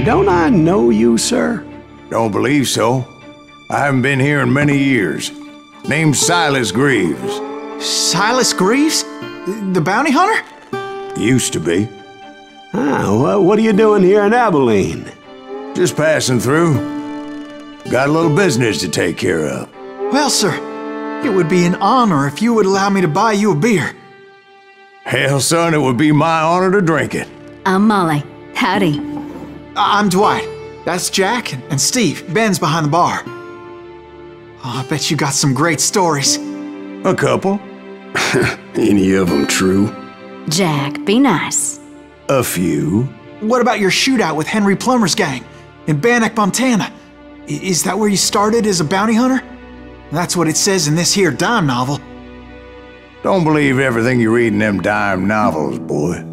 Don't I know you, sir? Don't believe so. I haven't been here in many years. Name's Silas Greaves. Silas Greaves? The bounty hunter? Used to be. Well, what are you doing here in Abilene? Just passing through. Got a little business to take care of. Well, sir, it would be an honor if you would allow me to buy you a beer. Hell, son, it would be my honor to drink it. I'm Molly. Howdy. I'm Dwight. That's Jack and Steve. Ben's behind the bar. Oh, I bet you got some great stories. A couple. Any of them true? Jack, be nice. A few. What about your shootout with Henry Plummer's gang in Bannock, Montana? Is that where you started as a bounty hunter? That's what it says in this here dime novel. Don't believe everything you read in them dime novels, boy.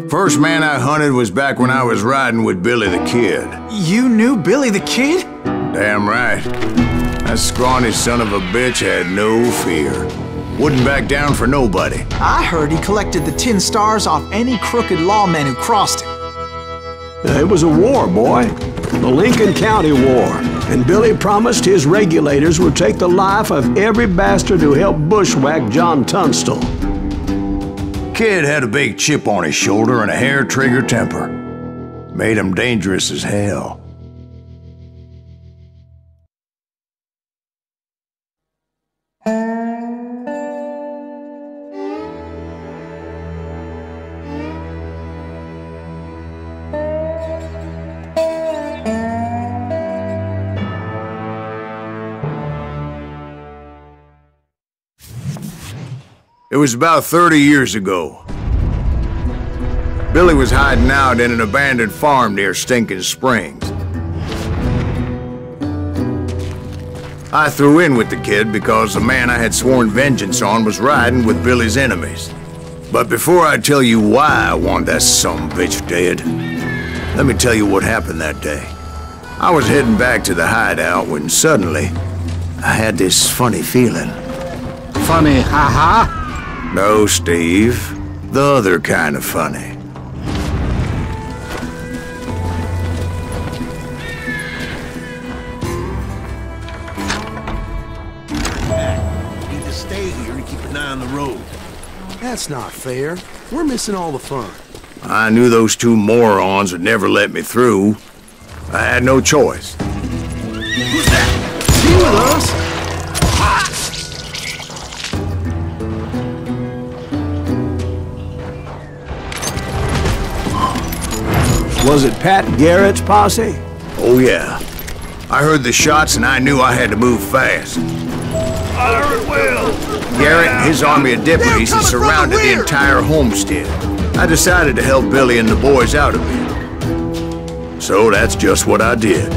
First man I hunted was back when I was riding with Billy the Kid. You knew Billy the Kid? Damn right. That scrawny son of a bitch had no fear. Wouldn't back down for nobody. I heard he collected the 10 stars off any crooked lawmen who crossed him. It was a war, boy. The Lincoln County War. And Billy promised his regulators would take the life of every bastard who helped bushwhack John Tunstall. Kid had a big chip on his shoulder and a hair-trigger temper. Made him dangerous as hell. It was about 30 years ago. Billy was hiding out in an abandoned farm near Stinking Springs. I threw in with the kid because the man I had sworn vengeance on was riding with Billy's enemies. But before I tell you why I want that sumbitch dead, let me tell you what happened that day. I was heading back to the hideout when suddenly I had this funny feeling. Funny, haha? No, Steve. The other kind of funny. You need to stay here and keep an eye on the road. That's not fair. We're missing all the fun. I knew those two morons would never let me through. I had no choice. Who's that? He with us? Was it Pat Garrett's posse? Oh, yeah. I heard the shots and I knew I had to move fast. Fire at will! Garrett and his army of deputies had surrounded the entire homestead. I decided to help Billy and the boys out a bit. So that's just what I did.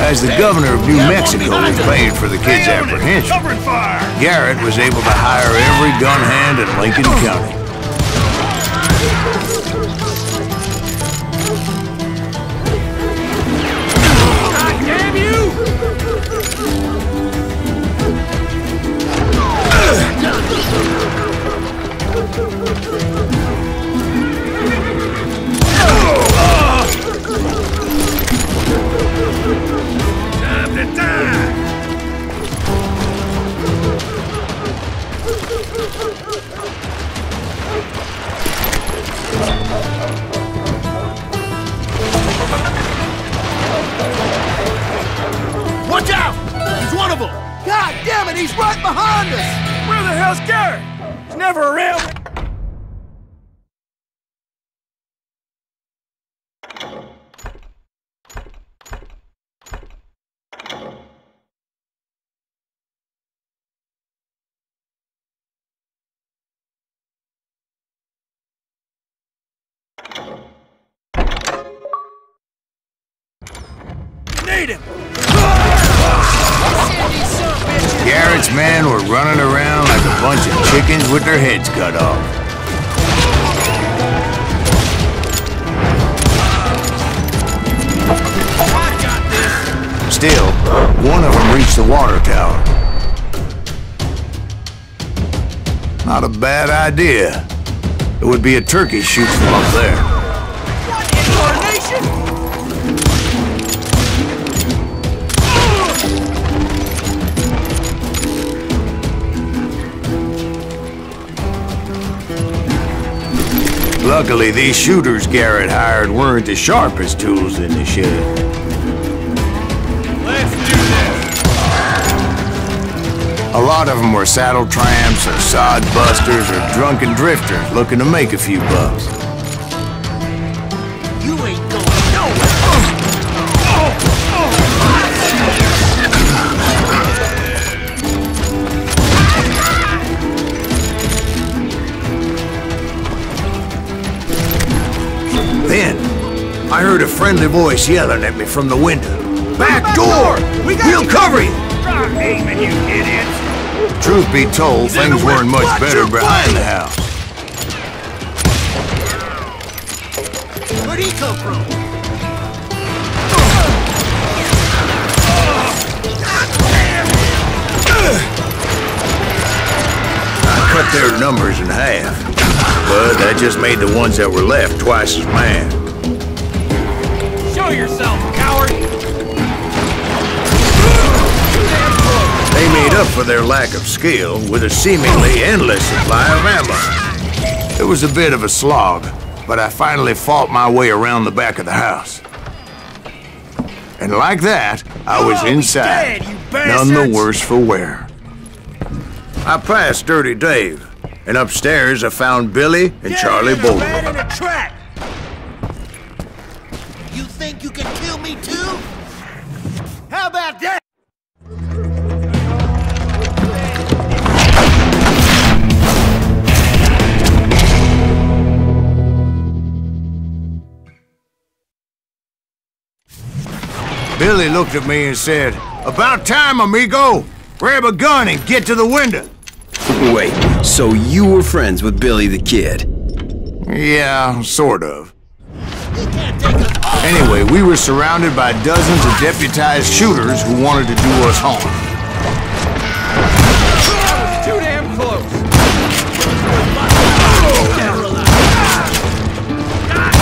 As the governor of New Mexico was paid for the kid's apprehension, Garrett was able to hire every gun hand in Lincoln County. God damn you! Time to die! Watch out! He's one of them! God damn it, he's right behind us! Where the hell's Garrett? He's never around. Need him! Garrett's men were running around like a bunch of chickens with their heads cut off. Still, one of them reached the water tower. Not a bad idea. It would be a turkey shoot from up there. Luckily, these shooters Garrett hired weren't the sharpest tools in the shed. Let's do this! A lot of them were saddle tramps or sod busters or drunken drifters looking to make a few bucks. You ain't going nowhere! Then, I heard a friendly voice yelling at me from the window. Back door! We'll cover you! Stop aiming, you idiots! Truth be told, things weren't much better behind the house. Where'd he come from? I cut their numbers in half, but that just made the ones that were left twice as mad. Show yourself, coward! They made up for their lack of skill with a seemingly endless supply of ammo. It was a bit of a slog, but I finally fought my way around the back of the house. And like that, I was inside, none the worse for wear. I passed Dirty Dave, and upstairs I found Billy and Charlie Bolton. Man in a trap! You think you can kill me too? How about that? Billy looked at me and said, "About time, amigo! Grab a gun and get to the window!" Wait, so you were friends with Billy the Kid? Yeah, sort of. Anyway, we were surrounded by dozens of deputized shooters who wanted to do us harm. Too damn close!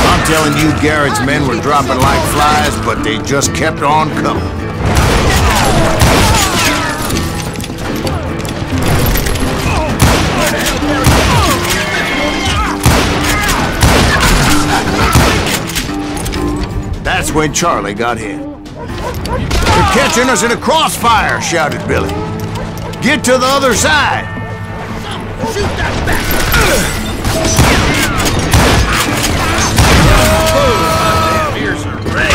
I'm telling you, Garrett's men were dropping like flies, but they just kept on coming. That's when Charlie got hit. "They're catching us in a crossfire!" shouted Billy. "Get to the other side!" Shoot that bastard! Ears are red.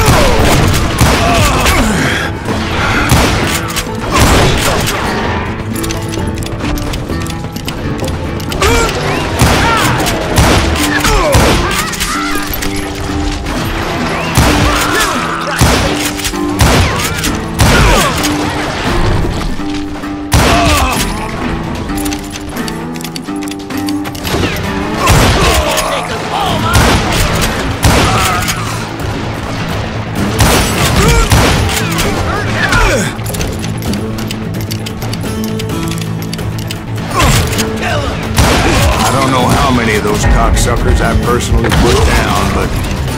Those cocksuckers I personally put down, but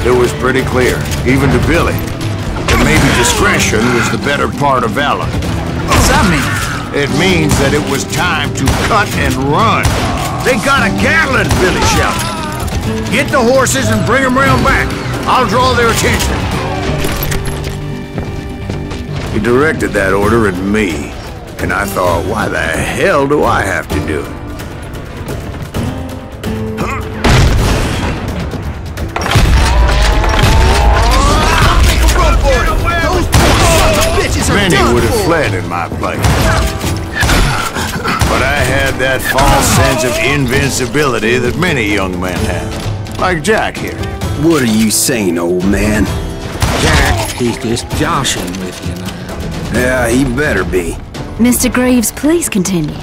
it was pretty clear, even to Billy, that maybe discretion was the better part of valor. What's that mean? It means that it was time to cut and run. "They got a Gatling!" Billy shouted. "Get the horses and bring them round back. I'll draw their attention." He directed that order at me, and I thought, why the hell do I have to do it? Many would have fled in my place. But I had that false sense of invincibility that many young men have. Like Jack here. What are you saying, old man? Jack, he's just joshing with you now. Yeah, he better be. Mr. Greaves, please continue.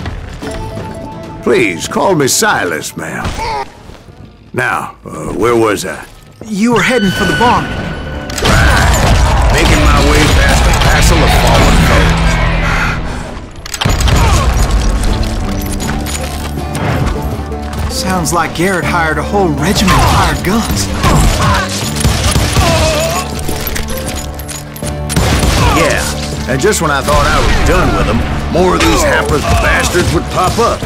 Please, call me Silas, ma'am. Now, where was I? You were heading for the barn. Making my way past the castle of fallen foes. Sounds like Garrett hired a whole regiment of hired guns. Yeah, and just when I thought I was done with them, more of these hapless bastards would pop up.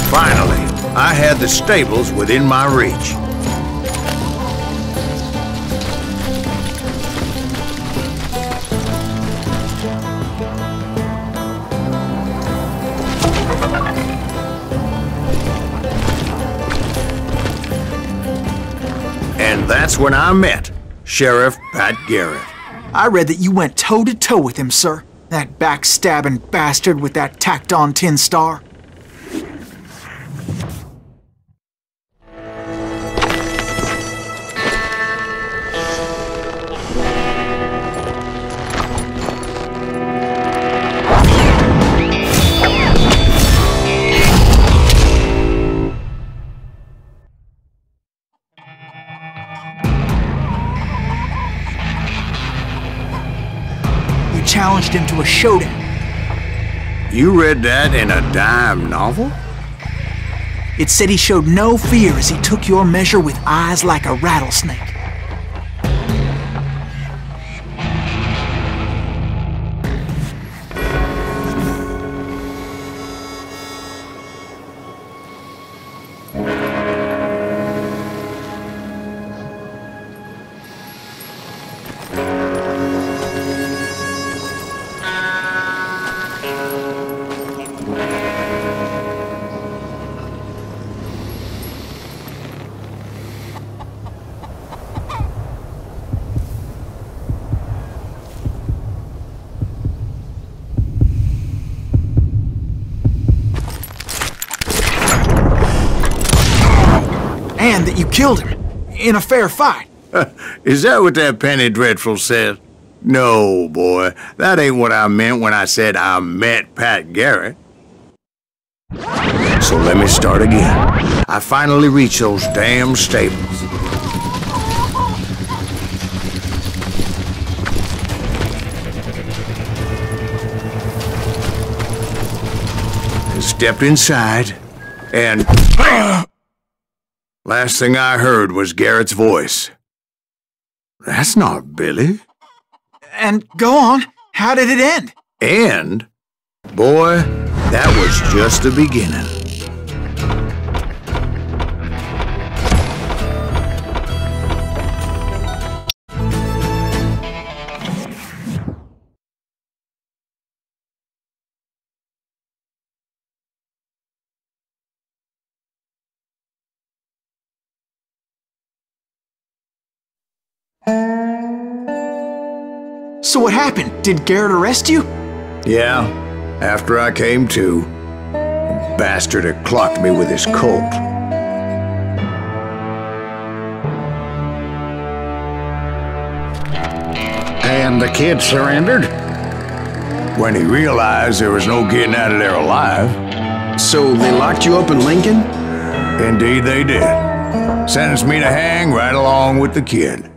Finally, I had the stables within my reach. And that's when I met Sheriff Pat Garrett. I read that you went toe-to-toe with him, sir. That backstabbing bastard with that tacked-on tin star. Challenged him to a showdown. You read that in a dime novel? It said he showed no fear as he took your measure with eyes like a rattlesnake. And that you killed him in a fair fight. Is that what that Penny Dreadful said? No, boy. That ain't what I meant when I said I met Pat Garrett. So let me start again. I finally reached those damn stables. I stepped inside, and last thing I heard was Garrett's voice. That's not Billy. And go on, how did it end? And, boy, that was just the beginning. So what happened? Did Garrett arrest you? Yeah, after I came to, the bastard had clocked me with his Colt. And the kid surrendered? When he realized there was no getting out of there alive. So they locked you up in Lincoln? Indeed they did. Sentenced me to hang right along with the kid.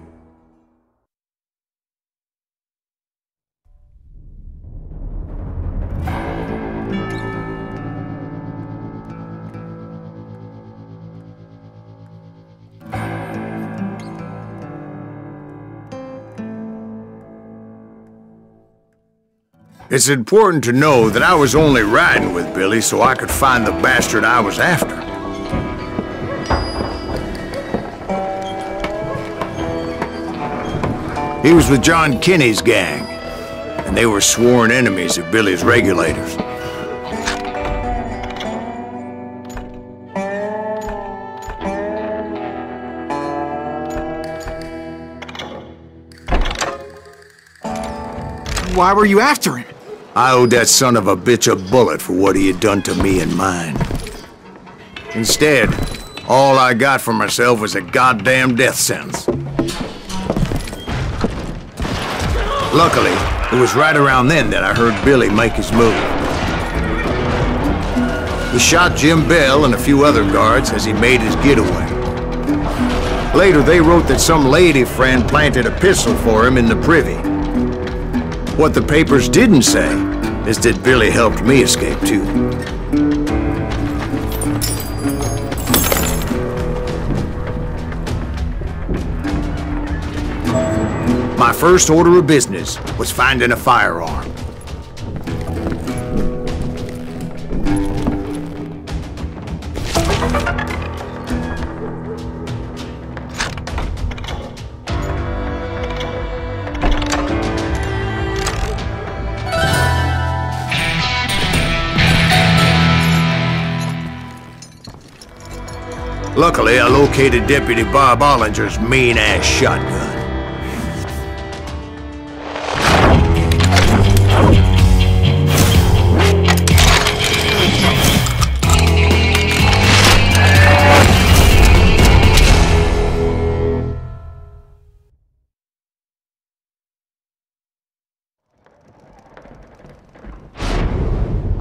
It's important to know that I was only riding with Billy so I could find the bastard I was after. He was with John Kinney's gang, and they were sworn enemies of Billy's regulators. Why were you after him? I owed that son of a bitch a bullet for what he had done to me and mine. Instead, all I got for myself was a goddamn death sentence. Luckily, it was right around then that I heard Billy make his move. He shot Jim Bell and a few other guards as he made his getaway. Later, they wrote that some lady friend planted a pistol for him in the privy. What the papers didn't say is that Billy helped me escape too. my first order of business was finding a firearm. Luckily, I located Deputy Bob Ollinger's mean-ass shotgun.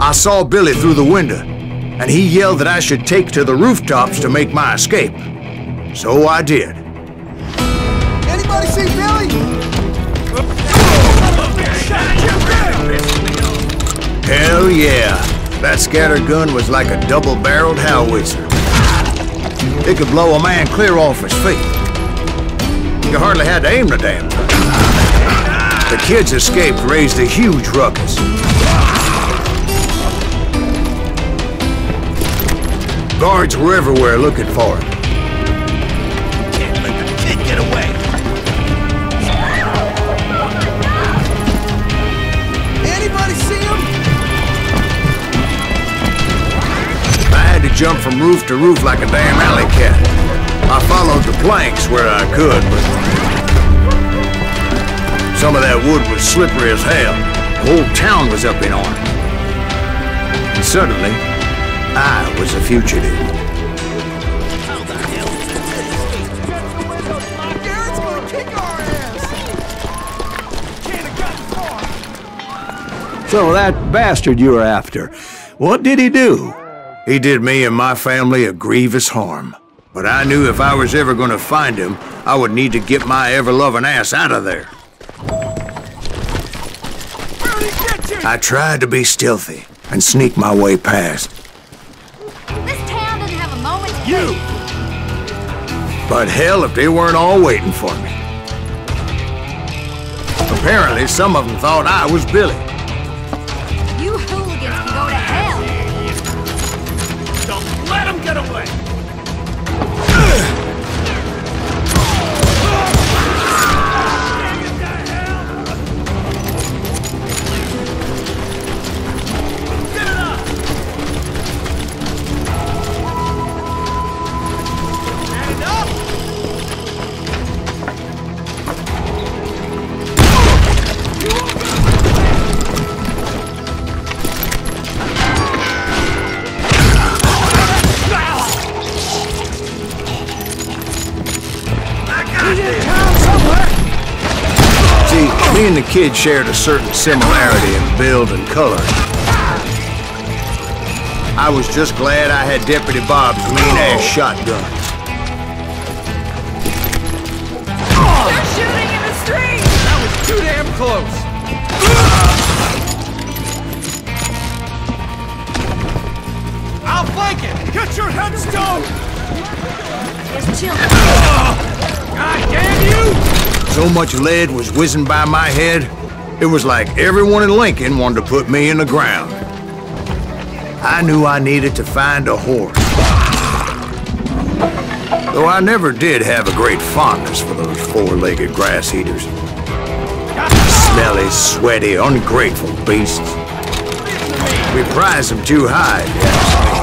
I saw Billy through the window, and he yelled that I should take to the rooftops to make my escape. So I did. Anybody see Billy? Hell yeah. That scatter gun was like a double-barreled howitzer. It could blow a man clear off his feet. You hardly had to aim the damn thing. The kids escaped raised a huge ruckus. Guards were everywhere looking for him. Can't let the kid get away. Anybody see him? I had to jump from roof to roof like a damn alley cat. I followed the planks where I could, but some of that wood was slippery as hell. The whole town was up in arms. And suddenly, I was a fugitive. How the hell did Garrett's gonna kick our ass! Can't have gotten far. So that bastard you were after, what did he do? He did me and my family a grievous harm. But I knew if I was ever gonna find him, I would need to get my ever-loving ass out of there. Where'd he get you? I tried to be stealthy and sneak my way past. This town doesn't have a moment to you. But hell, if they weren't all waiting for me. Apparently, some of them thought I was Billy. You hooligans can go to hell. Don't let him get away! Me and the kid shared a certain similarity in build and color. I was just glad I had Deputy Bob's mean-ass shotguns. They're shooting in the street. That was too damn close! I'll flank it! Get your headstone! There's children. God damn you! So much lead was whizzing by my head, it was like everyone in Lincoln wanted to put me in the ground. I knew I needed to find a horse. Though I never did have a great fondness for those four-legged grass eaters. Smelly, sweaty, ungrateful beasts. We prize them too high, if you ask me.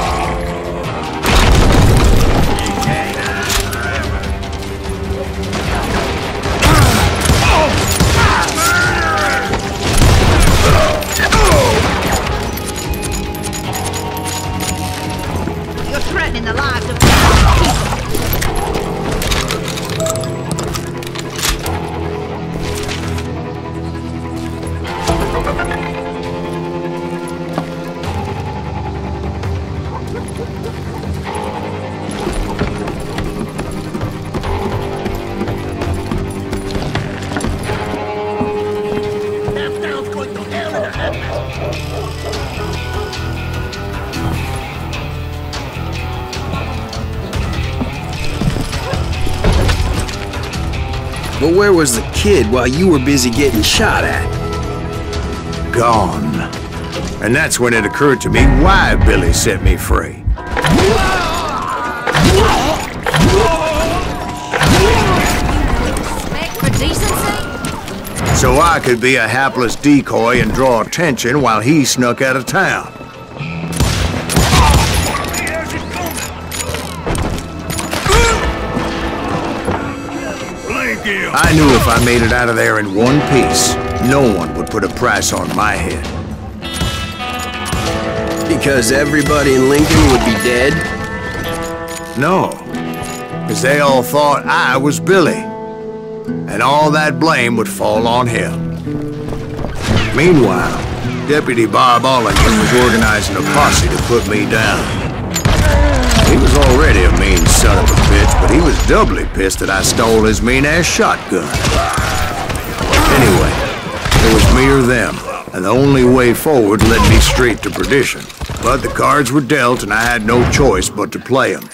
You're threatening the lives of But where was the kid while you were busy getting shot at? Gone. And that's when it occurred to me why Billy set me free. Respect for decency? So I could be a hapless decoy and draw attention while he snuck out of town. I knew if I made it out of there in one piece, no one would put a price on my head. Because everybody in Lincoln would be dead? No, because they all thought I was Billy, and all that blame would fall on him. Meanwhile, Deputy Bob Ollinger was organizing a posse to put me down. He was already a mean son of a bitch, but he was doubly pissed that I stole his mean-ass shotgun. Anyway, it was me or them, and the only way forward led me straight to perdition. But the cards were dealt, and I had no choice but to play them.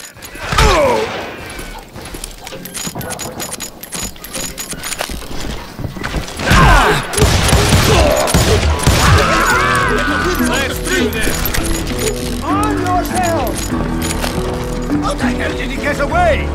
Let's do this! On yourself! How the hell did he get away?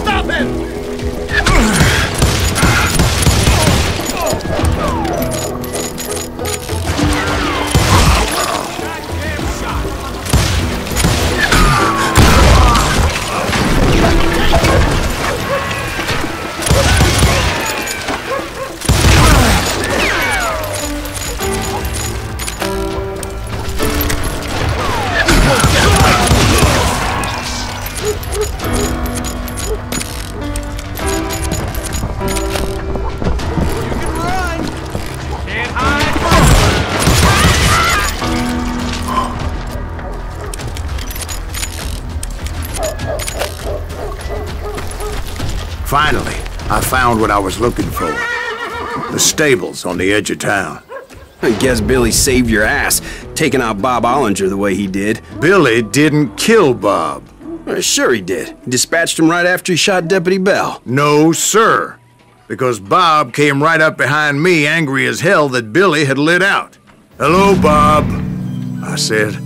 Stop him! Finally, I found what I was looking for. The stables on the edge of town. I guess Billy saved your ass, taking out Bob Ollinger the way he did. Billy didn't kill Bob. Sure he did. He dispatched him right after he shot Deputy Bell. No, sir. Because Bob came right up behind me, angry as hell that Billy had lit out. "Hello, Bob," I said.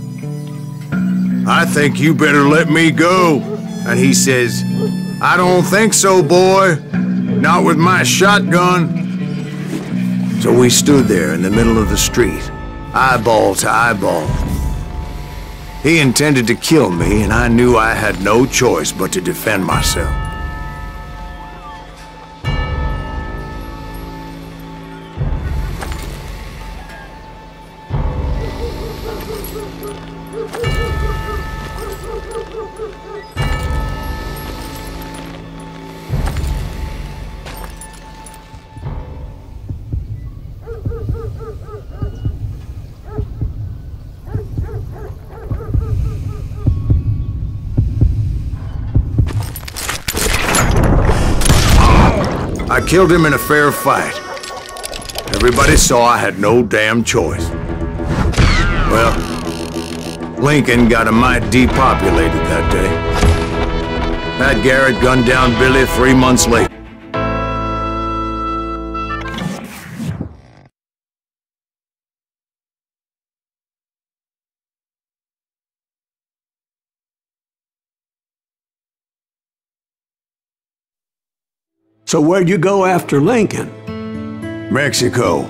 "I think you better let me go." And he says, "I don't think so, boy. Not with my shotgun." So we stood there in the middle of the street, eyeball to eyeball. He intended to kill me, and I knew I had no choice but to defend myself. I killed him in a fair fight. Everybody saw I had no damn choice. Well, Lincoln got a mite depopulated that day. Pat Garrett gunned down Billy 3 months later. So where'd you go after Lincoln? Mexico.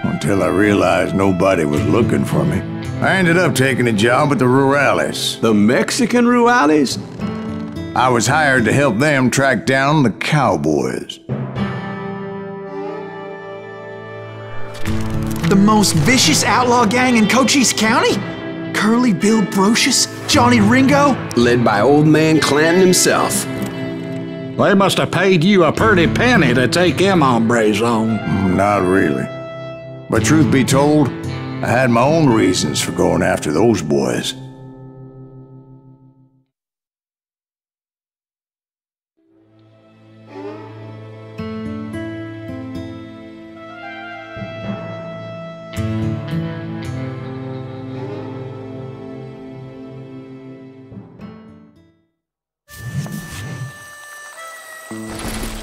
Until I realized nobody was looking for me. I ended up taking a job at the Rurales. The Mexican Rurales? I was hired to help them track down the cowboys. The most vicious outlaw gang in Cochise County? Curly Bill Brocious? Johnny Ringo? Led by old man Clanton himself. They must have paid you a pretty penny to take them hombres on. Not really. But truth be told, I had my own reasons for going after those boys.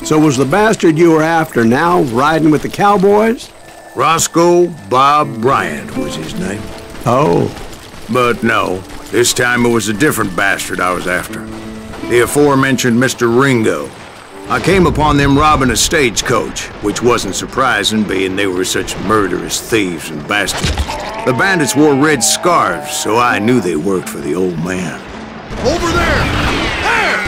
So was the bastard you were after now riding with the cowboys? Roscoe Bob Bryant was his name. Oh. But no, this time it was a different bastard I was after. The aforementioned Mr. Ringo. I came upon them robbing a stagecoach, which wasn't surprising, being they were such murderous thieves and bastards. The bandits wore red scarves, so I knew they worked for the old man. Over there! There!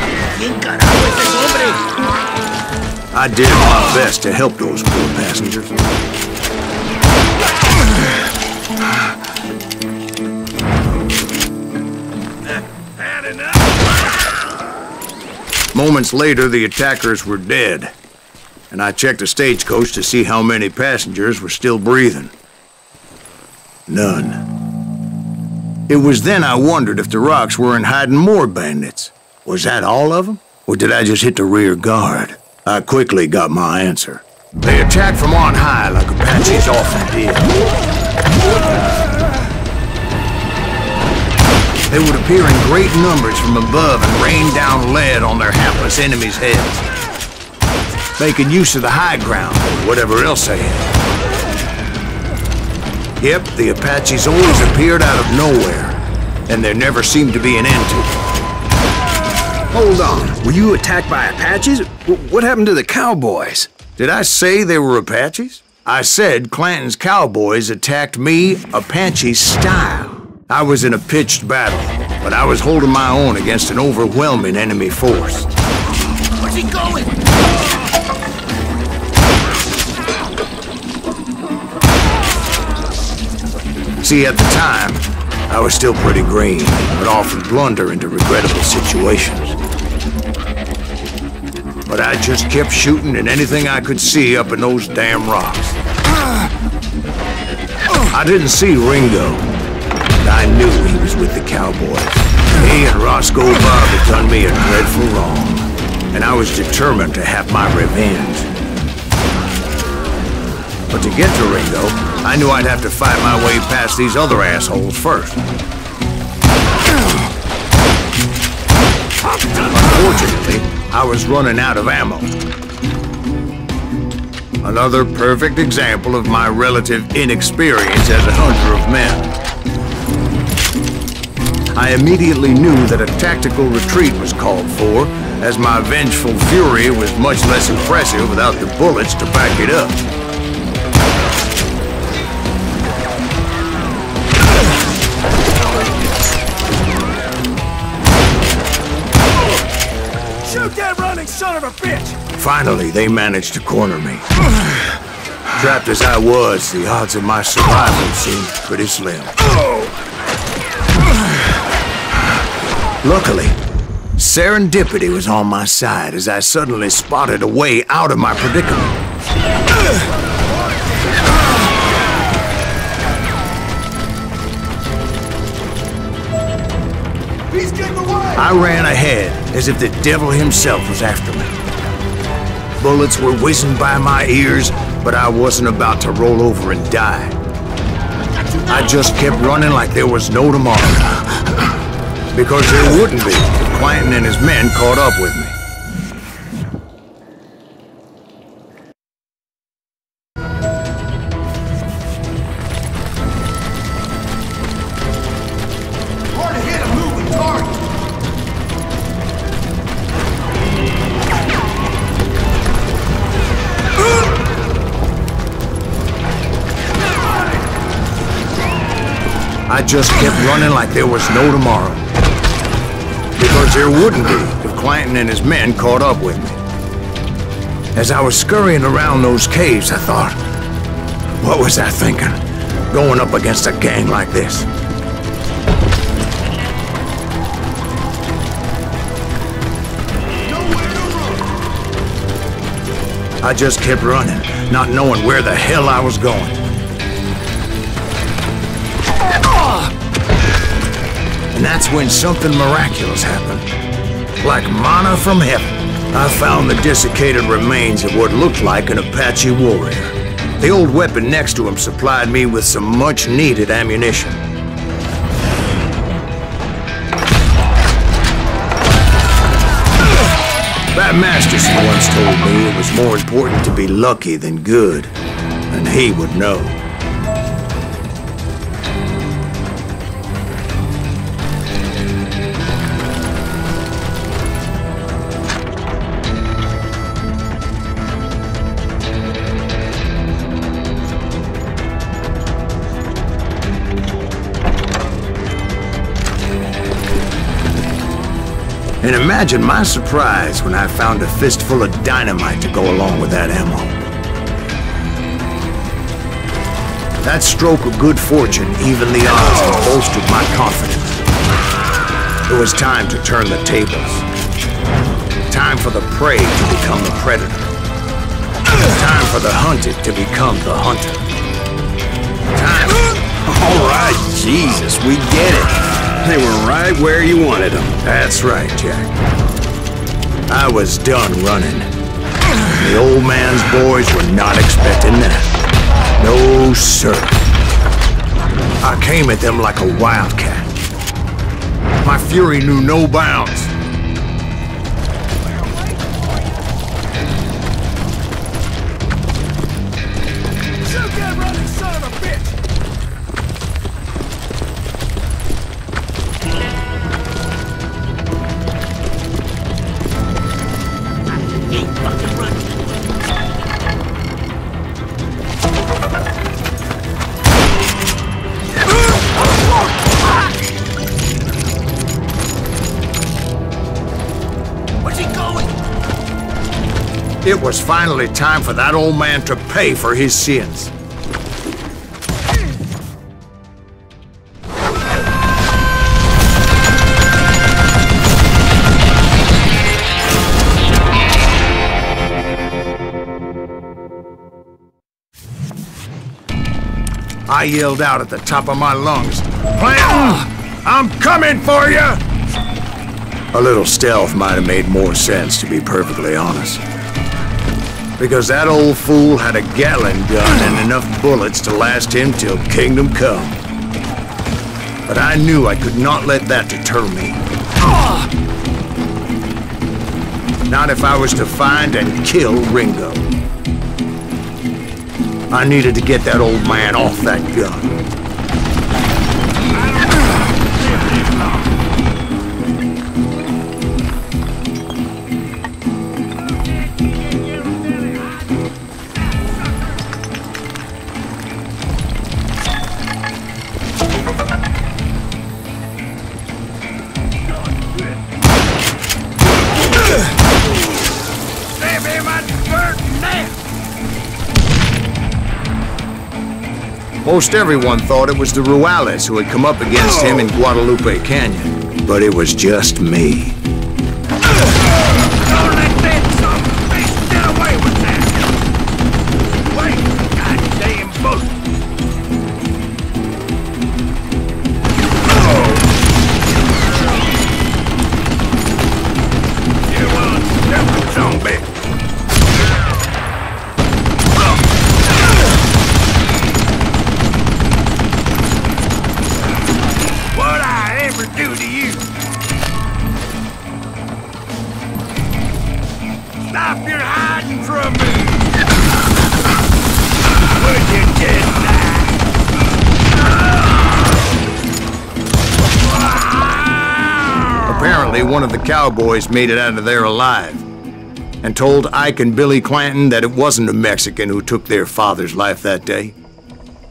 I did my best to help those poor passengers. Moments later, the attackers were dead, and I checked the stagecoach to see how many passengers were still breathing. None. It was then I wondered if the rocks weren't hiding more bandits. Was that all of them? Or did I just hit the rear guard? I quickly got my answer. They attacked from on high like Apaches often did. They would appear in great numbers from above and rain down lead on their hapless enemies' heads, making use of the high ground or whatever else they had. Yep, the Apaches always appeared out of nowhere, and there never seemed to be an end to it. Hold on, were you attacked by Apaches? What happened to the cowboys? Did I say they were Apaches? I said Clanton's cowboys attacked me Apache style. I was in a pitched battle, but I was holding my own against an overwhelming enemy force. Where's he going? See, at the time, I was still pretty green, but often blunder into regrettable situations. But I just kept shooting at anything I could see up in those damn rocks. I didn't see Ringo, but I knew he was with the cowboys. He and Roscoe Bob had done me a dreadful wrong, and I was determined to have my revenge. But to get to Ringo, I knew I'd have to fight my way past these other assholes first. Unfortunately, I was running out of ammo. Another perfect example of my relative inexperience as a hunter of men. I immediately knew that a tactical retreat was called for, as my vengeful fury was much less impressive without the bullets to back it up. Shoot that running son of a bitch! Finally, they managed to corner me. Trapped as I was, the odds of my survival seemed pretty slim. Luckily, serendipity was on my side as I suddenly spotted a way out of my predicament. He's getting away! I ran ahead as if the devil himself was after me. Bullets were whizzing by my ears, but I wasn't about to roll over and die. I just kept running like there was no tomorrow. Because there wouldn't be if Clanton and his men caught up with me. Hard to hit a moving target. I just kept running like there was no tomorrow. Because there wouldn't be if Clanton and his men caught up with me. As I was scurrying around those caves, I thought, what was I thinking? Going up against a gang like this? I just kept running, not knowing where the hell I was going. And that's when something miraculous happened. Like manna from heaven, I found the desiccated remains of what looked like an Apache warrior. The old weapon next to him supplied me with some much-needed ammunition. That Masterson once told me it was more important to be lucky than good, and he would know. And imagine my surprise when I found a fistful of dynamite to go along with that ammo. That stroke of good fortune evened the odds and bolstered my confidence. It was time to turn the tables. Time for the prey to become the predator. Time for the hunted to become the hunter. Time... All right, Jesus, we get it. They were right where you wanted them. That's right, Jack. I was done running. The old man's boys were not expecting that. No, sir. I came at them like a wildcat. My fury knew no bounds. Shoot that running son of a bitch! It was finally time for that old man to pay for his sins. I yelled out at the top of my lungs, "Clanton, I'm coming for you!" A little stealth might have made more sense, to be perfectly honest. Because that old fool had a Gatling gun and enough bullets to last him till kingdom come. But I knew I could not let that deter me. Not if I was to find and kill Ringo. I needed to get that old man off that gun. Most everyone thought it was the Ruales who had come up against him in Guadalupe Canyon, but it was just me. Finally, one of the cowboys made it out of there alive and told Ike and Billy Clanton that it wasn't a Mexican who took their father's life that day.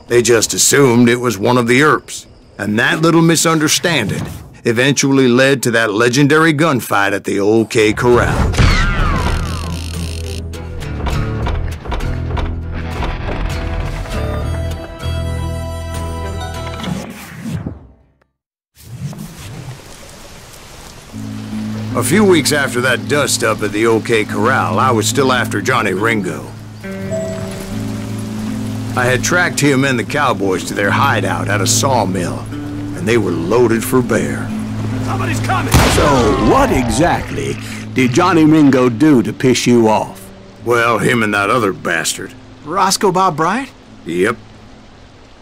They just assumed it was one of the Earps, and that little misunderstanding eventually led to that legendary gunfight at the OK Corral. A few weeks after that dust-up at the OK Corral, I was still after Johnny Ringo. I had tracked him and the cowboys to their hideout at a sawmill, and they were loaded for bear. Somebody's coming! So, what exactly did Johnny Ringo do to piss you off? Well, him and that other bastard. Roscoe Bob Bryant? Yep.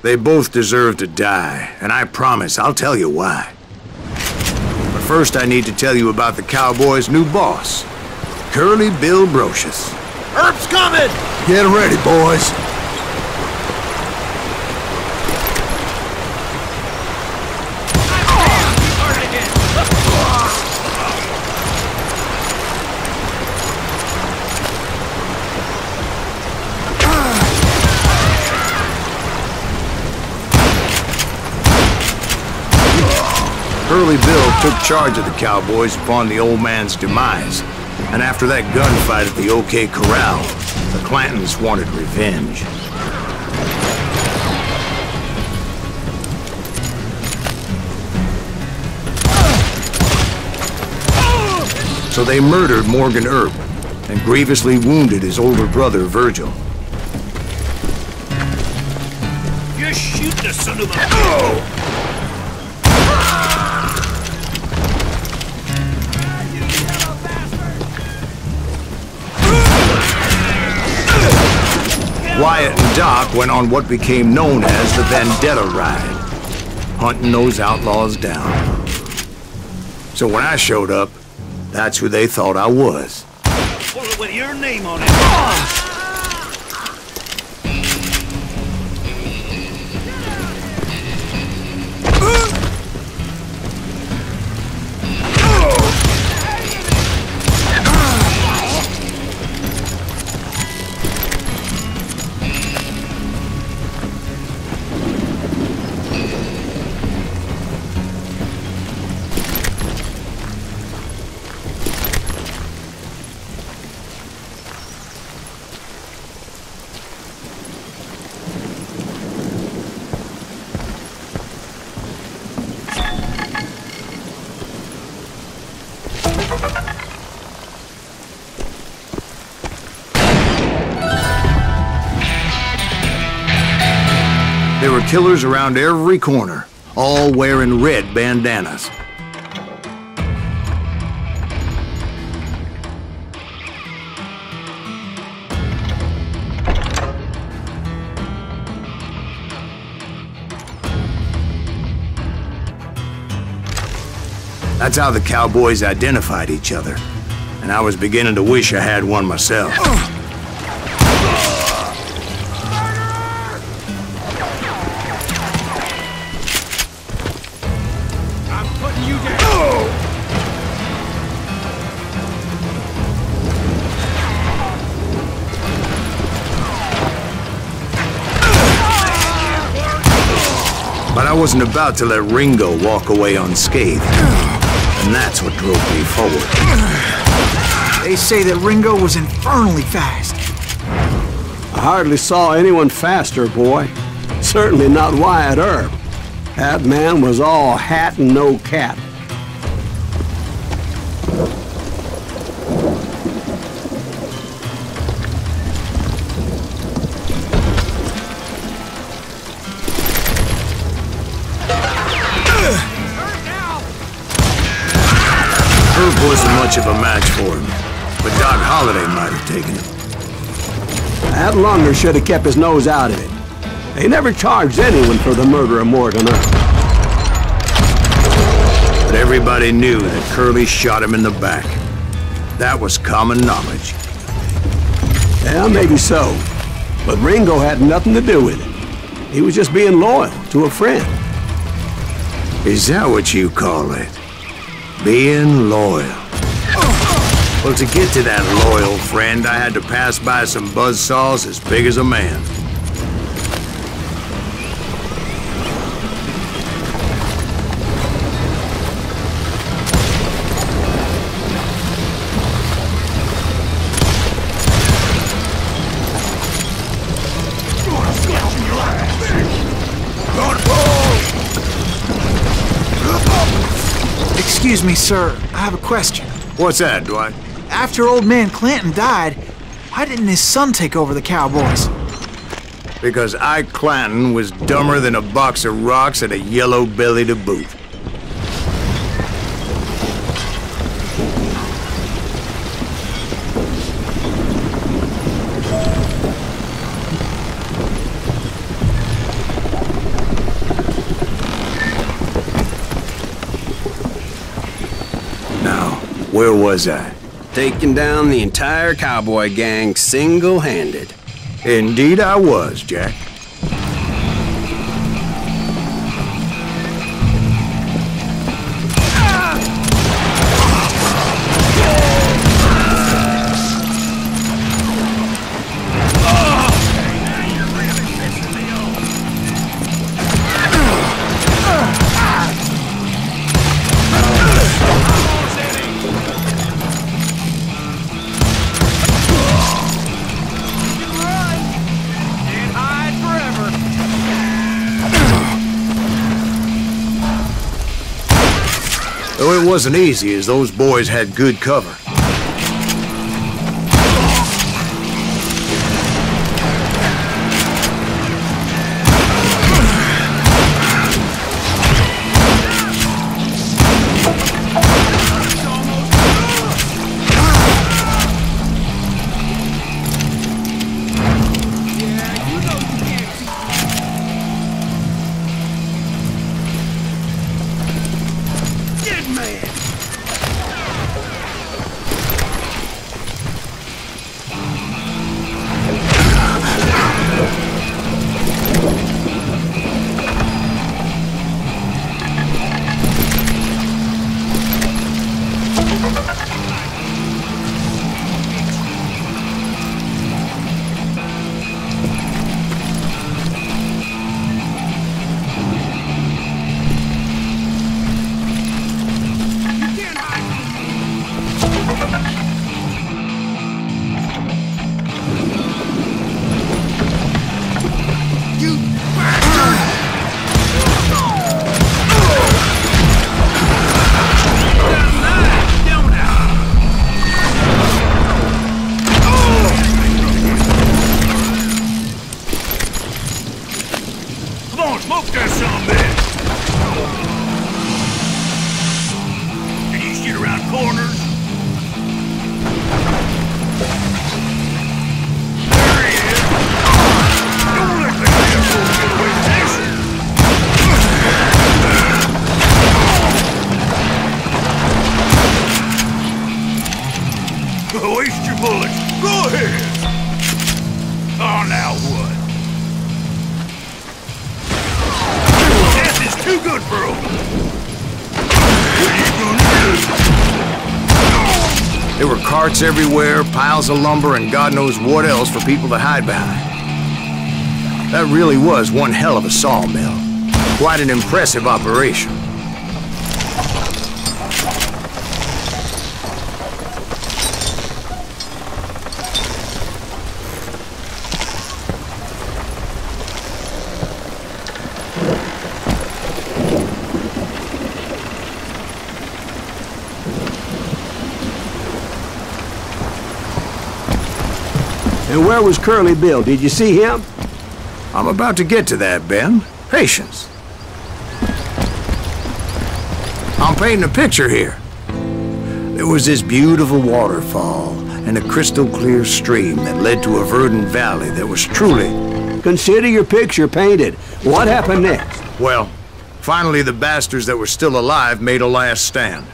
They both deserve to die, and I promise I'll tell you why. But first I need to tell you about the cowboys' new boss, Curly Bill Brocious. Earp's coming! Get ready, boys. Curly Bill took charge of the cowboys upon the old man's demise, and after that gunfight at the OK Corral, the Clantons wanted revenge. So they murdered Morgan Earp and grievously wounded his older brother, Virgil. You shoot the son of a... Wyatt and Doc went on what became known as the Vendetta Ride, hunting those outlaws down. So when I showed up, that's who they thought I was. Bullet with your name on it. There were killers around every corner, all wearing red bandanas. That's how the cowboys identified each other, and I was beginning to wish I had one myself. But I wasn't about to let Ringo walk away unscathed, and that's what drove me forward. They say that Ringo was infernally fast. I hardly saw anyone faster, boy. Certainly not Wyatt Earp. That man was all hat and no cap. Earp wasn't much of a match for him, but Doc Holliday might have taken him. That Lunger should have kept his nose out of it. They never charged anyone for the murder of Morgan Earp. But everybody knew that Curly shot him in the back. That was common knowledge. Yeah, maybe so. But Ringo had nothing to do with it. He was just being loyal to a friend. Is that what you call it? Being loyal. Well, to get to that loyal friend, I had to pass by some buzzsaws as big as a man. Excuse me, sir. I have a question. What's that, Dwight? After old man Clanton died, why didn't his son take over the Cowboys? Because Ike Clanton was dumber than a box of rocks and a yellow belly to boot. Now, where was I? Taking down the entire cowboy gang single-handed. Indeed I was, Jack. Though it wasn't easy, as those boys had good cover. Waste your bullets. Go ahead. Oh, now what? Death is too good for old. What are you gonna do? There were carts everywhere, piles of lumber, and God knows what else for people to hide behind. That really was one hell of a sawmill. Quite an impressive operation. And where was Curly Bill? Did you see him? I'm about to get to that, Ben. Patience. I'm painting a picture here. There was this beautiful waterfall and a crystal clear stream that led to a verdant valley that was truly... Consider your picture painted. What happened next? Well, finally the bastards that were still alive made a last stand.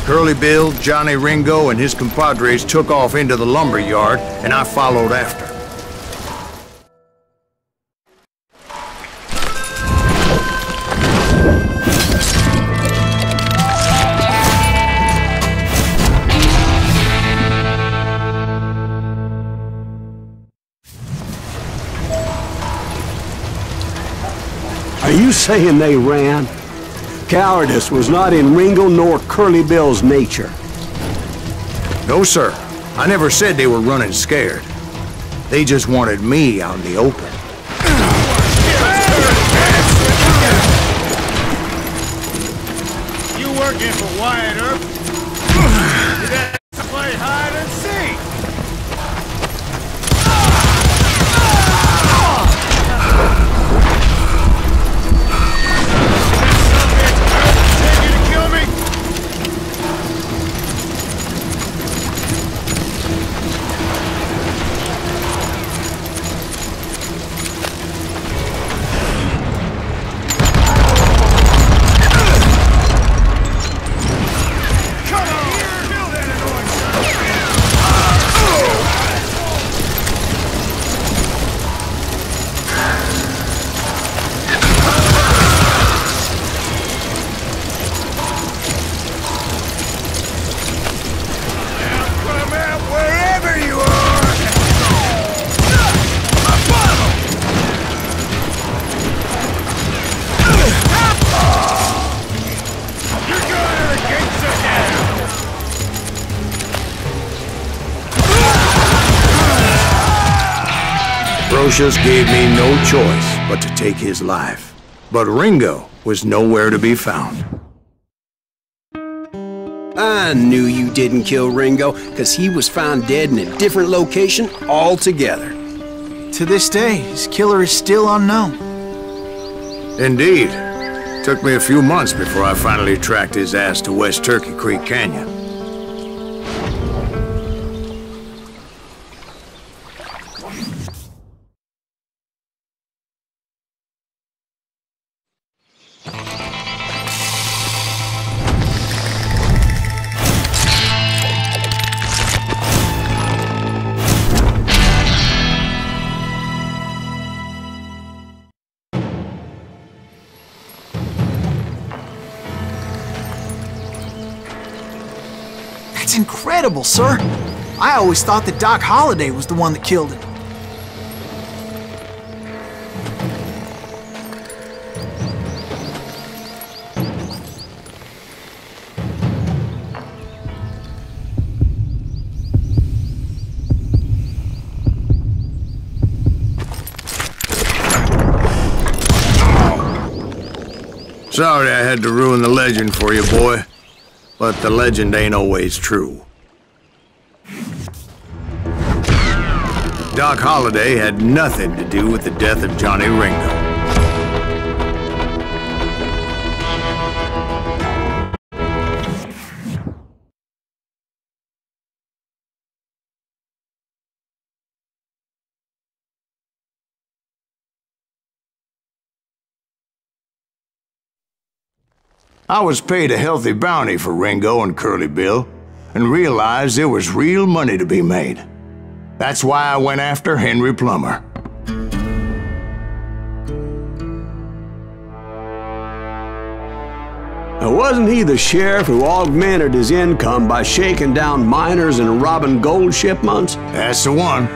Curly Bill, Johnny Ringo, and his compadres took off into the lumber yard, and I followed after. Are you saying they ran? Cowardice was not in Ringo nor Curly Bill's nature. No, sir. I never said they were running scared. They just wanted me out in the open. You working for Wyatt Earp? You got to play hide and seek. Brocious gave me no choice but to take his life. But Ringo was nowhere to be found. I knew you didn't kill Ringo, because he was found dead in a different location altogether. To this day, his killer is still unknown. Indeed. Took me a few months before I finally tracked his ass to West Turkey Creek Canyon. That's incredible, sir. I always thought that Doc Holliday was the one that killed him. Sorry I had to ruin the legend for you, boy. But the legend ain't always true. Doc Holliday had nothing to do with the death of Johnny Ringo. I was paid a healthy bounty for Ringo and Curly Bill, and realized there was real money to be made. That's why I went after Henry Plummer. Now, wasn't he the sheriff who augmented his income by shaking down miners and robbing gold shipments? That's the one.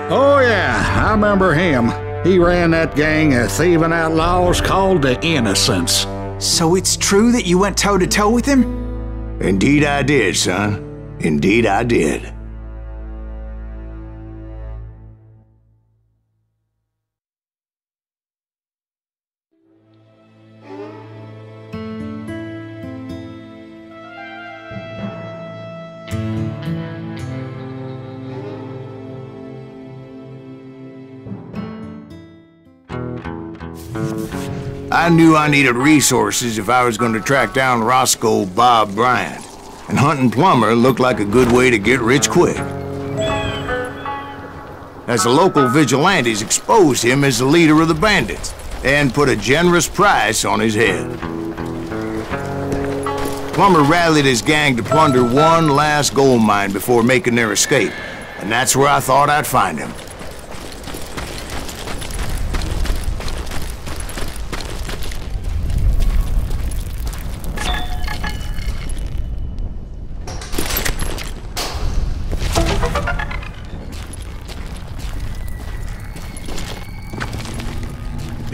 Oh, yeah, I remember him. He ran that gang of thieving outlaws called the Innocents. So it's true that you went toe-to-toe with him? Indeed I did, son. Indeed I did. I knew I needed resources if I was going to track down Roscoe Bob Bryant, and hunting Plummer looked like a good way to get rich quick. As the local vigilantes exposed him as the leader of the bandits, and put a generous price on his head. Plummer rallied his gang to plunder one last gold mine before making their escape, and that's where I thought I'd find him.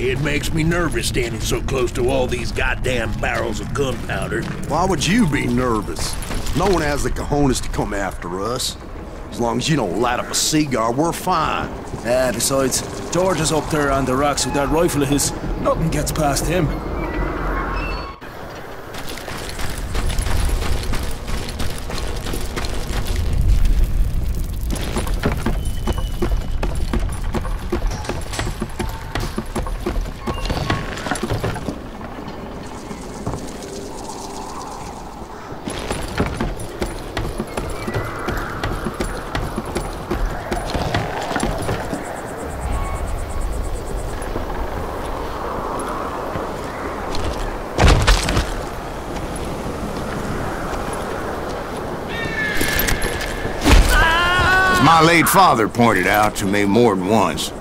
It makes me nervous standing so close to all these goddamn barrels of gunpowder. Why would you be nervous? No one has the cojones to come after us. As long as you don't light up a cigar, we're fine. Besides, George is up there on the rocks with that rifle of his. Nothing gets past him. My late father pointed out to me more than once.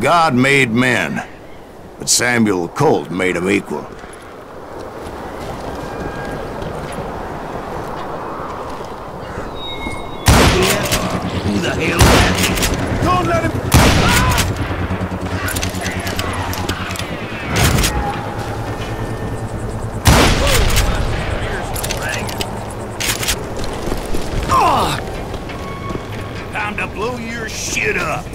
God made men, but Samuel Colt made them equal. Who the hell is that? Don't let him... Time to blow your shit up.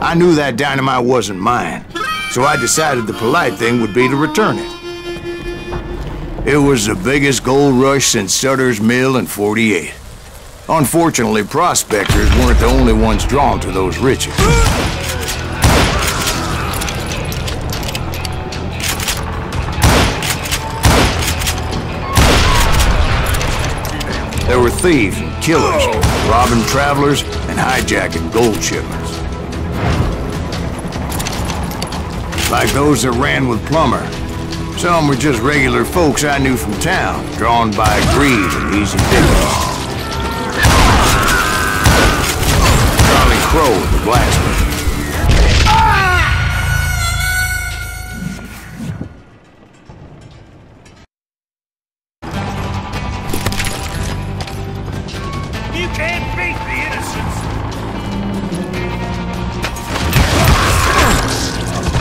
I knew that dynamite wasn't mine, so I decided the polite thing would be to return it. It was the biggest gold rush since Sutter's Mill in '48. Unfortunately, prospectors weren't the only ones drawn to those riches. There were thieves and killers, robbing travelers and hijacking gold shipments. Like those that ran with Plummer. Some were just regular folks I knew from town, drawn by greed and easy pickings. Charlie Crow, the blacksmith. You can't beat the innocents.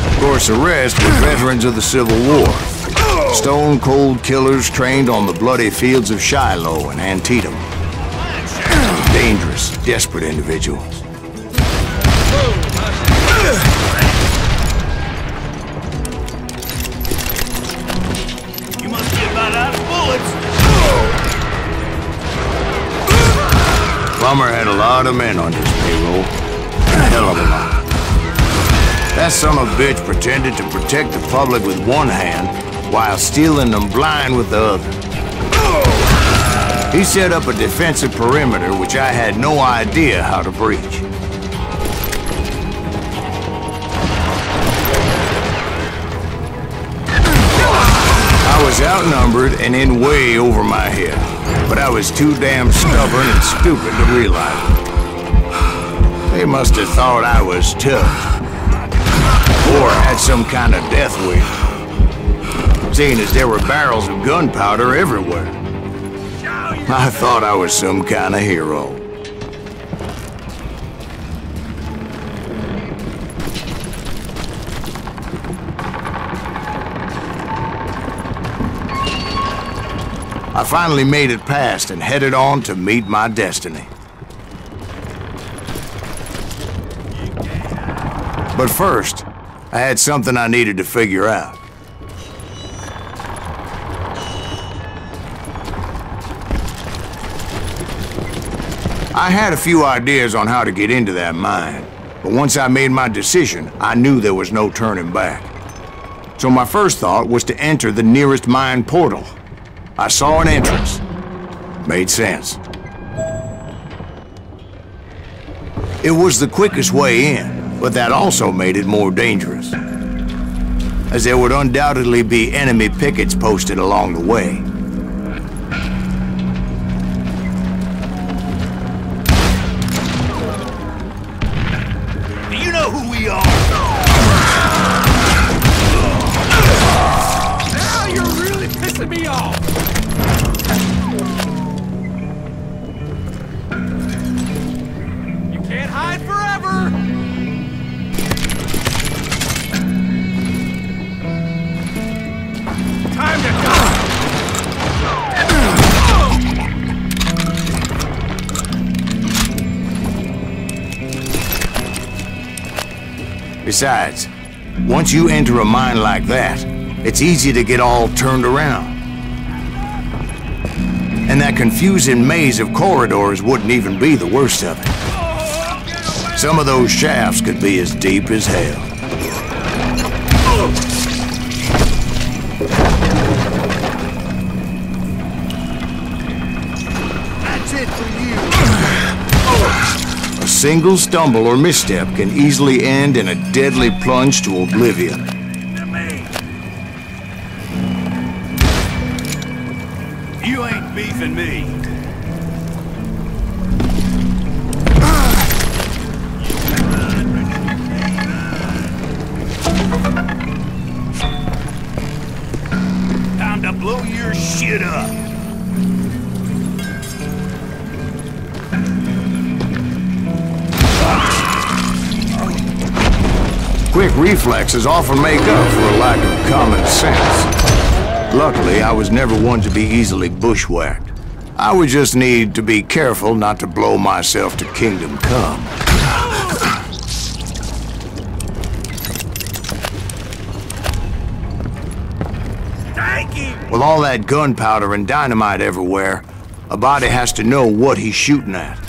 Of course, the rest were veterans of the Civil War. Stone-cold killers trained on the bloody fields of Shiloh and Antietam. Dangerous, desperate individuals. You must be about out of bullets. Plummer had a lot of men on his payroll. A hell of a lot. That son of a bitch pretended to protect the public with one hand while stealing them blind with the other. He set up a defensive perimeter which I had no idea how to breach. I was outnumbered and in way over my head, but I was too damn stubborn and stupid to realize it. They must have thought I was tough. Or had some kind of death wish, seeing as there were barrels of gunpowder everywhere. I thought I was some kind of hero. I finally made it past and headed on to meet my destiny. But first, I had something I needed to figure out. I had a few ideas on how to get into that mine, but once I made my decision, I knew there was no turning back. So my first thought was to enter the nearest mine portal. I saw an entrance. Made sense. It was the quickest way in, but that also made it more dangerous, as there would undoubtedly be enemy pickets posted along the way. Do you know who we are? Now you're really pissing me off! You can't hide forever! Time to die! Besides, once you enter a mine like that, it's easy to get all turned around. And that confusing maze of corridors wouldn't even be the worst of it. Some of those shafts could be as deep as hell. That's it for you! A single stumble or misstep can easily end in a deadly plunge to oblivion. You ain't beefing me. Time to blow your shit up. Quick reflexes often make up for a lack of common sense. Luckily, I was never one to be easily bushwhacked. I would just need to be careful not to blow myself to kingdom come. Thank you! With all that gunpowder and dynamite everywhere, a body has to know what he's shooting at.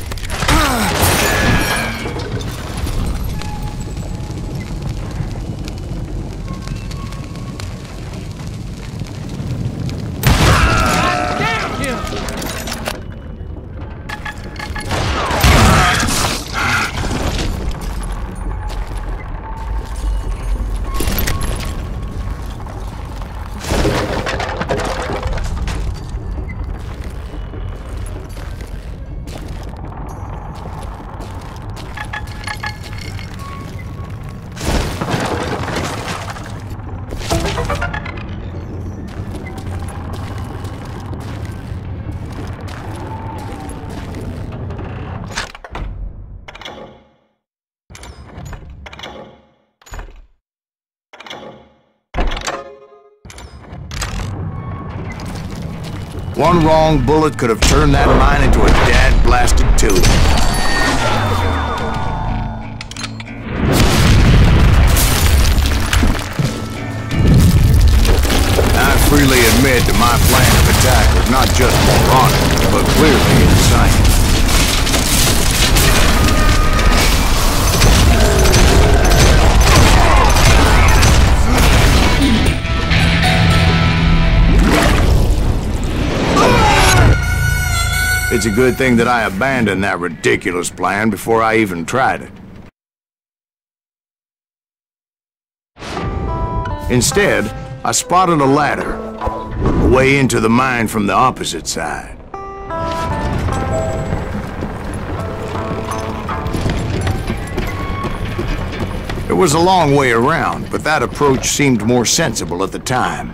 One wrong bullet could have turned that mine into a dad-blasted tube. I freely admit that my plan of attack was not just moronic, but clearly insane. It's a good thing that I abandoned that ridiculous plan before I even tried it. Instead, I spotted a ladder, a way into the mine from the opposite side. It was a long way around, but that approach seemed more sensible at the time.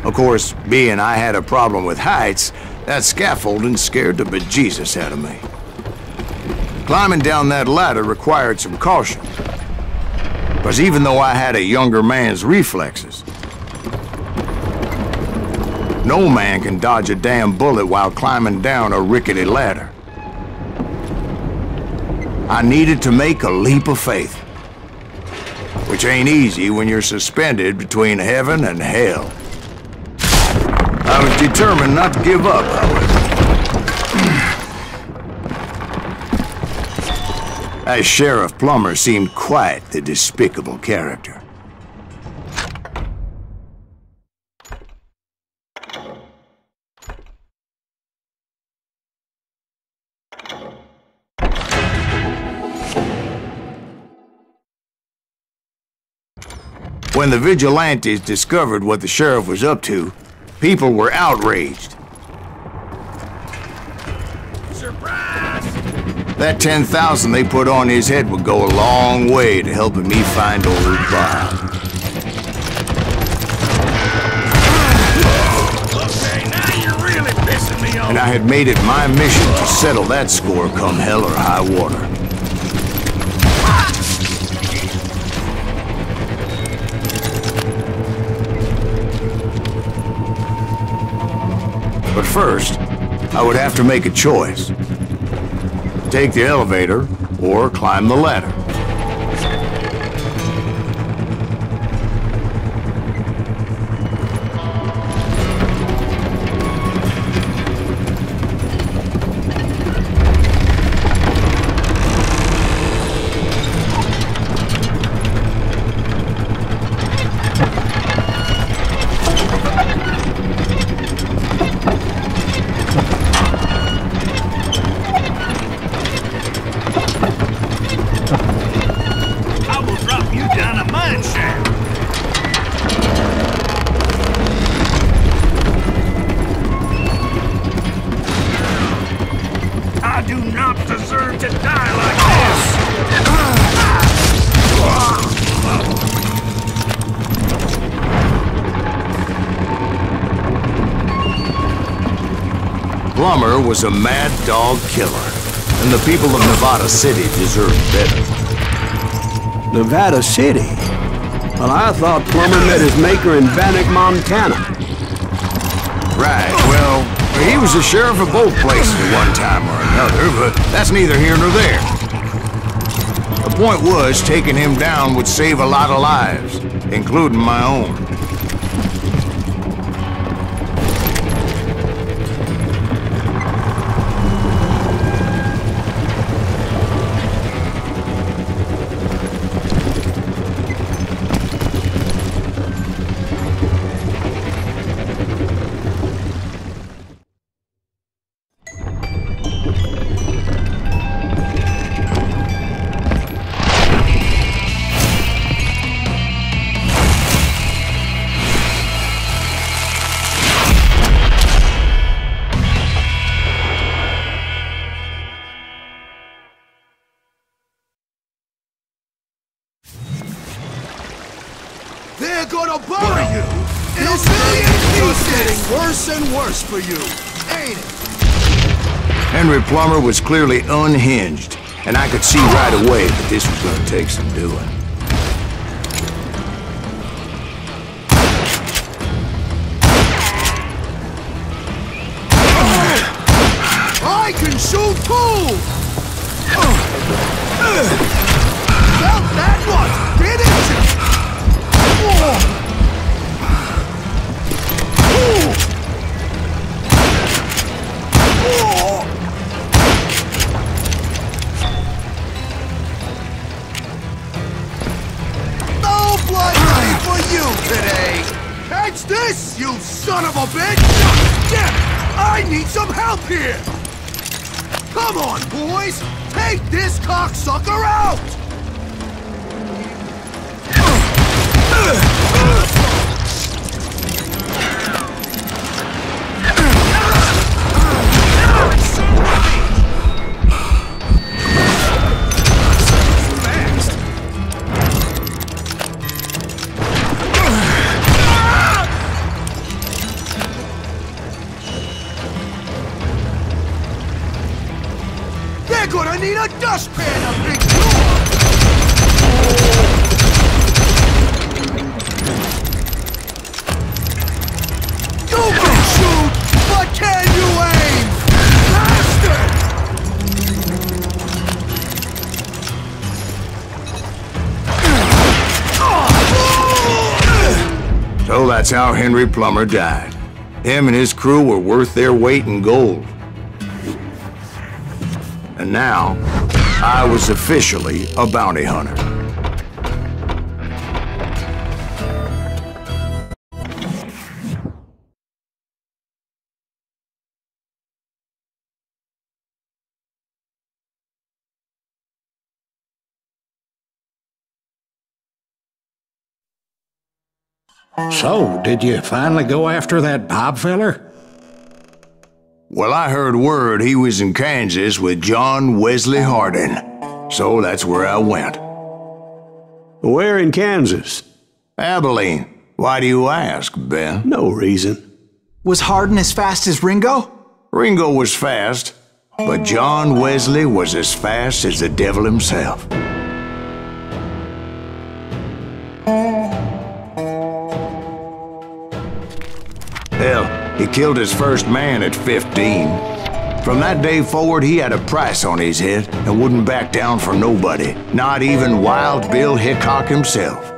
Of course, being I had a problem with heights, that scaffolding scared the bejesus out of me. Climbing down that ladder required some caution, because even though I had a younger man's reflexes, no man can dodge a damn bullet while climbing down a rickety ladder. I needed to make a leap of faith, which ain't easy when you're suspended between heaven and hell. I was determined not to give up, however. As Sheriff Plummer seemed quite the despicable character. When the vigilantes discovered what the sheriff was up to, people were outraged. Surprise! That 10,000 they put on his head would go a long way to helping me find old Bob. Okay, now you're really pissing me off. And I had made it my mission to settle that score come hell or high water. But first, I would have to make a choice. Take the elevator or climb the ladder. Plummer was a mad dog killer, and the people of Nevada City deserved better. Nevada City? Well, I thought Plummer met his maker in Bannock, Montana. Right, well, he was the sheriff of both places at one time or another, but that's neither here nor there. The point was, taking him down would save a lot of lives, including my own. They're gonna bury you! This is getting worse and worse for you, ain't it? Henry Plummer was clearly unhinged, and I could see right away that this was gonna take some doing. I can shoot too! Felt that one, didn't you? No blood for you today! Catch this, you son of a bitch! Damn, I need some help here! Come on, boys! Take this cocksucker out! They're gonna need a dustpan to pick you up! You can shoot, but can you aim? Bastard! So that's how Henry Plummer died. Him and his crew were worth their weight in gold. And now, I was officially a bounty hunter. So, did you finally go after that Bob feller? Well, I heard word he was in Kansas with John Wesley Hardin. So that's where I went. Where in Kansas? Abilene. Why do you ask, Ben? No reason. Was Hardin as fast as Ringo? Ringo was fast, but John Wesley was as fast as the devil himself. Hell, he killed his first man at 15. From that day forward, he had a price on his head and wouldn't back down for nobody, not even Wild Bill Hickok himself.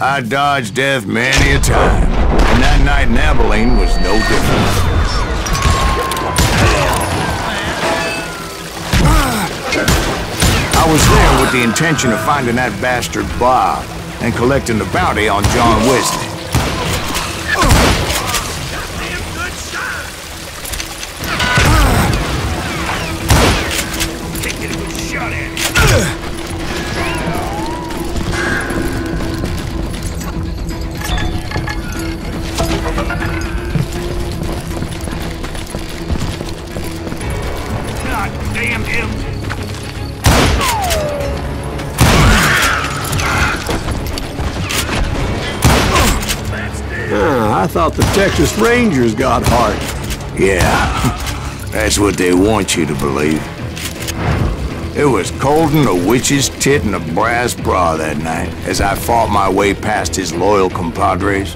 I dodged death many a time, and that night in Abilene was no different. I was there with the intention of finding that bastard Bob and collecting the bounty on John Wesley. Can't get a good shot at it. Damn him! I thought the Texas Rangers got heart. Yeah, that's what they want you to believe. It was cold and a witch's tit and a brass bra that night as I fought my way past his loyal compadres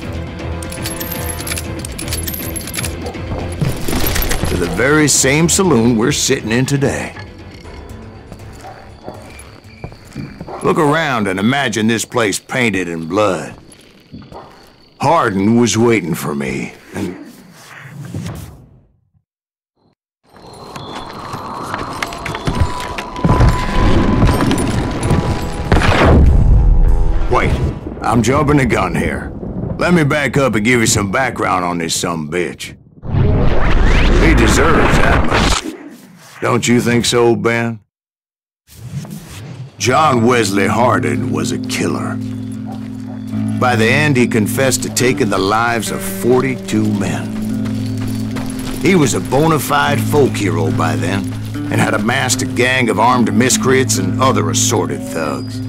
to the very same saloon we're sitting in today. Look around and imagine this place painted in blood. Hardin was waiting for me, and... Wait, I'm jumping the gun here. Let me back up and give you some background on this sumbitch. He deserves that much. Don't you think so, Ben? John Wesley Hardin was a killer. By the end, he confessed to taking the lives of 42 men. He was a bona fide folk hero by then, and had amassed a gang of armed miscreants and other assorted thugs.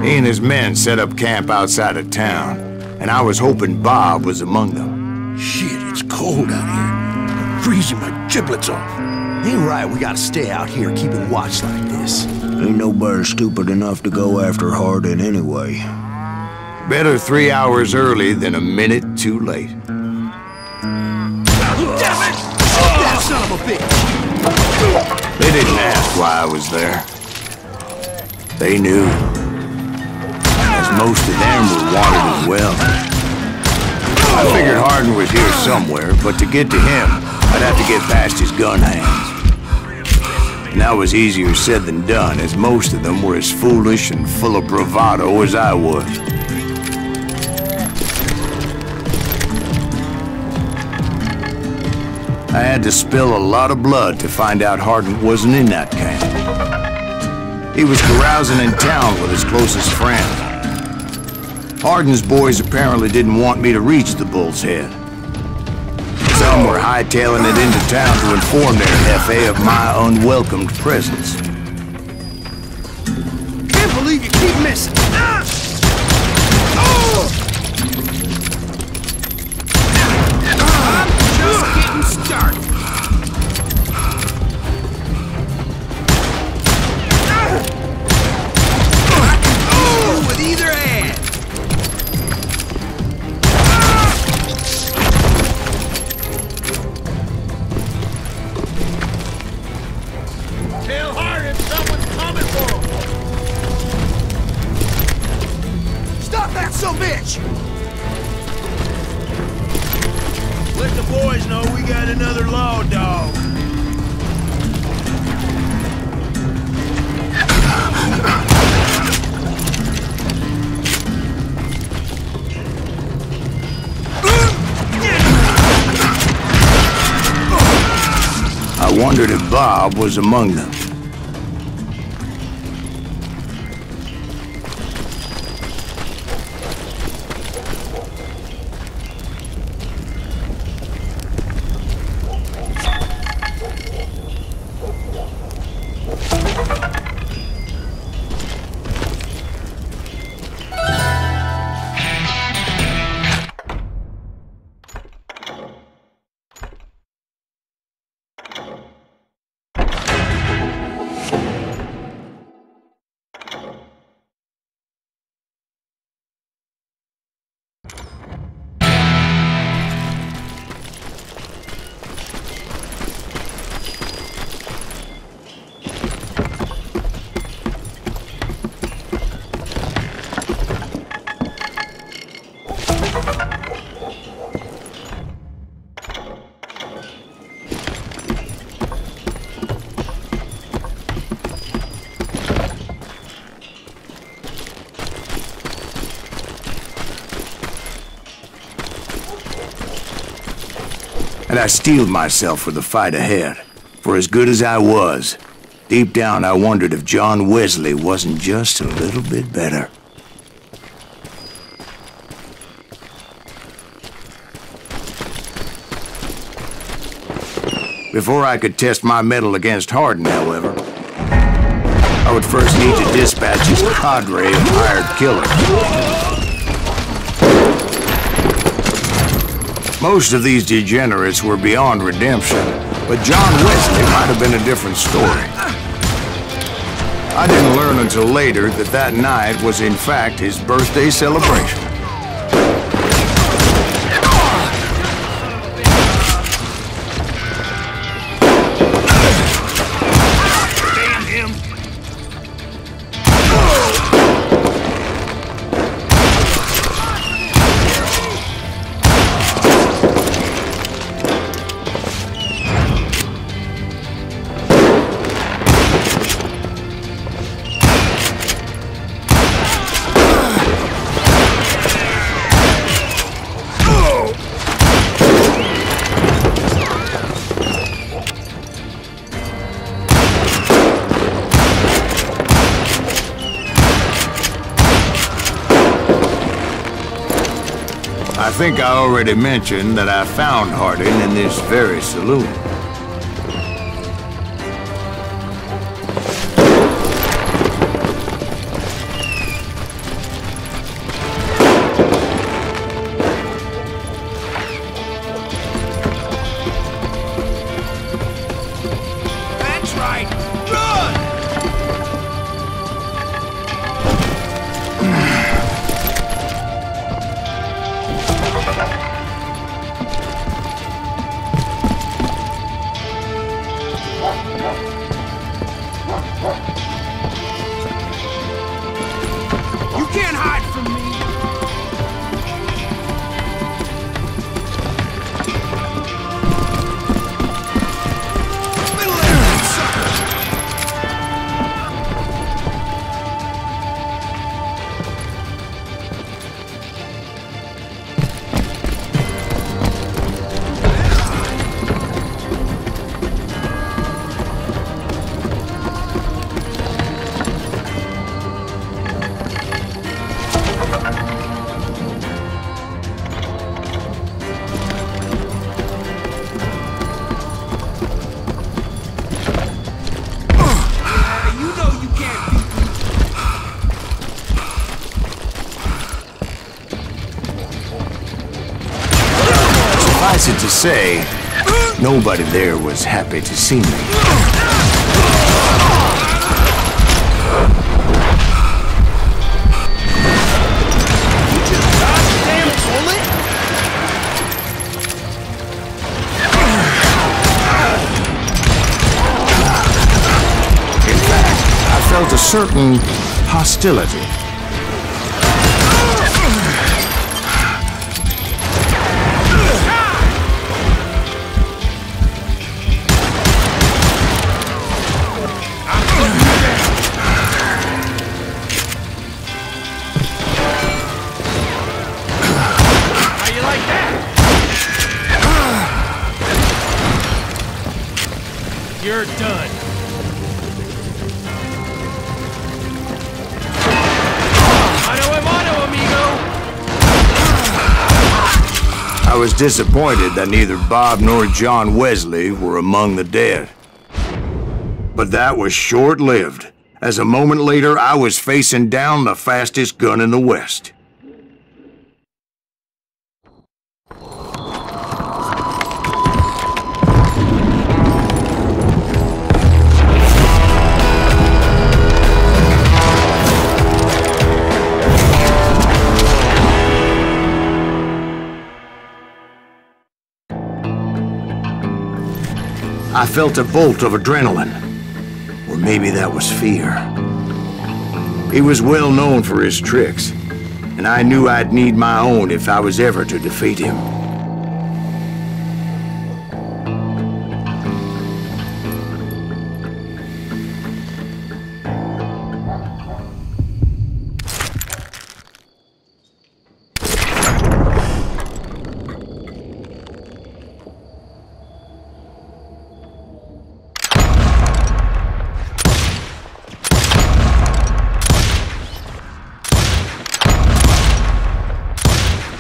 He and his men set up camp outside of town, and I was hoping Bob was among them. Shit, it's cold out here. I'm freezing my giblets off. Ain't right, we gotta stay out here keeping watch like this. Ain't nobody stupid enough to go after Hardin anyway. Better 3 hours early than a minute too late. Damn it! That son of a bitch! They didn't ask why I was there. They knew. As most of them were wanted as well. I figured Hardin was here somewhere, but to get to him, I'd have to get past his gun hands. And that was easier said than done, as most of them were as foolish and full of bravado as I was. I had to spill a lot of blood to find out Hardin wasn't in that camp. He was carousing in town with his closest friend. Hardin's boys apparently didn't want me to reach the Bull's Head. Some were hightailing it into town to inform their FA of my unwelcomed presence. Can't believe you keep missing! I'm just getting started. With either hand. Tell Hardin someone's coming for him. Stop that sumbitch! Let the boys know we got another law dog. wondered if Bob was among them. And I steeled myself for the fight ahead. For as good as I was, deep down I wondered if John Wesley wasn't just a little bit better. Before I could test my mettle against Hardin, however, I would first need to dispatch his cadre of hired killers. Most of these degenerates were beyond redemption, but John Wesley might have been a different story. I didn't learn until later that that night was in fact his birthday celebration. I think I already mentioned that I found Hardin in this very saloon. That's right! Run! You can't hide from me! Little arrogant sucker! Suffice it to say, nobody there was happy to see me. In fact, I felt a certain hostility. You're was disappointed that neither Bob nor John Wesley were among the dead. But that was short-lived, as a moment later I was facing down the fastest gun in the West. I felt a bolt of adrenaline, or maybe that was fear. He was well known for his tricks, and I knew I'd need my own if I was ever to defeat him.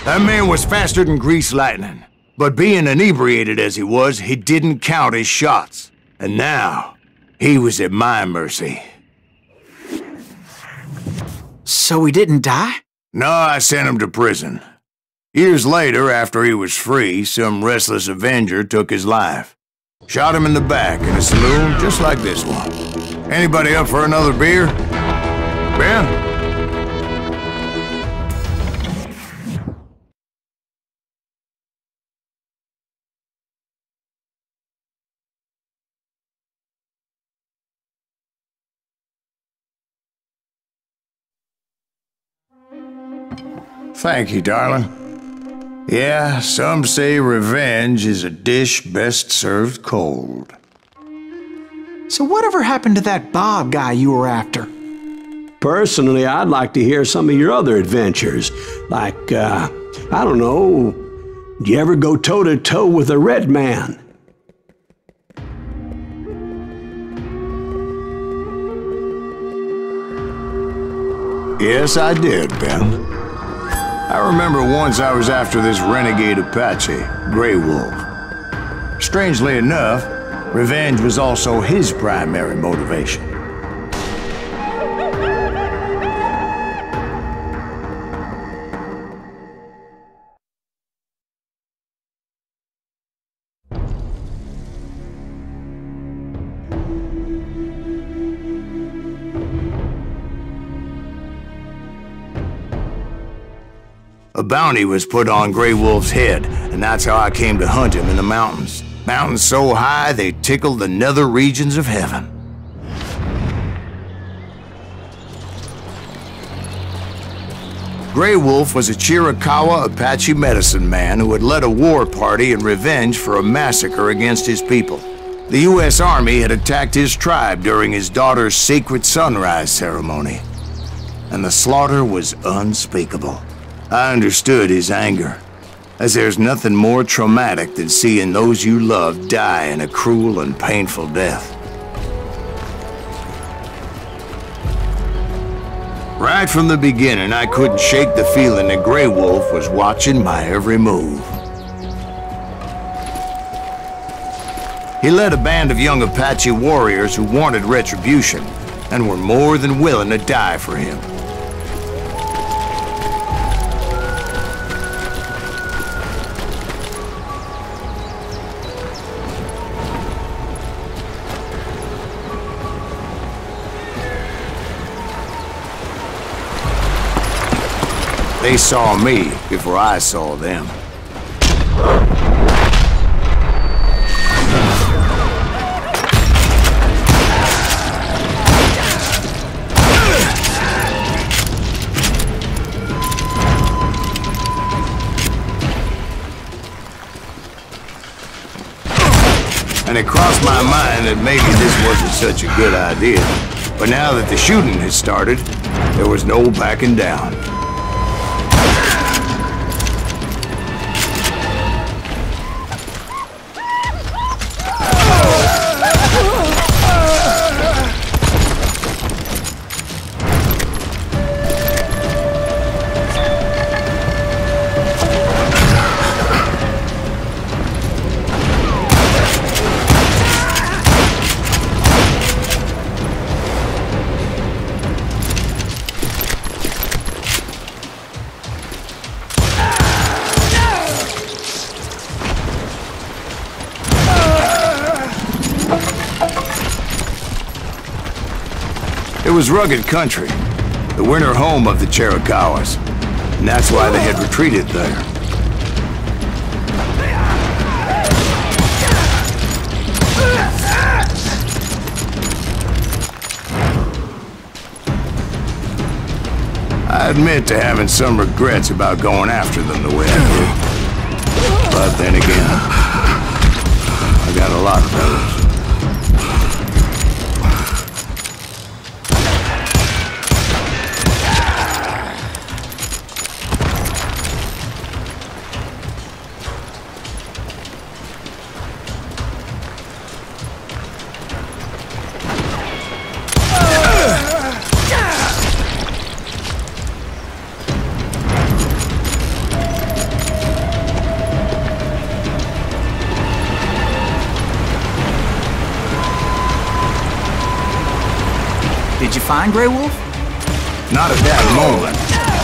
That man was faster than greased lightning, but being inebriated as he was, he didn't count his shots. And now, he was at my mercy. So he didn't die? No, I sent him to prison. Years later, after he was free, some restless Avenger took his life. Shot him in the back in a saloon just like this one. Anybody up for another beer? Ben? Thank you, darling. Yeah, some say revenge is a dish best served cold. So whatever happened to that Bob guy you were after? Personally, I'd like to hear some of your other adventures. Like, I don't know, do you ever go toe-to-toe with a red man? Yes, I did, Ben. I remember once I was after this renegade Apache, Grey Wolf. Strangely enough, revenge was also his primary motivation. A bounty was put on Grey Wolf's head, and that's how I came to hunt him in the mountains. Mountains so high they tickled the nether regions of heaven. Grey Wolf was a Chiricahua Apache medicine man who had led a war party in revenge for a massacre against his people. The U.S. Army had attacked his tribe during his daughter's sacred sunrise ceremony, and the slaughter was unspeakable. I understood his anger, as there's nothing more traumatic than seeing those you love die in a cruel and painful death. Right from the beginning, I couldn't shake the feeling that Grey Wolf was watching my every move. He led a band of young Apache warriors who wanted retribution and were more than willing to die for him. They saw me before I saw them. And it crossed my mind that maybe this wasn't such a good idea. But now that the shooting had started, there was no backing down. It was rugged country, the winter home of the Chiricahuas, and that's why they had retreated there. I admit to having some regrets about going after them the way I did. But then again, I got a lot of those. Did you find Grey Wolf? Not at that moment,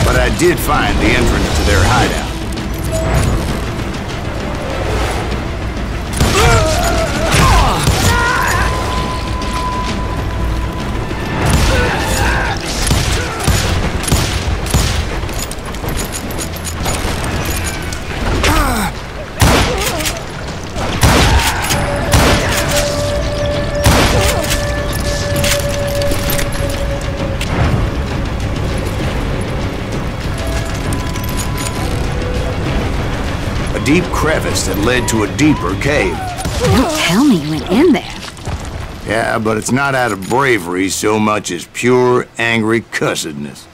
but I did find the entrance to their hideout. Deep crevice that led to a deeper cave. Don't tell me you went in there. Yeah, but it's not out of bravery so much as pure, angry cussedness.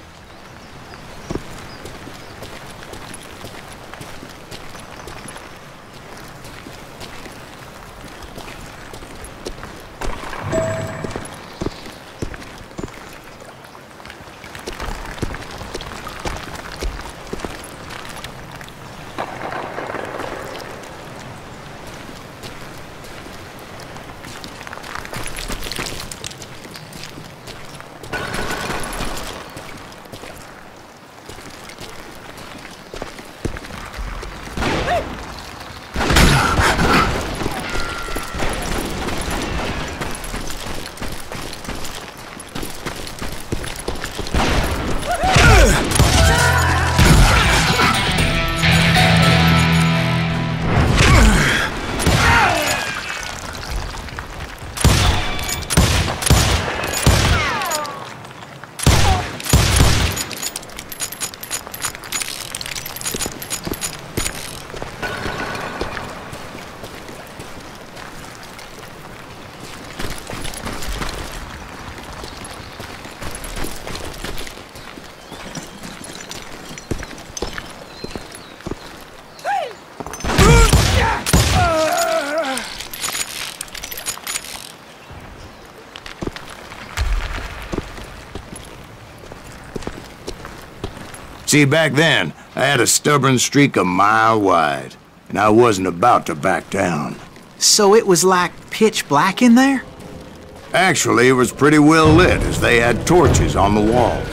See, back then, I had a stubborn streak a mile wide, and I wasn't about to back down. So it was like pitch black in there? Actually, it was pretty well lit, as they had torches on the walls.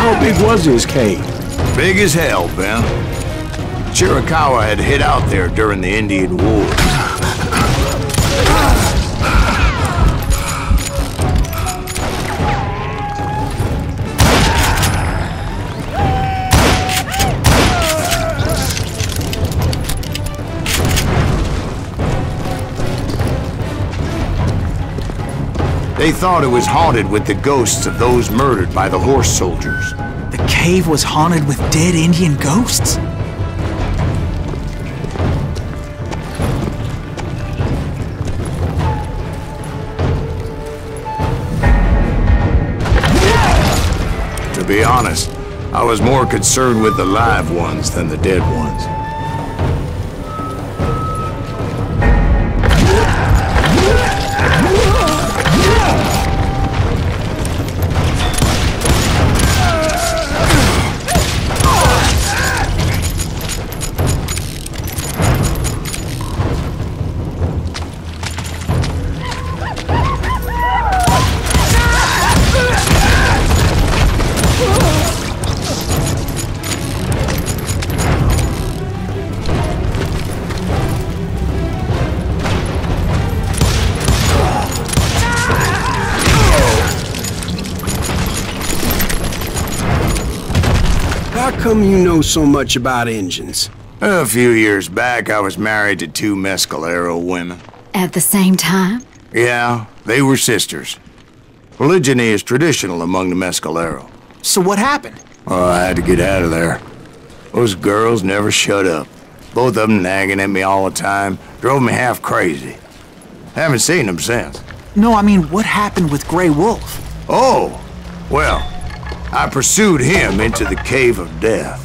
How big was his cave? Big as hell, Ben. Chiricahua had hid out there during the Indian Wars. They thought it was haunted with the ghosts of those murdered by the horse soldiers. The cave was haunted with dead Indian ghosts? be honest, I was more concerned with the live ones than the dead ones. How come you know so much about engines? A few years back, I was married to 2 Mescalero women. At the same time? Yeah, they were sisters. Polygyny is traditional among the Mescalero. So what happened? Oh, I had to get out of there. Those girls never shut up. Both of them nagging at me all the time. Drove me half crazy. Haven't seen them since. No, I mean, what happened with Grey Wolf? Oh, well, I pursued him into the Cave of Death.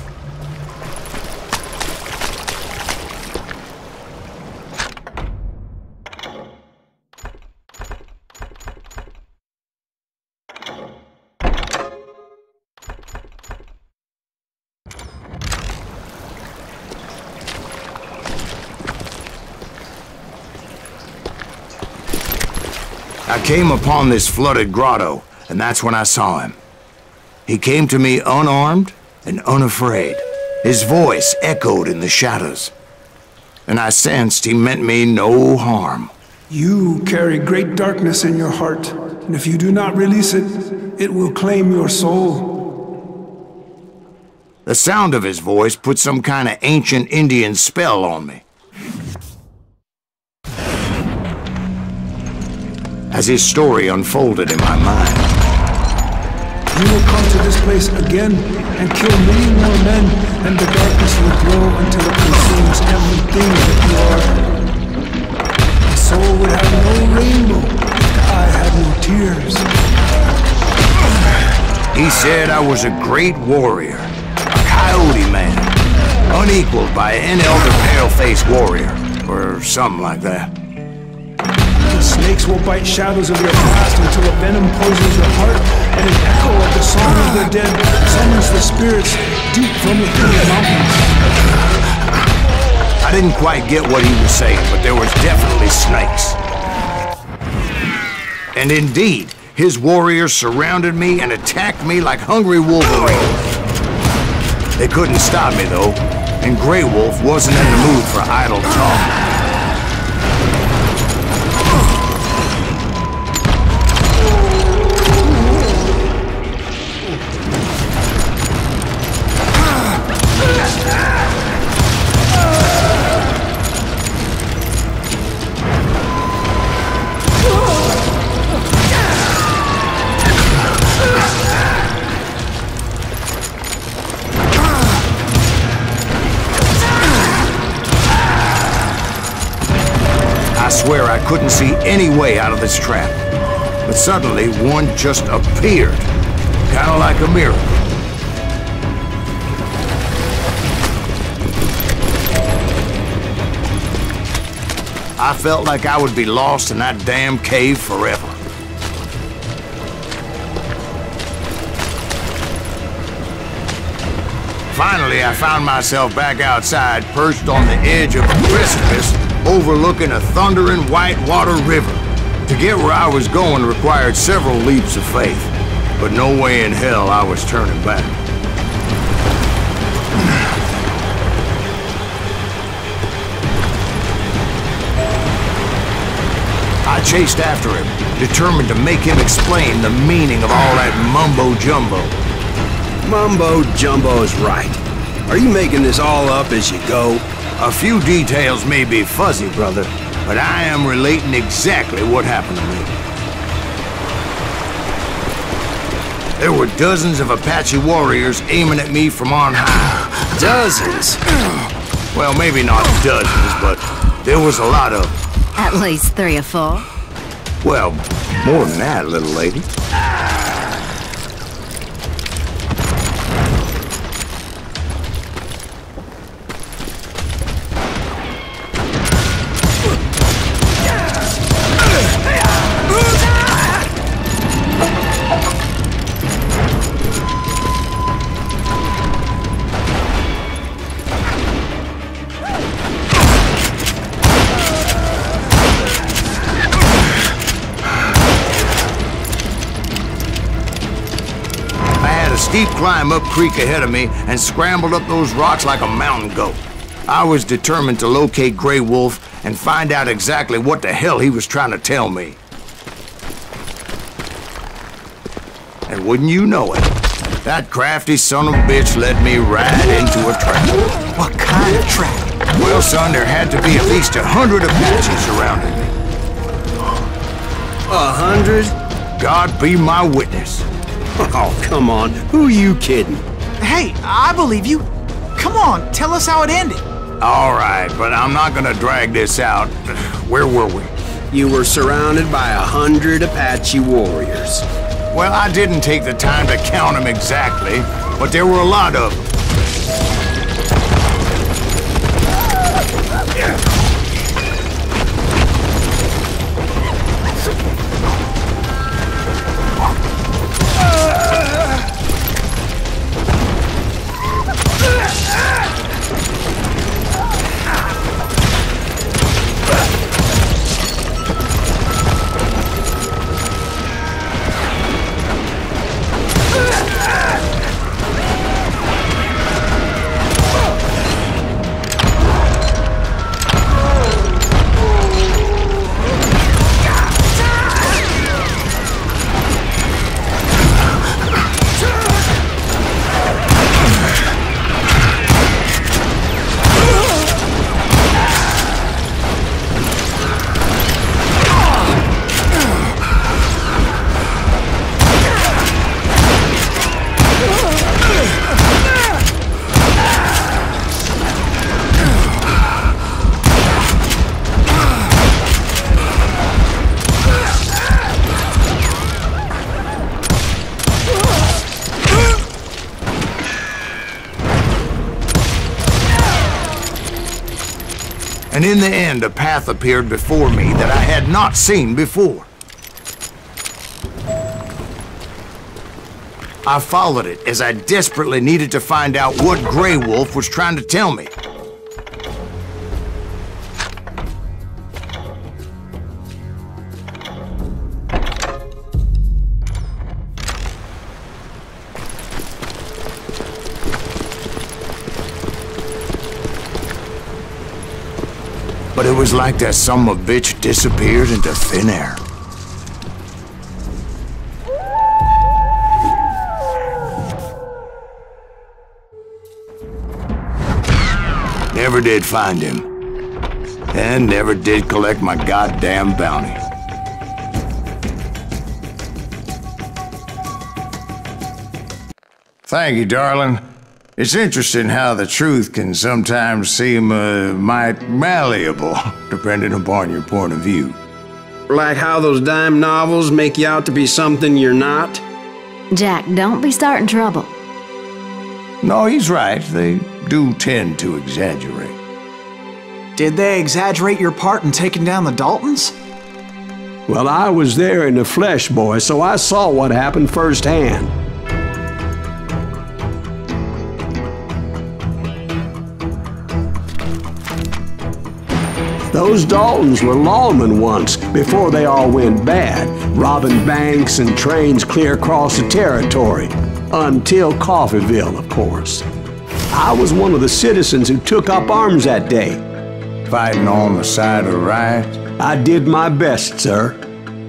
I came upon this flooded grotto, and that's when I saw him. He came to me unarmed and unafraid. His voice echoed in the shadows, and I sensed he meant me no harm. You carry great darkness in your heart, and if you do not release it, it will claim your soul. The sound of his voice put some kind of ancient Indian spell on me. As his story unfolded in my mind. You will come to this place again and kill many more men, and the darkness will grow until it consumes everything that you are. The soul would have no rainbow, the eye had no tears. He said I was a great warrior, a coyote man, unequaled by any other pale-faced warrior, or something like that. The snakes will bite shadows of your past until a venom poisons your heart, and an echo of the song of the dead summons the spirits deep from within the mountains. I didn't quite get what he was saying, but there was definitely snakes. And indeed, his warriors surrounded me and attacked me like hungry wolverines. They couldn't stop me, though, and Grey Wolf wasn't in the mood for idle talk. I swear I couldn't see any way out of this trap. But suddenly, one just appeared. Kind of like a miracle. I felt like I would be lost in that damn cave forever. Finally, I found myself back outside, perched on the edge of a precipice, overlooking a thundering whitewater river. To get where I was going required several leaps of faith, but no way in hell I was turning back. I chased after him, determined to make him explain the meaning of all that mumbo-jumbo. Mumbo-jumbo is right. Are you making this all up as you go? A few details may be fuzzy, brother, but I am relating exactly what happened to me. There were dozens of Apache warriors aiming at me from on high. Dozens? Well, maybe not dozens, but there was a lot of them. At least 3 or 4. Well, more than that, little lady. steep climb up creek ahead of me and scrambled up those rocks like a mountain goat. I was determined to locate Grey Wolf and find out exactly what the hell he was trying to tell me. And wouldn't you know it, that crafty son of a bitch led me right into a trap. What kind of trap? Well, son, there had to be at least 100 Apaches surrounding me. 100? God be my witness. Oh, come on. Who are you kidding? Hey, I believe you. Come on, tell us how it ended. All right, but I'm not gonna drag this out. Where were we? You were surrounded by 100 Apache warriors. Well, I didn't take the time to count them exactly, but there were a lot of them. And in the end, a path appeared before me that I had not seen before. I followed it as I desperately needed to find out what Grey Wolf was trying to tell me. But it was like that son of a bitch disappeared into thin air. Never did find him. And never did collect my goddamn bounty. Thank you, darling. It's interesting how the truth can sometimes seem might malleable, depending upon your point of view. Like how those dime novels make you out to be something you're not? Jack, don't be starting trouble. No, he's right. They do tend to exaggerate. Did they exaggerate your part in taking down the Daltons? Well, I was there in the flesh, boy, so I saw what happened firsthand. Those Daltons were lawmen once, before they all went bad, robbing banks and trains clear across the territory. Until Coffeeville, of course. I was one of the citizens who took up arms that day. Fighting on the side of right? I did my best, sir.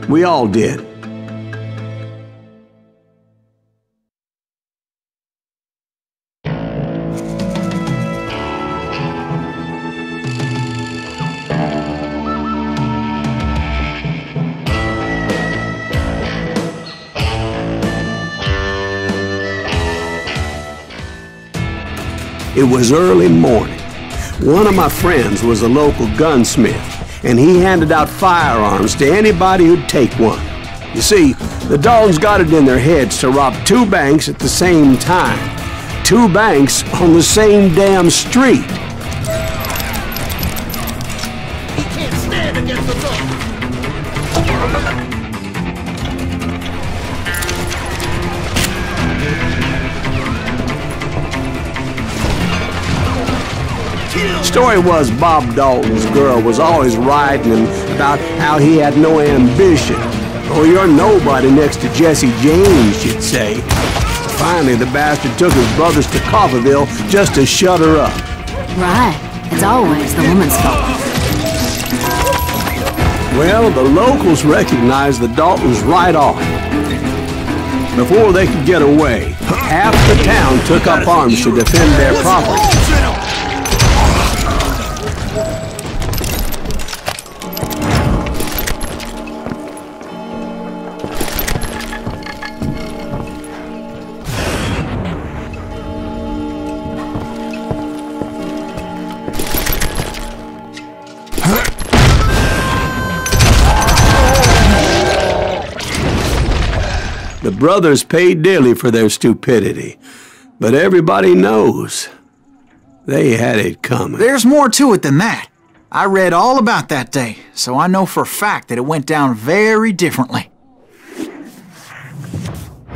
We all did. It was early morning. One of my friends was a local gunsmith, and he handed out firearms to anybody who'd take one. You see, the Daltons got it in their heads to rob 2 banks at the same time. 2 banks on the same damn street. He can't stand against the law. Story was Bob Dalton's girl was always writing him about how he had no ambition. Oh, you're nobody next to Jesse James, she'd say. Finally, the bastard took his brothers to Coffeyville just to shut her up. Right. It's always the woman's fault. Well, the locals recognized the Daltons right off. Before they could get away, half the town took up arms to defend their property. The brothers paid dearly for their stupidity, but everybody knows they had it coming. There's more to it than that. I read all about that day, so I know for a fact that it went down very differently.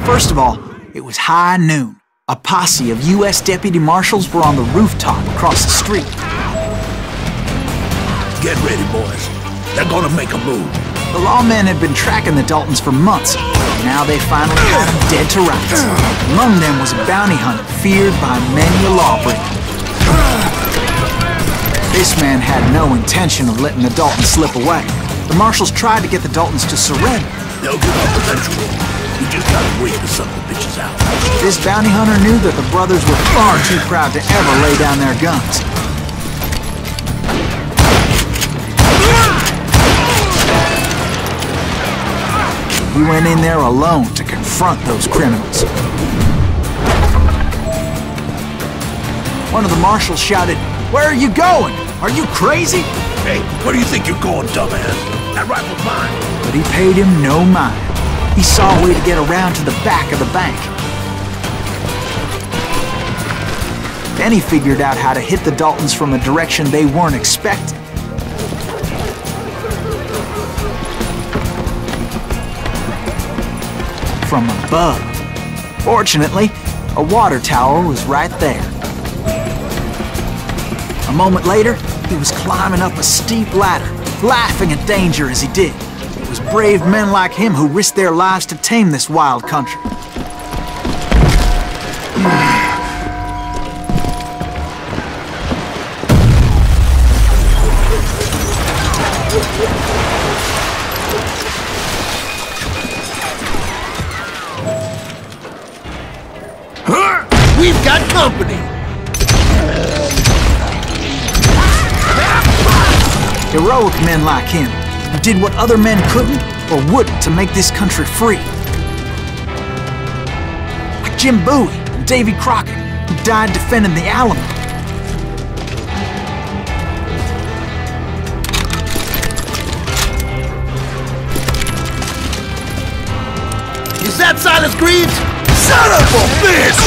First of all, it was high noon. A posse of U.S. deputy marshals were on the rooftop across the street. Get ready, boys. They're gonna make a move. The lawmen had been tracking the Daltons for months. Now they finally had them dead to rights. Among them was a bounty hunter feared by many a lawbreaker. This man had no intention of letting the Daltons slip away. The marshals tried to get the Daltons to surrender. They'll give up eventually. We just gotta wait to suck the bitches out. This bounty hunter knew that the brothers were far too proud to ever lay down their guns. He went in there alone to confront those criminals. One of the marshals shouted, "Where are you going? Are you crazy?" Hey, where do you think you're going, dumbass? That rifle's mine. But he paid him no mind. He saw a way to get around to the back of the bank. Then he figured out how to hit the Daltons from a direction they weren't expecting. From above. Fortunately, a water tower was right there. A moment later, he was climbing up a steep ladder, laughing at danger as he did. It was brave men like him who risked their lives to tame this wild country. We've got company! Heroic men like him, who did what other men couldn't or wouldn't to make this country free. Like Jim Bowie and Davy Crockett, who died defending the Alamo. Is that Silas Greaves? Son of a bitch!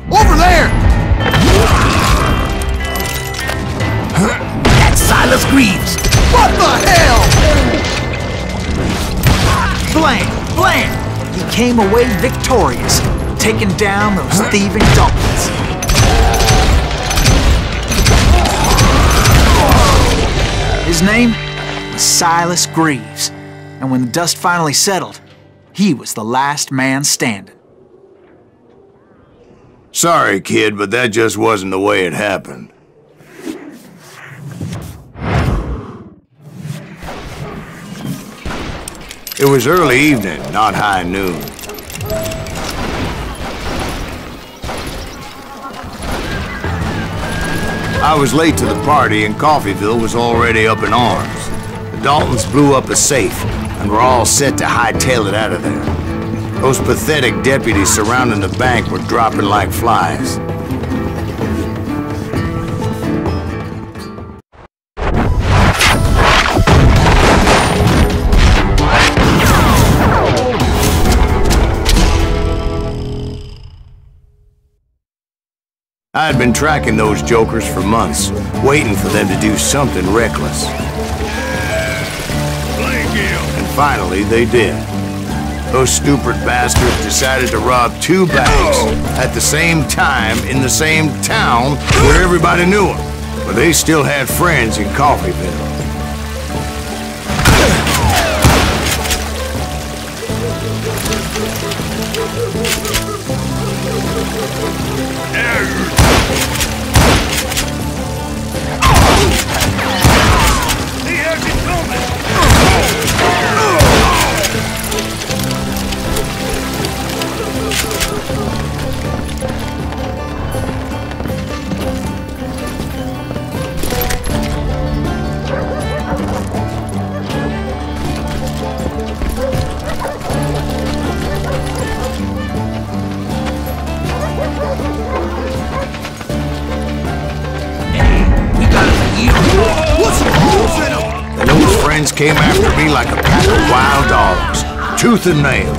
Over there! That's Silas Greaves! What the hell? Blam! Blam! He came away victorious, taking down those thieving Daltons. His name was Silas Greaves, and when the dust finally settled, he was the last man standing. Sorry, kid, but that just wasn't the way it happened. It was early evening, not high noon. I was late to the party and Coffeyville was already up in arms. The Daltons blew up a safe, and and were all set to hightail it out of there. Those pathetic deputies surrounding the bank were dropping like flies. I had been tracking those jokers for months, waiting for them to do something reckless. And finally, they did. Those stupid bastards decided to rob 2 banks at the same time in the same town where everybody knew them. But they still had friends in Coffeyville. And those friends came after me like a pack of wild dogs, tooth and nail.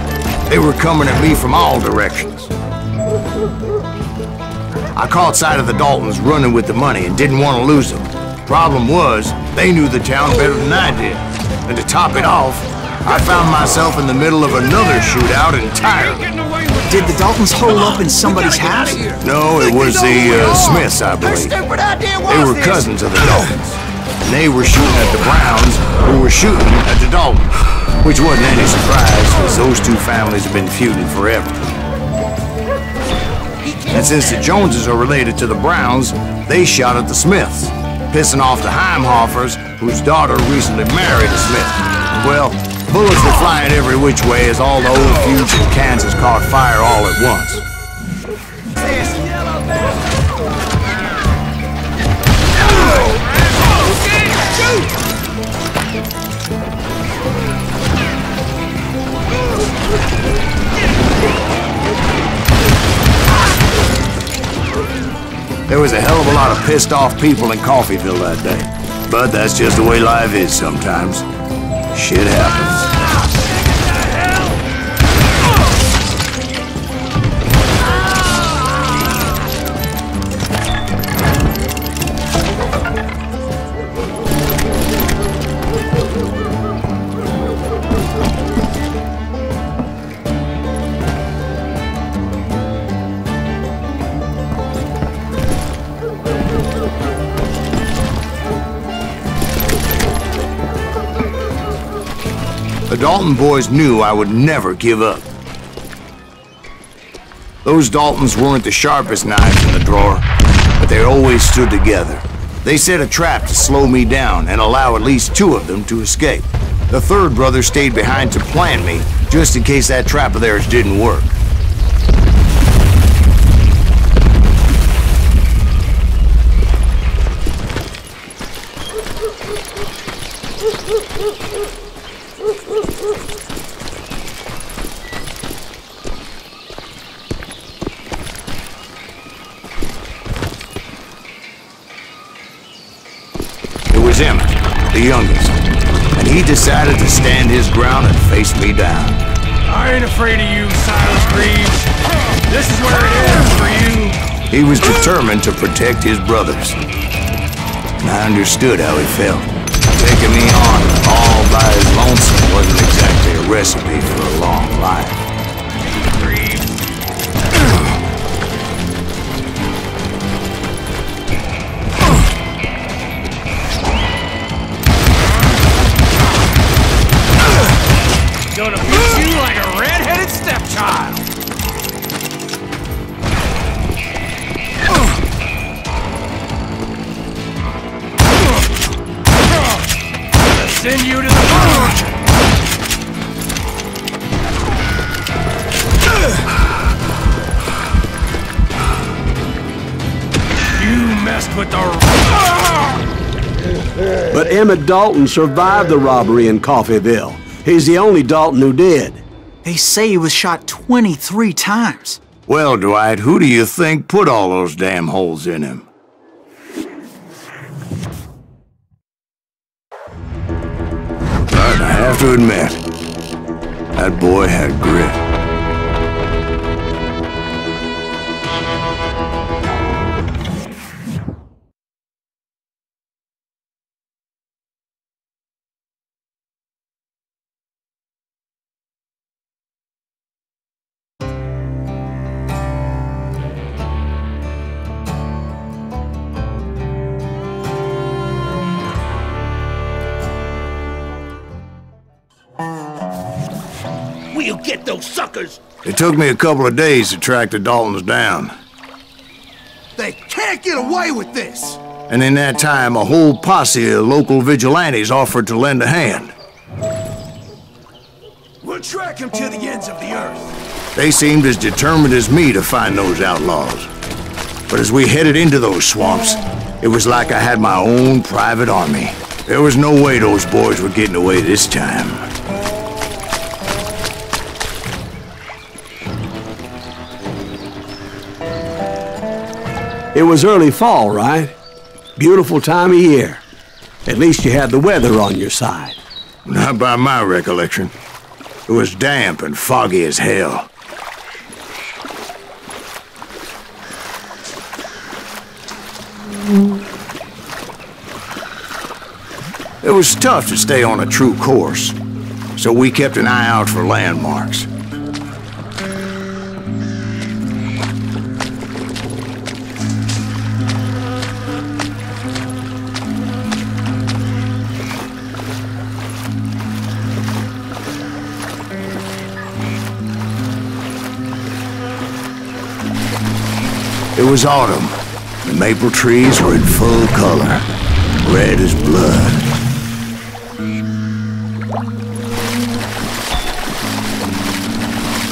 They were coming at me from all directions. I caught sight of the Daltons running with the money and didn't want to lose them. Problem was, they knew the town better than I did. And to top it off, I found myself in the middle of another shootout entirely. Did the Daltons hole up in somebody's house? No, it was the Smiths, I believe. They were cousins of the Daltons. And they were shooting at the Browns, who were shooting at the Daltons. Which wasn't any surprise, because those 2 families have been feuding forever. And since the Joneses are related to the Browns, they shot at the Smiths, pissing off the Heimhoffers, whose daughter recently married a Smith. Well, bullets were flying every which way as all the old feuds in Kansas caught fire all at once. There was a hell of a lot of pissed off people in Coffeyville that day. But that's just the way life is sometimes. Shit happens. The Dalton boys knew I would never give up. Those Daltons weren't the sharpest knives in the drawer, but they always stood together. They set a trap to slow me down and allow at least 2 of them to escape. The 3rd brother stayed behind to plant me, just in case that trap of theirs didn't work. It was Emmett, the youngest, and he decided to stand his ground and face me down. I ain't afraid of you, Silas Reeves. This is where it is for you. He was determined to protect his brothers. And I understood how he felt. Taking me on all by his lonesome wasn't exactly a recipe for a long life. Gonna beat you like a red-headed stepchild. Gonna send you to the moon. You messed with the... But Emmett Dalton survived the robbery in Coffeyville He's the only Dalton who did. They say he was shot 23 times. Well, Dwight, who do you think put all those damn holes in him? But I have to admit, that boy had grit. We'll get those suckers! It took me a couple of days to track the Daltons down. They can't get away with this! And in that time, a whole posse of local vigilantes offered to lend a hand. We'll track him to the ends of the earth. They seemed as determined as me to find those outlaws. But as we headed into those swamps, it was like I had my own private army. There was no way those boys were getting away this time. It was early fall, right? Beautiful time of year. At least you had the weather on your side. Not by my recollection. It was damp and foggy as hell. It was tough to stay on a true course, so we kept an eye out for landmarks. It was autumn. The maple trees were in full color, red as blood.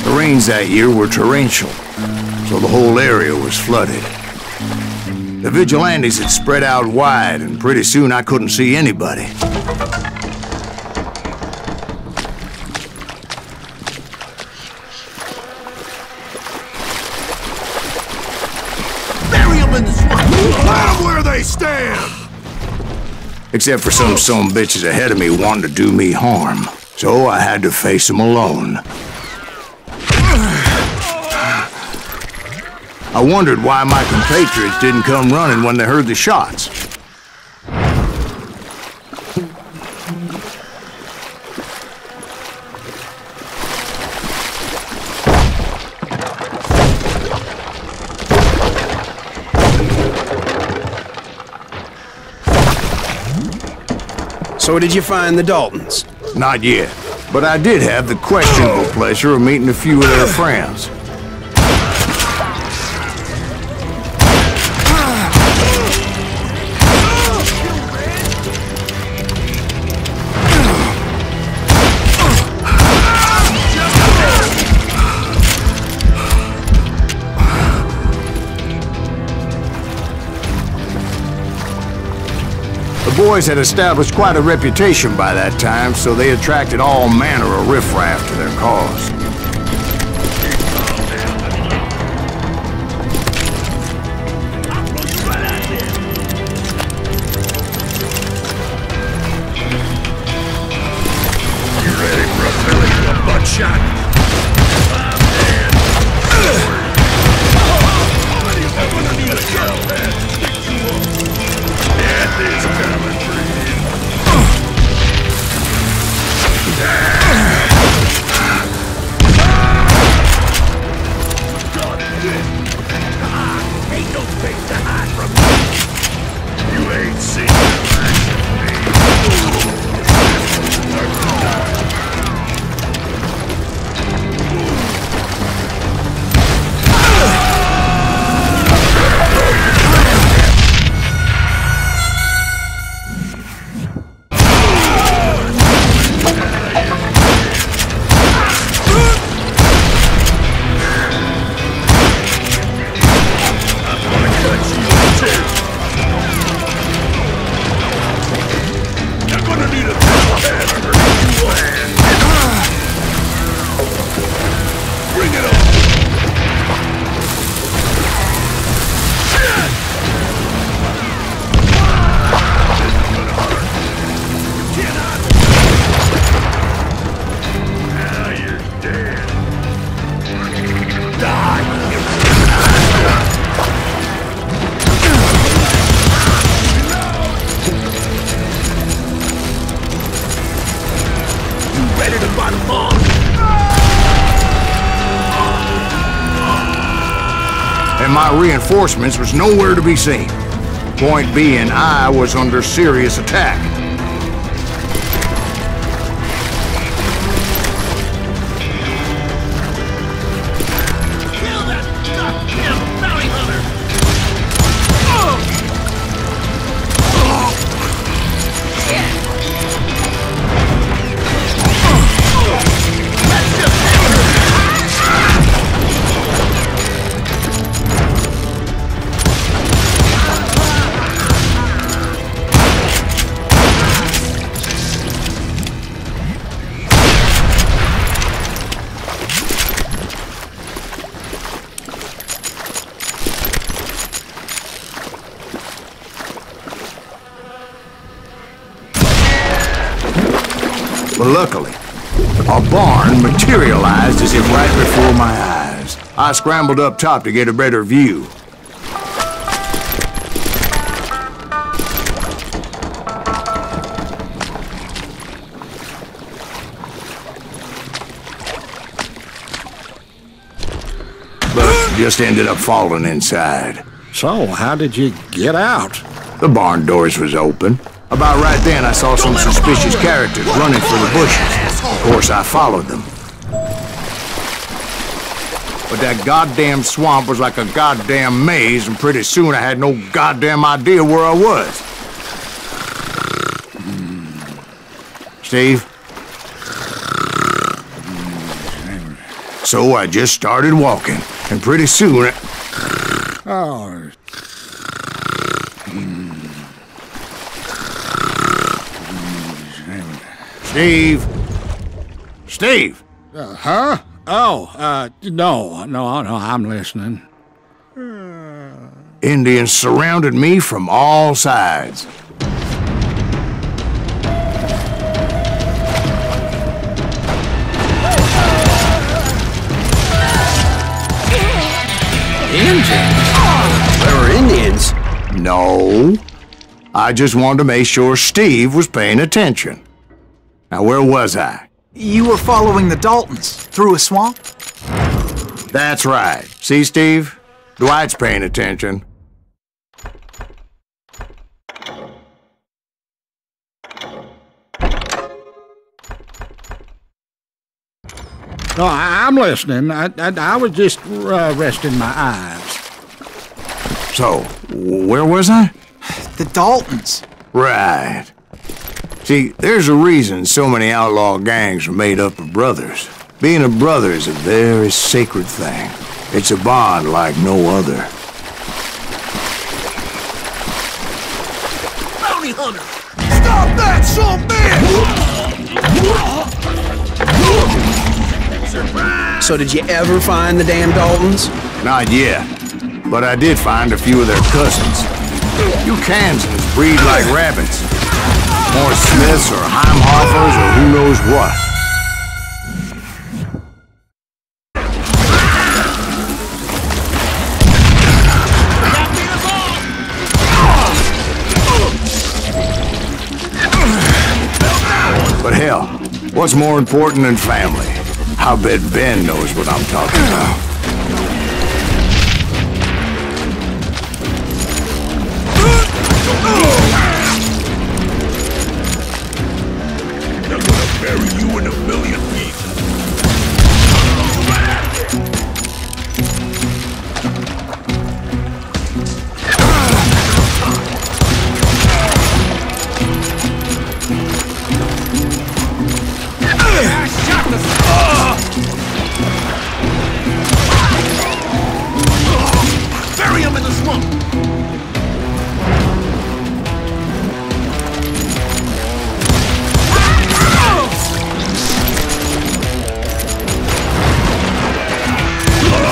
The rains that year were torrential, so the whole area was flooded. The vigilantes had spread out wide, and pretty soon I couldn't see anybody. Let them where they stand! Except for some bitches ahead of me wanting to do me harm. So I had to face them alone. I wondered why my compatriots didn't come running when they heard the shots. So did you find the Daltons? Not yet, but I did have the questionable pleasure of meeting a few of their friends. The boys had established quite a reputation by that time, so they attracted all manner of riffraff to their cause. You ready for a belly to a butt shot? I'm dead. I'm gonna need a girl pad to stick to him. Death is coming for you. God damn. Ain't no space to hide from me. You ain't seen the action of me. my reinforcements was nowhere to be seen. Point being, I was under serious attack. But luckily, a barn materialized as if right before my eyes. I scrambled up top to get a better view. But just ended up falling inside. So, how did you get out? The barn doors was open. About right then, I saw some suspicious characters running for the bushes. Of course, I followed them. But that goddamn swamp was like a goddamn maze, and pretty soon I had no goddamn idea where I was. Steve? So I just started walking, and pretty soon Oh. Steve? Steve! Huh? Oh, no, I'm listening. Indians surrounded me from all sides. Indians? There were Indians? No. I just wanted to make sure Steve was paying attention. Now, where was I? You were following the Daltons through a swamp? That's right. See, Steve? Dwight's paying attention. No, I'm listening. I was just resting my eyes. So, where was I? The Daltons. Right. See, there's a reason so many outlaw gangs are made up of brothers. Being a brother is a very sacred thing. It's a bond like no other. Bounty hunter! Stop that, some man! So did you ever find the damn Daltons? Not yet, but I did find a few of their cousins. You Kansans breed like rabbits. More Smiths or Heimhoffers or who knows what. But hell, what's more important than family? I'll bet Ben knows what I'm talking about. They're gonna bury you in a million pieces. Bury him in the swamp!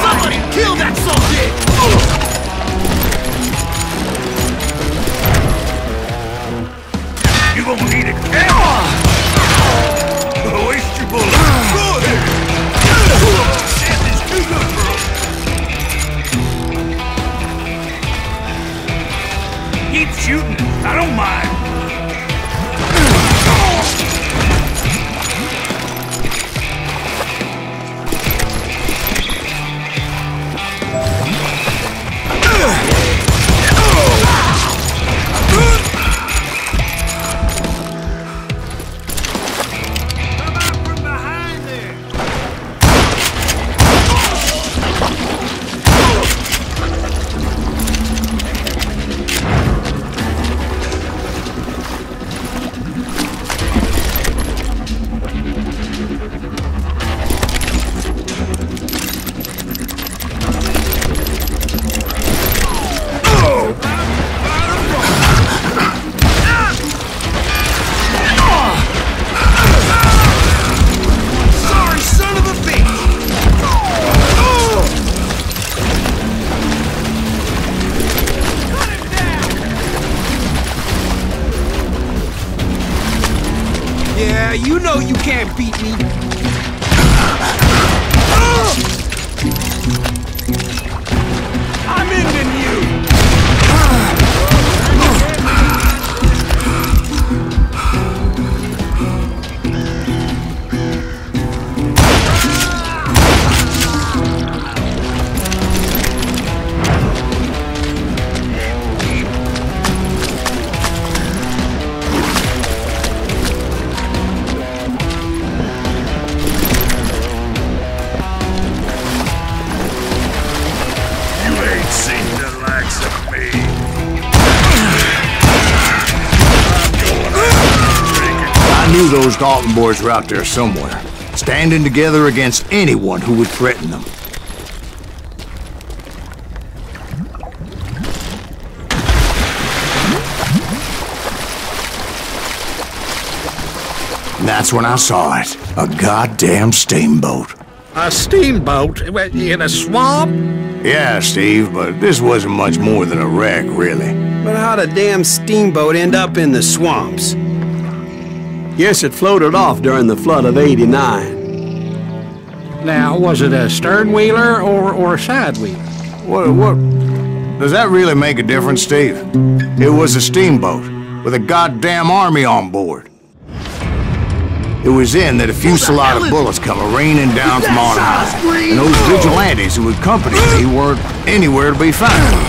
Somebody kill that son-of-a-bitch! You gonna need it. Waste your bullets. Go ahead. Death is too good for him. Keep shooting. I don't mind. Yeah, you know you can't beat me. I'm ending you! I knew those Dalton boys were out there somewhere, standing together against anyone who would threaten them. And that's when I saw it. A goddamn steamboat. A steamboat? In a swamp? Yeah, Steve, but this wasn't much more than a wreck, really. But how'd a damn steamboat end up in the swamps? Guess it floated off during the flood of '89. Now, was it a stern-wheeler or a side-wheeler? What? Does that really make a difference, Steve? It was a steamboat with a goddamn army on board. It was then that a fusillade of bullets come raining down from on high, and those vigilantes who accompanied me weren't anywhere to be found.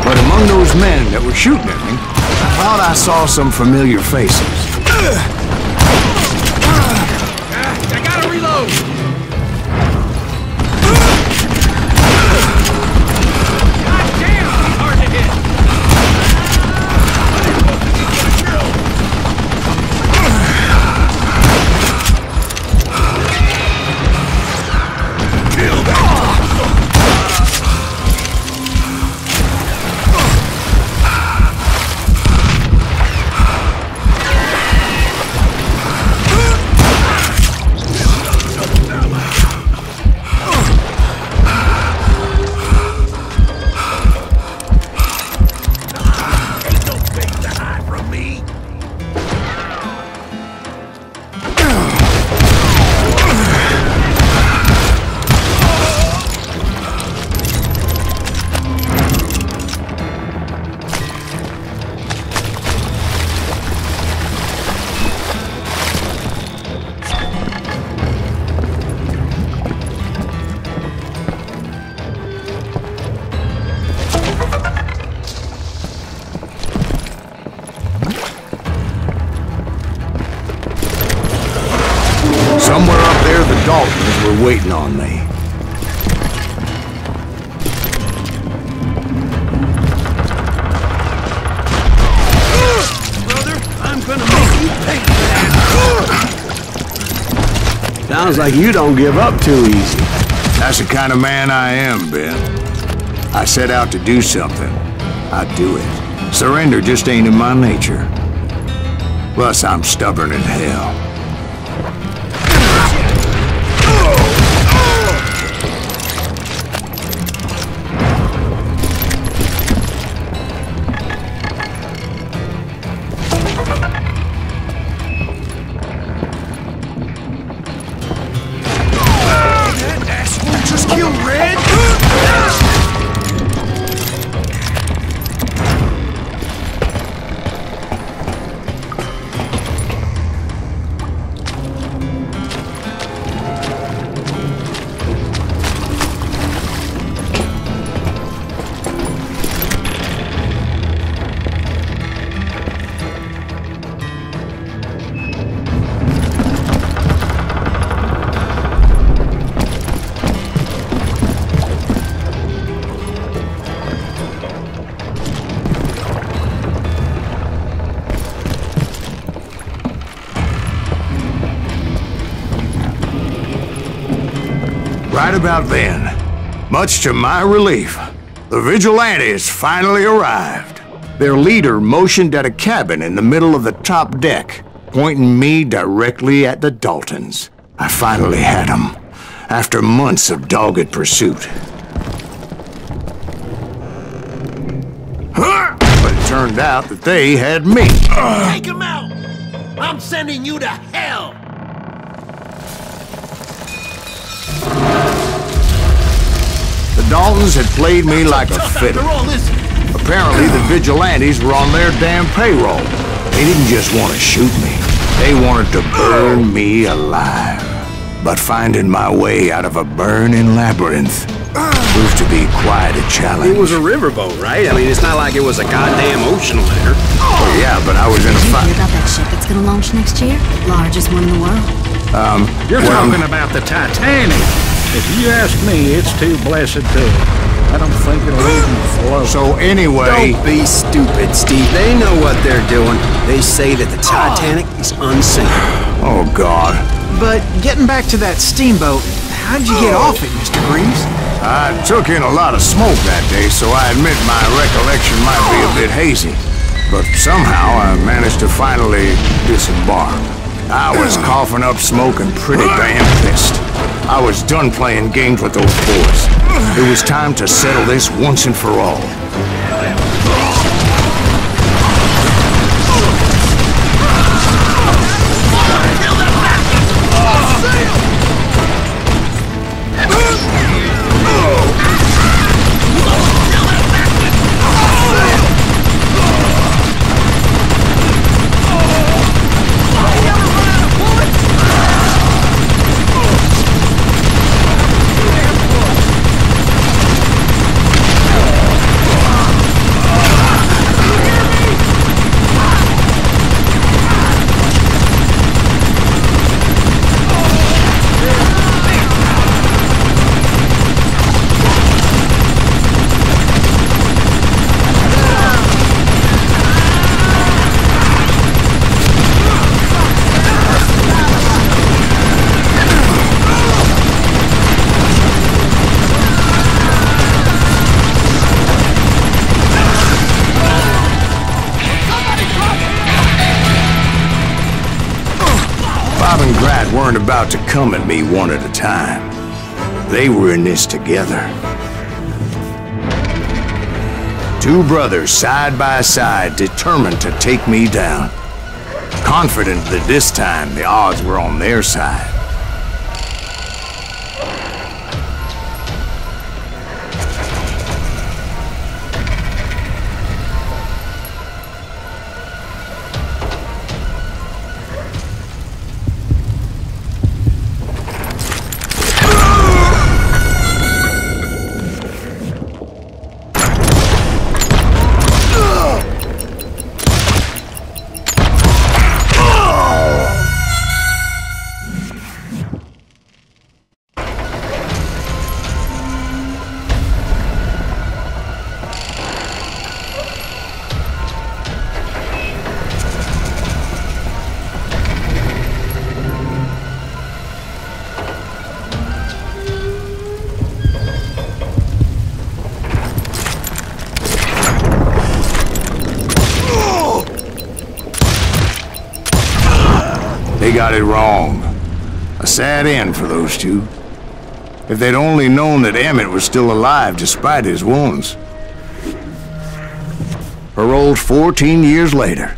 But among those men that were shooting at me, I thought I saw some familiar faces. I gotta reload! God damn, he's hard to hit! Kill that! Somewhere up there, the Daltons were waiting on me. Brother, I'm gonna make you pay for that! Sounds like you don't give up too easy. That's the kind of man I am, Ben. I set out to do something. I do it. Surrender just ain't in my nature. Plus, I'm stubborn as hell. Just kill Red? Right about then, much to my relief, the vigilantes finally arrived. Their leader motioned at a cabin in the middle of the top deck. pointing me directly at the Daltons. I finally had them, after months of dogged pursuit. But it turned out that they had me. Take him out! I'm sending you to hell! The Daltons had played me like a fiddle. Apparently, the vigilantes were on their damn payroll. They didn't just want to shoot me. They wanted to burn me alive. But finding my way out of a burning labyrinth proved to be quite a challenge. It was a riverboat, right? I mean, it's not like it was a goddamn ocean liner. Oh, yeah, but I was in a fight. Did you hear about that ship that's gonna launch next year? Largest one in the world. You're talking about the Titanic. If you ask me, it's too blessed big. I don't think it'll even float. So anyway... Don't be stupid, Steve. They know what they're doing. They say that the Titanic is unsinkable. Oh, God. But getting back to that steamboat, how'd you get off it, Mr. Greaves? I took in a lot of smoke that day, so I admit my recollection might be a bit hazy. But somehow I managed to finally disembark. I was coughing up smoke and pretty damn pissed. I was done playing games with those boys. It was time to settle this once and for all. Weren't about to come at me one at a time. They were in this together. Two brothers side by side, determined to take me down. Confident that this time the odds were on their side. They got it wrong. A sad end for those two. If they'd only known that Emmett was still alive despite his wounds. Paroled 14 years later,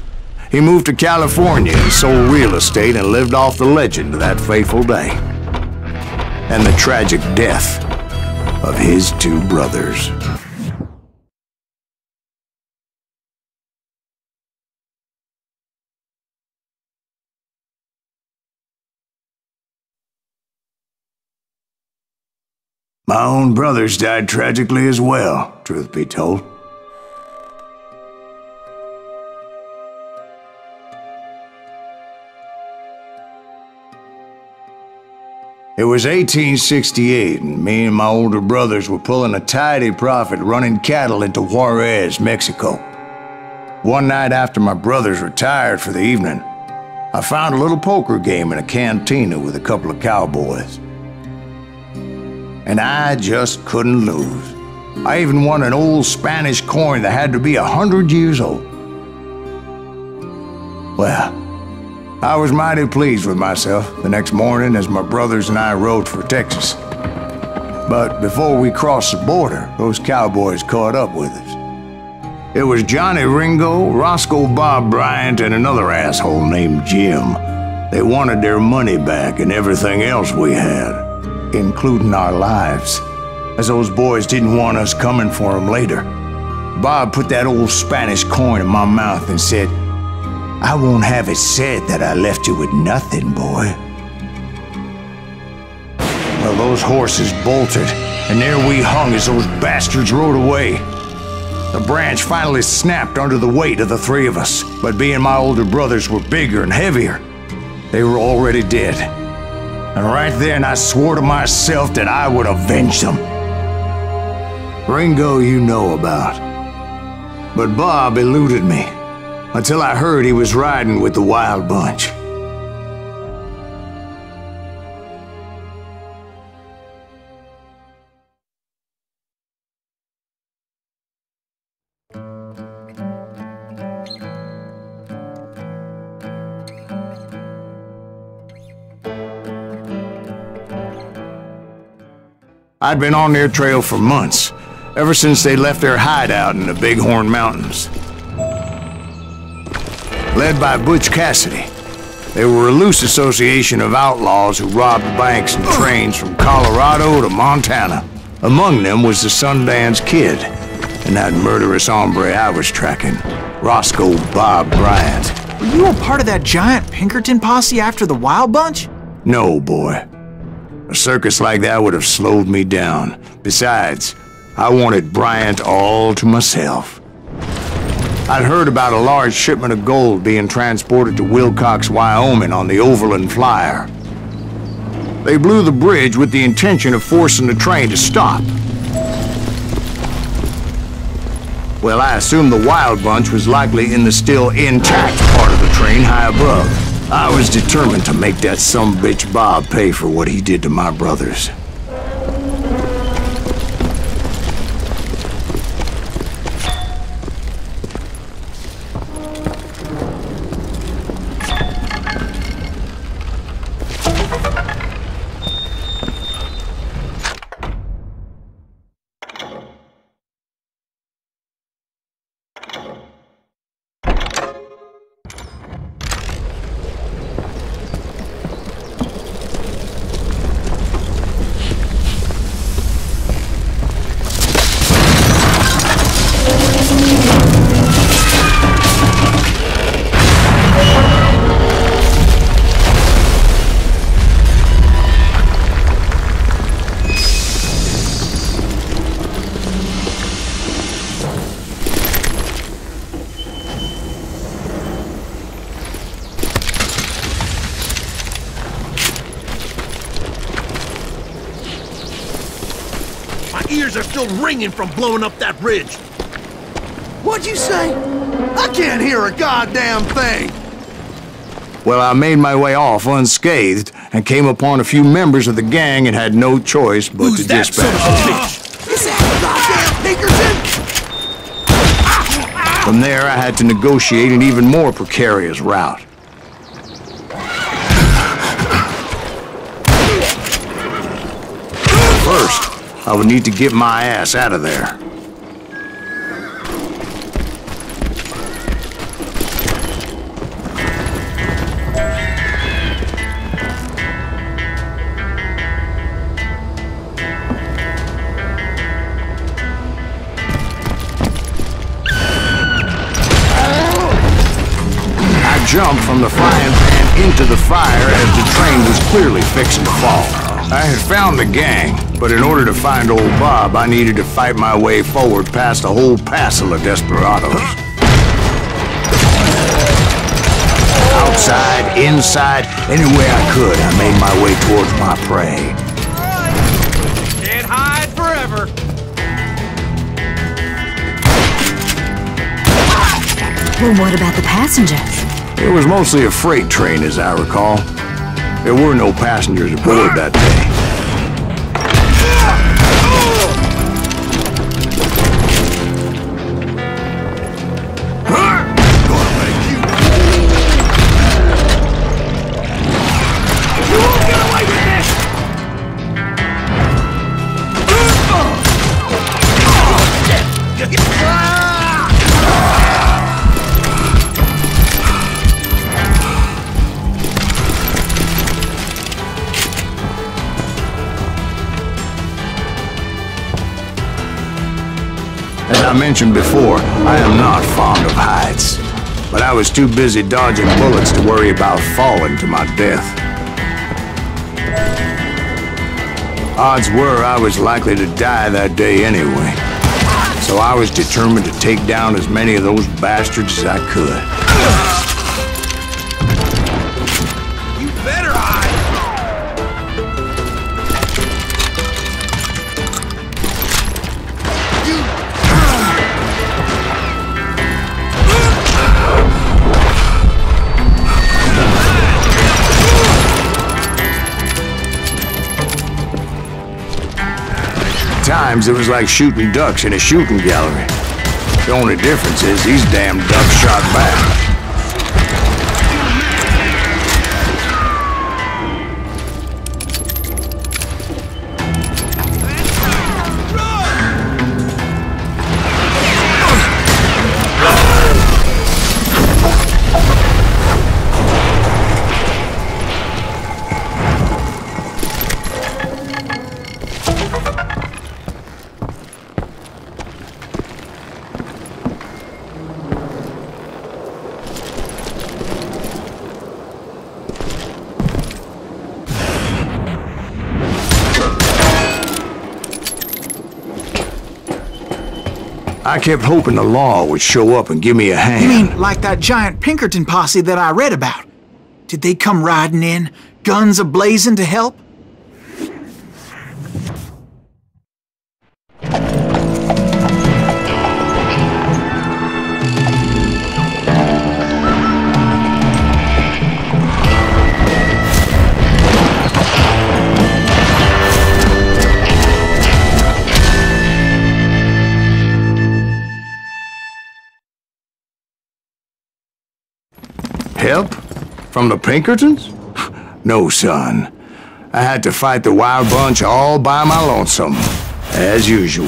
he moved to California and sold real estate and lived off the legend of that fateful day. And the tragic death of his two brothers. My own brothers died tragically as well, truth be told. It was 1868, and me and my older brothers were pulling a tidy profit running cattle into Juarez, Mexico. One night after my brothers retired for the evening, I found a little poker game in a cantina with a couple of cowboys. And I just couldn't lose. I even won an old Spanish coin that had to be 100 years old. Well, I was mighty pleased with myself the next morning as my brothers and I rode for Texas. But before we crossed the border, those cowboys caught up with us. It was Johnny Ringo, Roscoe Bob Bryant, and another asshole named Jim. They wanted their money back and everything else we had, including our lives, as those boys didn't want us coming for them later. Bob put that old Spanish coin in my mouth and said, "I won't have it said that I left you with nothing, boy." Well, those horses bolted, and there we hung as those bastards rode away. The branch finally snapped under the weight of the three of us, but being my older brothers were bigger and heavier, they were already dead. And right then I swore to myself that I would avenge them. Ringo you know about. But Bob eluded me, until I heard he was riding with the Wild Bunch. I'd been on their trail for months, ever since they left their hideout in the Bighorn Mountains. Led by Butch Cassidy, they were a loose association of outlaws who robbed banks and trains from Colorado to Montana. Among them was the Sundance Kid, and that murderous hombre I was tracking, Roscoe Bob Bryant. Were you a part of that giant Pinkerton posse after the Wild Bunch? No, boy. A circus like that would have slowed me down. Besides, I wanted Bryant all to myself. I'd heard about a large shipment of gold being transported to Wilcox, Wyoming on the Overland Flyer. They blew the bridge with the intention of forcing the train to stop. Well, I assumed the Wild Bunch was likely in the still intact part of the train high above. I was determined to make that sumbitch Bob pay for what he did to my brothers. Ears are still ringing from blowing up that ridge. What'd you say? I can't hear a goddamn thing. Well, I made my way off unscathed and came upon a few members of the gang and had no choice but to dispatch them. Is that goddamn Pinkerton? From there, I had to negotiate an even more precarious route. First, I would need to get my ass out of there. I jumped from the frying pan into the fire as the train was clearly fixing to fall. I had found the gang, but in order to find old Bob, I needed to fight my way forward past a whole passel of desperados. Outside, inside, anywhere I could, I made my way towards my prey. Can't hide forever. Well, what about the passengers? It was mostly a freight train, as I recall. There were no passengers aboard that day. I mentioned before, I am not fond of heights. But I was too busy dodging bullets to worry about falling to my death. Odds were I was likely to die that day anyway. So I was determined to take down as many of those bastards as I could. You better hide! Times it was like shooting ducks in a shooting gallery. The only difference is these damn ducks shot back. I kept hoping the law would show up and give me a hand. You mean like that giant Pinkerton posse that I read about? Did they come riding in, guns a-blazing to help? Help? From the Pinkertons? No, son. I had to fight the wild bunch all by my lonesome, as usual.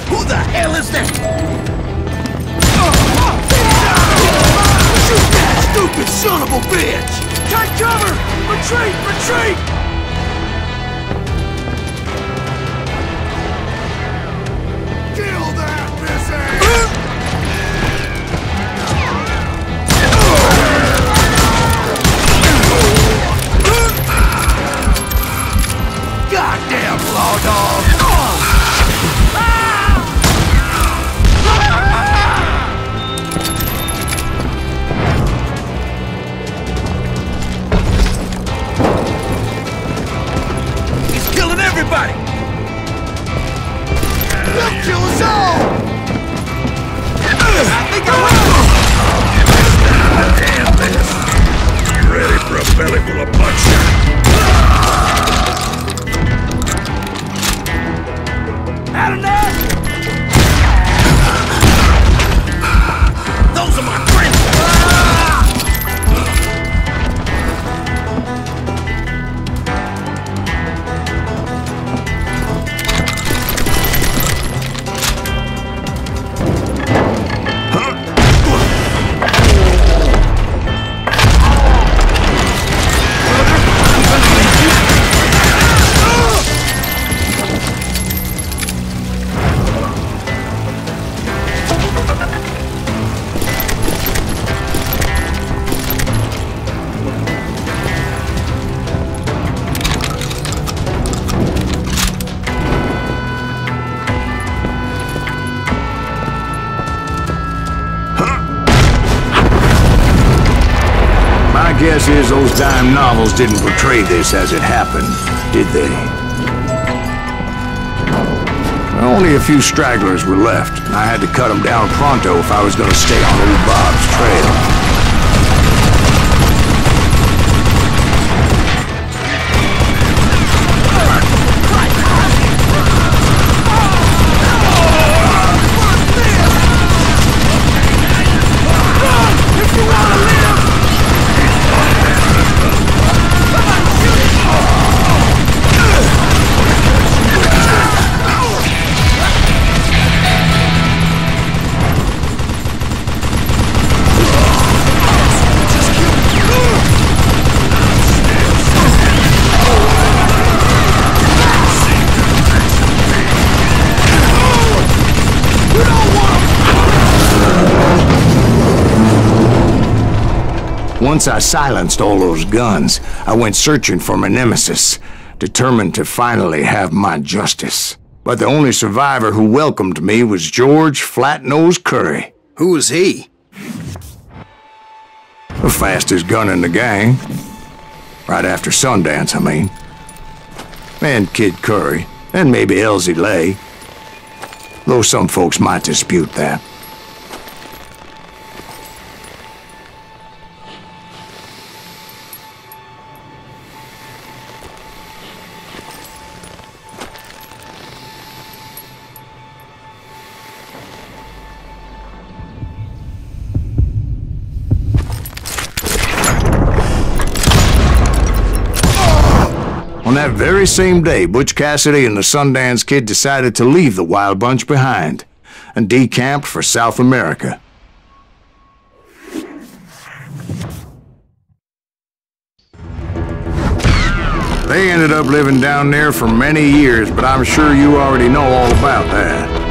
Who the hell is that? Shoot that stupid son of a bitch! Take cover! Retreat! Retreat! Kill that missing! Goddamn law dog! He's killing everybody! He'll kill us all! I think I will! Damn this! You ready for a belly full of punch? Had enough? Those are my friends! Guess is those dime novels didn't portray this as it happened, did they? Only a few stragglers were left, and I had to cut them down pronto if I was going to stay on old Bob's trail. Once I silenced all those guns, I went searching for my nemesis, determined to finally have my justice. But the only survivor who welcomed me was George Flat-Nosed Curry. Who was he? The fastest gun in the gang. Right after Sundance, I mean. And Kid Curry, and maybe Elsie Lay. Though some folks might dispute that. On that very same day, Butch Cassidy and the Sundance Kid decided to leave the Wild Bunch behind and decamped for South America. They ended up living down there for many years, but I'm sure you already know all about that.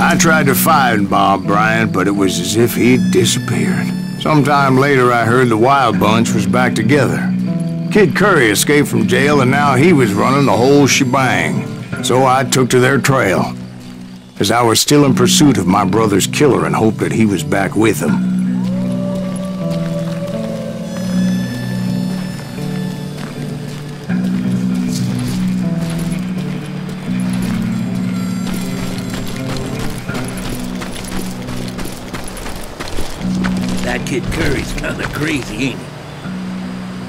I tried to find Bob Bryant, but it was as if he'd disappeared. Sometime later, I heard the Wild Bunch was back together. Kid Curry escaped from jail, and now he was running the whole shebang. So I took to their trail, as I was still in pursuit of my brother's killer and hoped that he was back with him. That Kid Curry's kinda crazy, ain't he?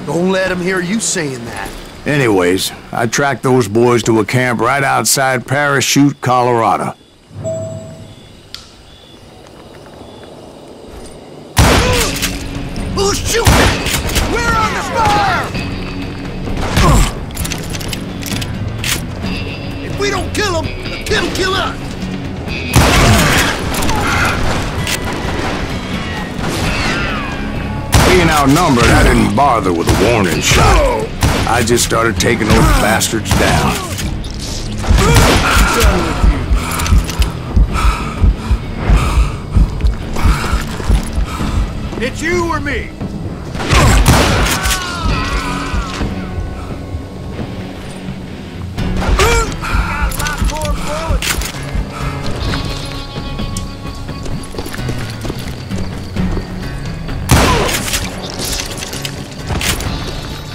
Don't let him hear you saying that. Anyways, I tracked those boys to a camp right outside Parachute, Colorado. Who's shooting? We're under fire! If we don't kill him, the kid'll kill us! Being outnumbered, I didn't bother with a warning shot. I just started taking those bastards down. It's you or me?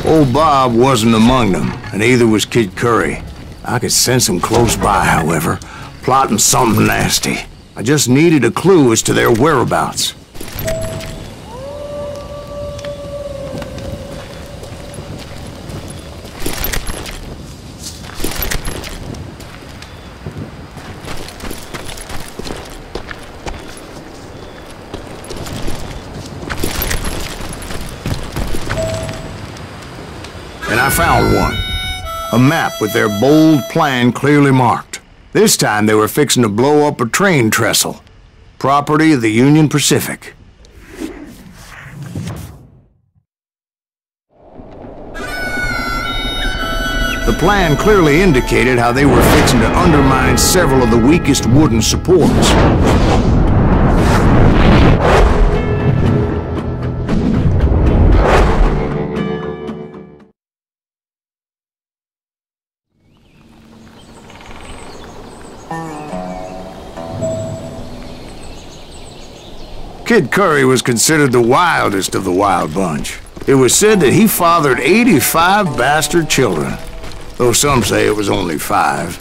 Old Bob wasn't among them, and neither was Kid Curry. I could sense him close by, however, plotting something nasty. I just needed a clue as to their whereabouts. And I found one. A map with their bold plan clearly marked. This time they were fixing to blow up a train trestle. Property of the Union Pacific. The plan clearly indicated how they were fixing to undermine several of the weakest wooden supports. Kid Curry was considered the wildest of the Wild Bunch. It was said that he fathered 85 bastard children, though some say it was only 5.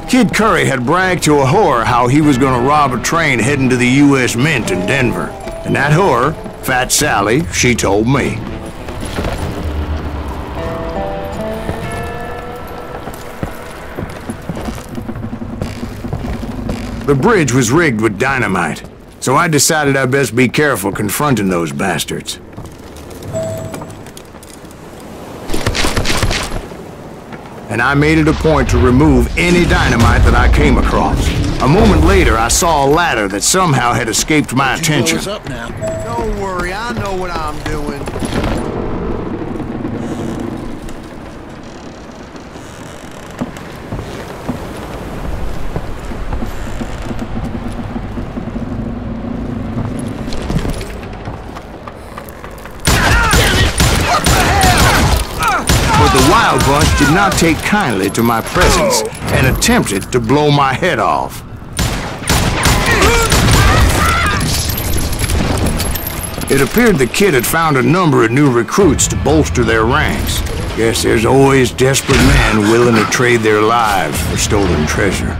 Kid Curry had bragged to a whore how he was gonna rob a train heading to the U.S. Mint in Denver. And that whore, Fat Sally, she told me. The bridge was rigged with dynamite, so I decided I'd best be careful confronting those bastards. and I made it a point to remove any dynamite that I came across. A moment later, I saw a ladder that somehow had escaped my attention. Up now. Don't worry, I know what I'm doing. But the Wild Bunch did not take kindly to my presence and attempted to blow my head off. It appeared the kid had found a number of new recruits to bolster their ranks. Guess there's always desperate men willing to trade their lives for stolen treasure.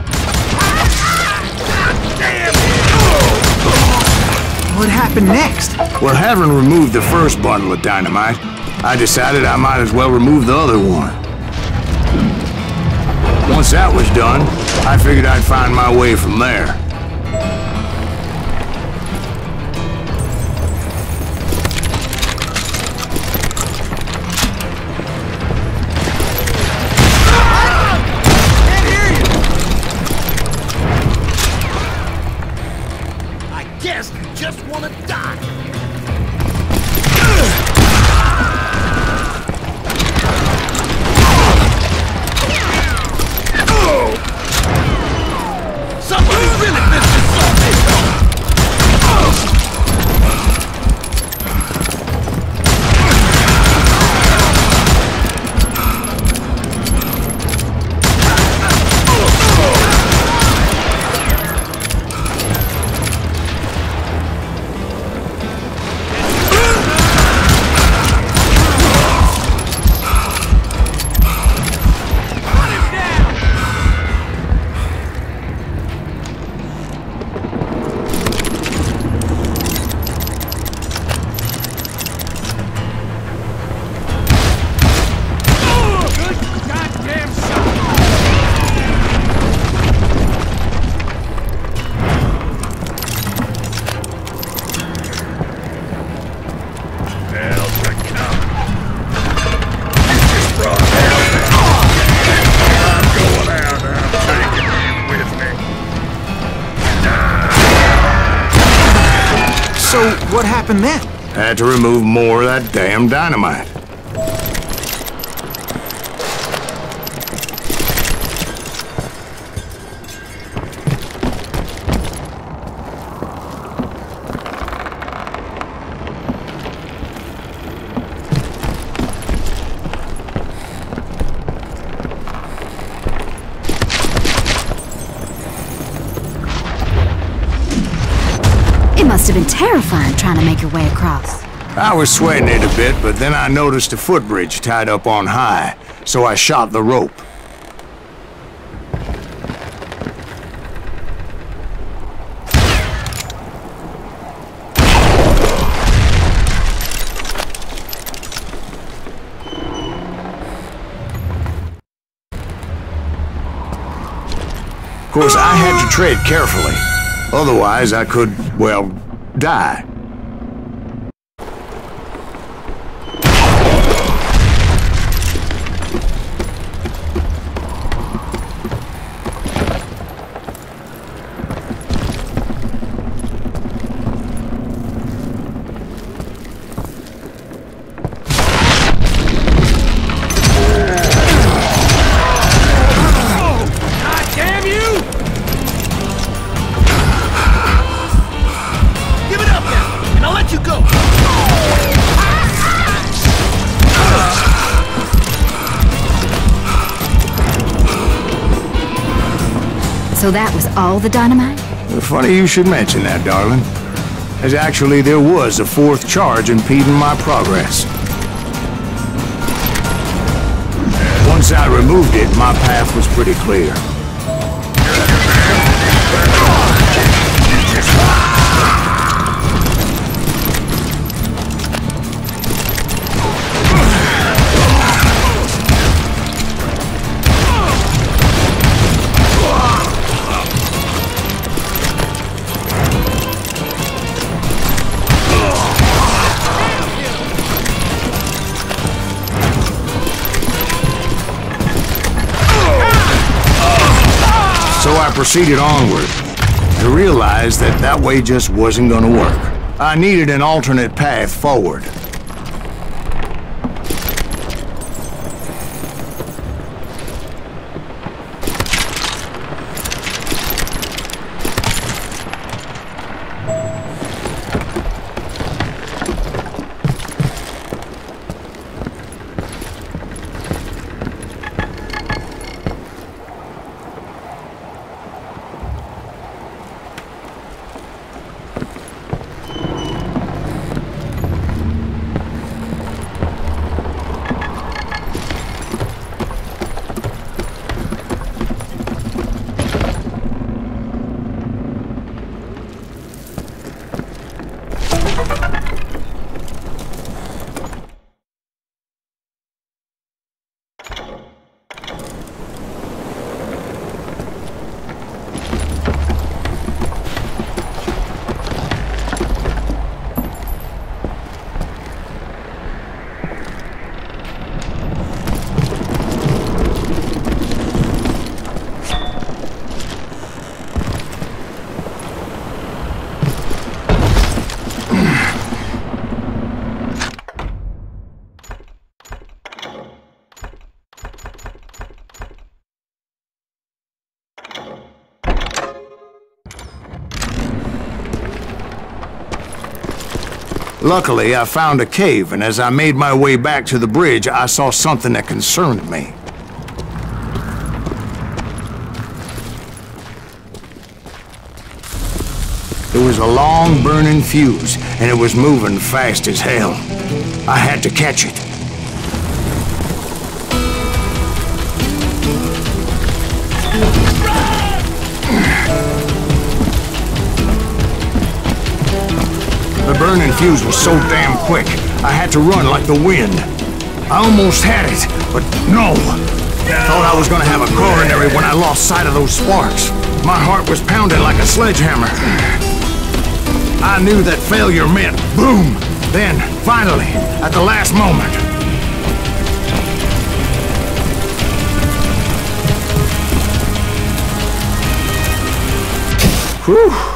What happened next? Well, having removed the first bundle of dynamite, I decided I might as well remove the other one. Once that was done, I figured I'd find my way from there. Just wanna die. Somebody really missed this So, what happened then? Had to remove more of that damn dynamite. It must have been terrifying trying to make your way across. I was sweating it a bit, but then I noticed a footbridge tied up on high, so I shot the rope. Of course, I had to tread carefully. Otherwise, I could, well, die. So that was all the dynamite? Funny you should mention that, darling. As actually there was a fourth charge impeding my progress. Once I removed it, my path was pretty clear. I proceeded onward. I realized that that way just wasn't gonna work. I needed an alternate path forward. Luckily, I found a cave, and as I made my way back to the bridge, I saw something that concerned me. It was a long, burning fuse, and it was moving fast as hell. I had to catch it. The burning fuse was so damn quick, I had to run like the wind. I almost had it, but no. Thought I was gonna have a coronary when I lost sight of those sparks. My heart was pounding like a sledgehammer. I knew that failure meant boom. Then, finally, at the last moment. Whew.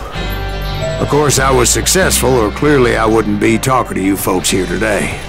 Of course, I was successful, or clearly I wouldn't be talking to you folks here today.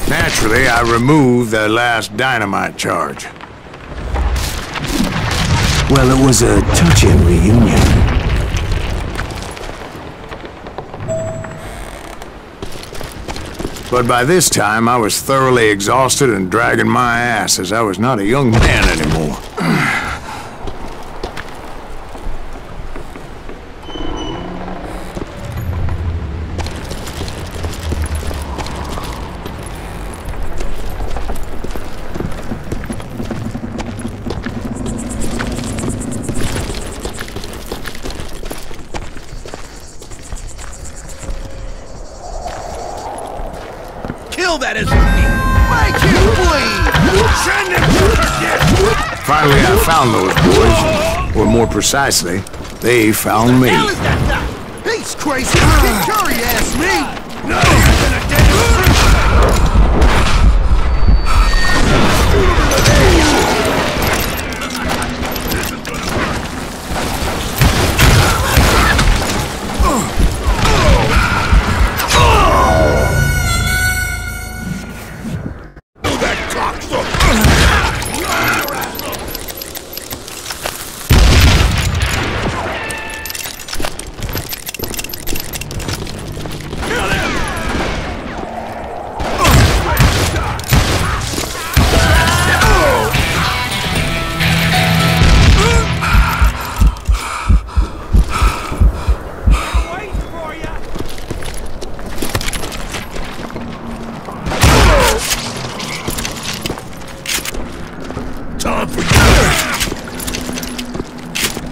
Naturally, I removed the last dynamite charge. Well, it was a touching reunion. But by this time, I was thoroughly exhausted and dragging my ass as I was not a young man anymore. That is make him bleed! Send him to her. Finally, I found those boys, or more precisely, they found me. He's crazy! Curry asked me! No!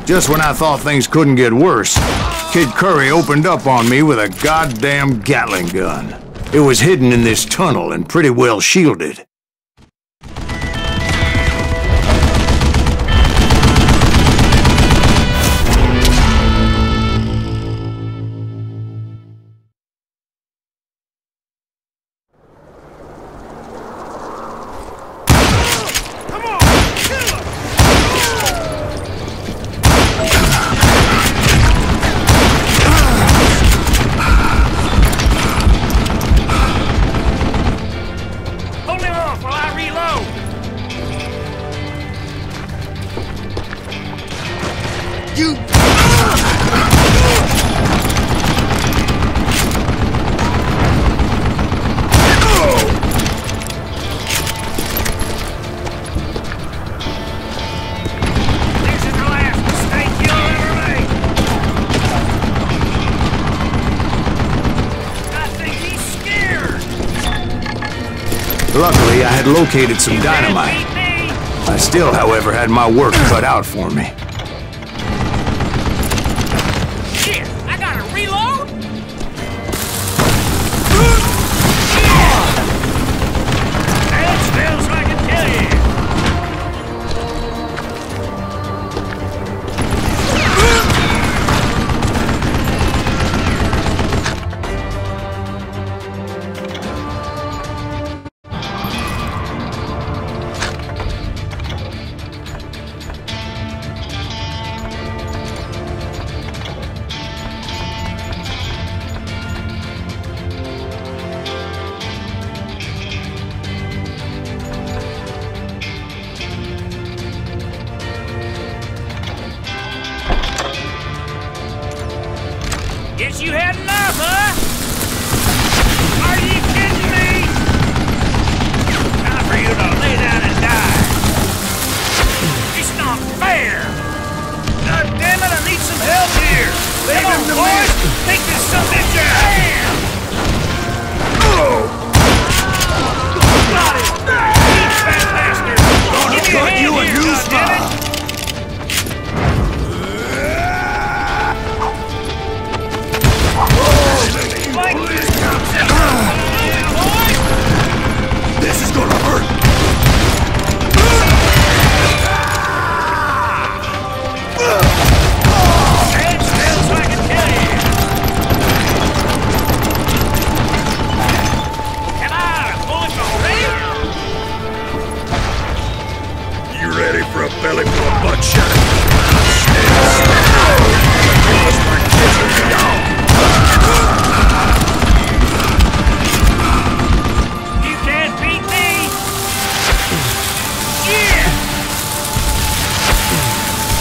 Just when I thought things couldn't get worse, Kid Curry opened up on me with a goddamn Gatling gun. It was hidden in this tunnel and pretty well shielded. Luckily, I had located some dynamite. I still, however, had my work cut out for me. Shit! I gotta reload? That smells like a killie! Guess you had enough, huh? Are you kidding me? Time for you to lay down and die. It's not fair. God damn it, I need some help here. Come on, boys. Take this sumbitch out. Got it. You fat bastard. Give me a hand here, goddammit. This is gonna hurt! Head smells like a killie! Come on, bullets already? You ready for a belly full of butt shot?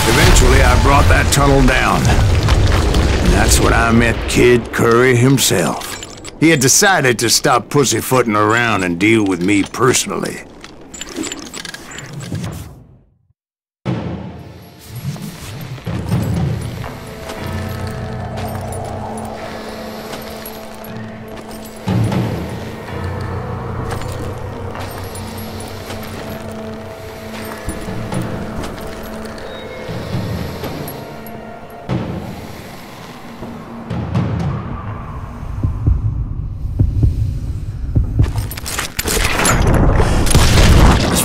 Eventually, I brought that tunnel down. And that's when I met Kid Curry himself. He had decided to stop pussyfooting around and deal with me personally.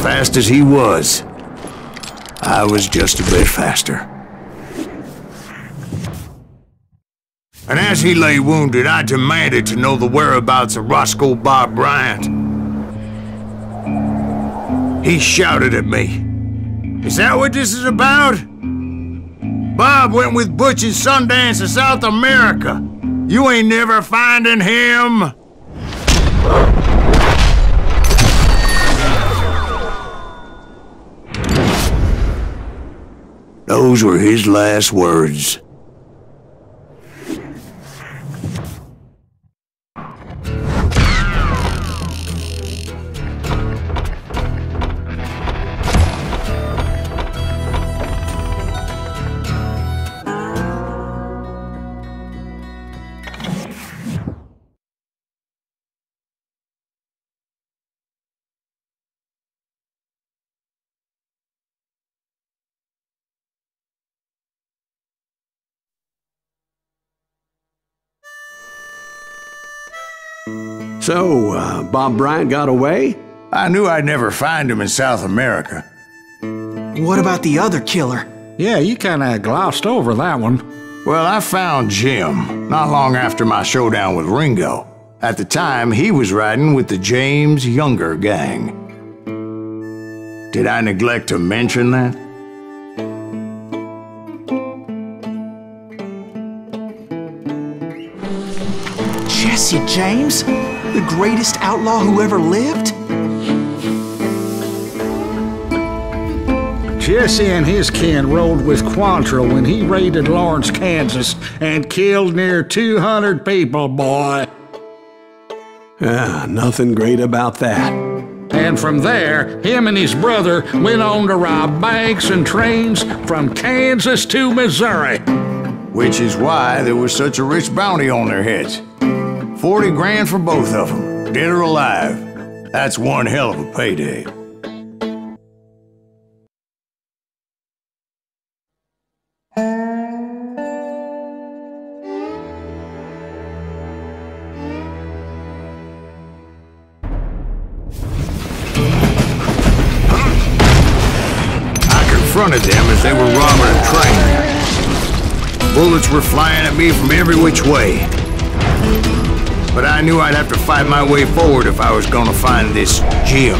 Fast as he was, I was just a bit faster. And as he lay wounded, I demanded to know the whereabouts of Roscoe Bob Bryant. He shouted at me, "Is that what this is about? Bob went with Butch and Sundance to South America. You ain't never finding him." Those were his last words. So, Bob Bryant got away? I knew I'd never find him in South America. What about the other killer? Yeah, you kinda glossed over that one. Well, I found Jim not long after my showdown with Ringo. At the time, he was riding with the James Younger gang. Did I neglect to mention that? Jesse James? The greatest outlaw who ever lived? Jesse and his kin rode with Quantrill when he raided Lawrence, Kansas, and killed near 200 people, boy. Nothing great about that. And from there, him and his brother went on to rob banks and trains from Kansas to Missouri. Which is why there was such a rich bounty on their heads. 40 grand for both of them, dead or alive. That's one hell of a payday. Confronted them as they were robbing a train. Bullets were flying at me from every which way. But I knew I'd have to fight my way forward if I was gonna find this Jim.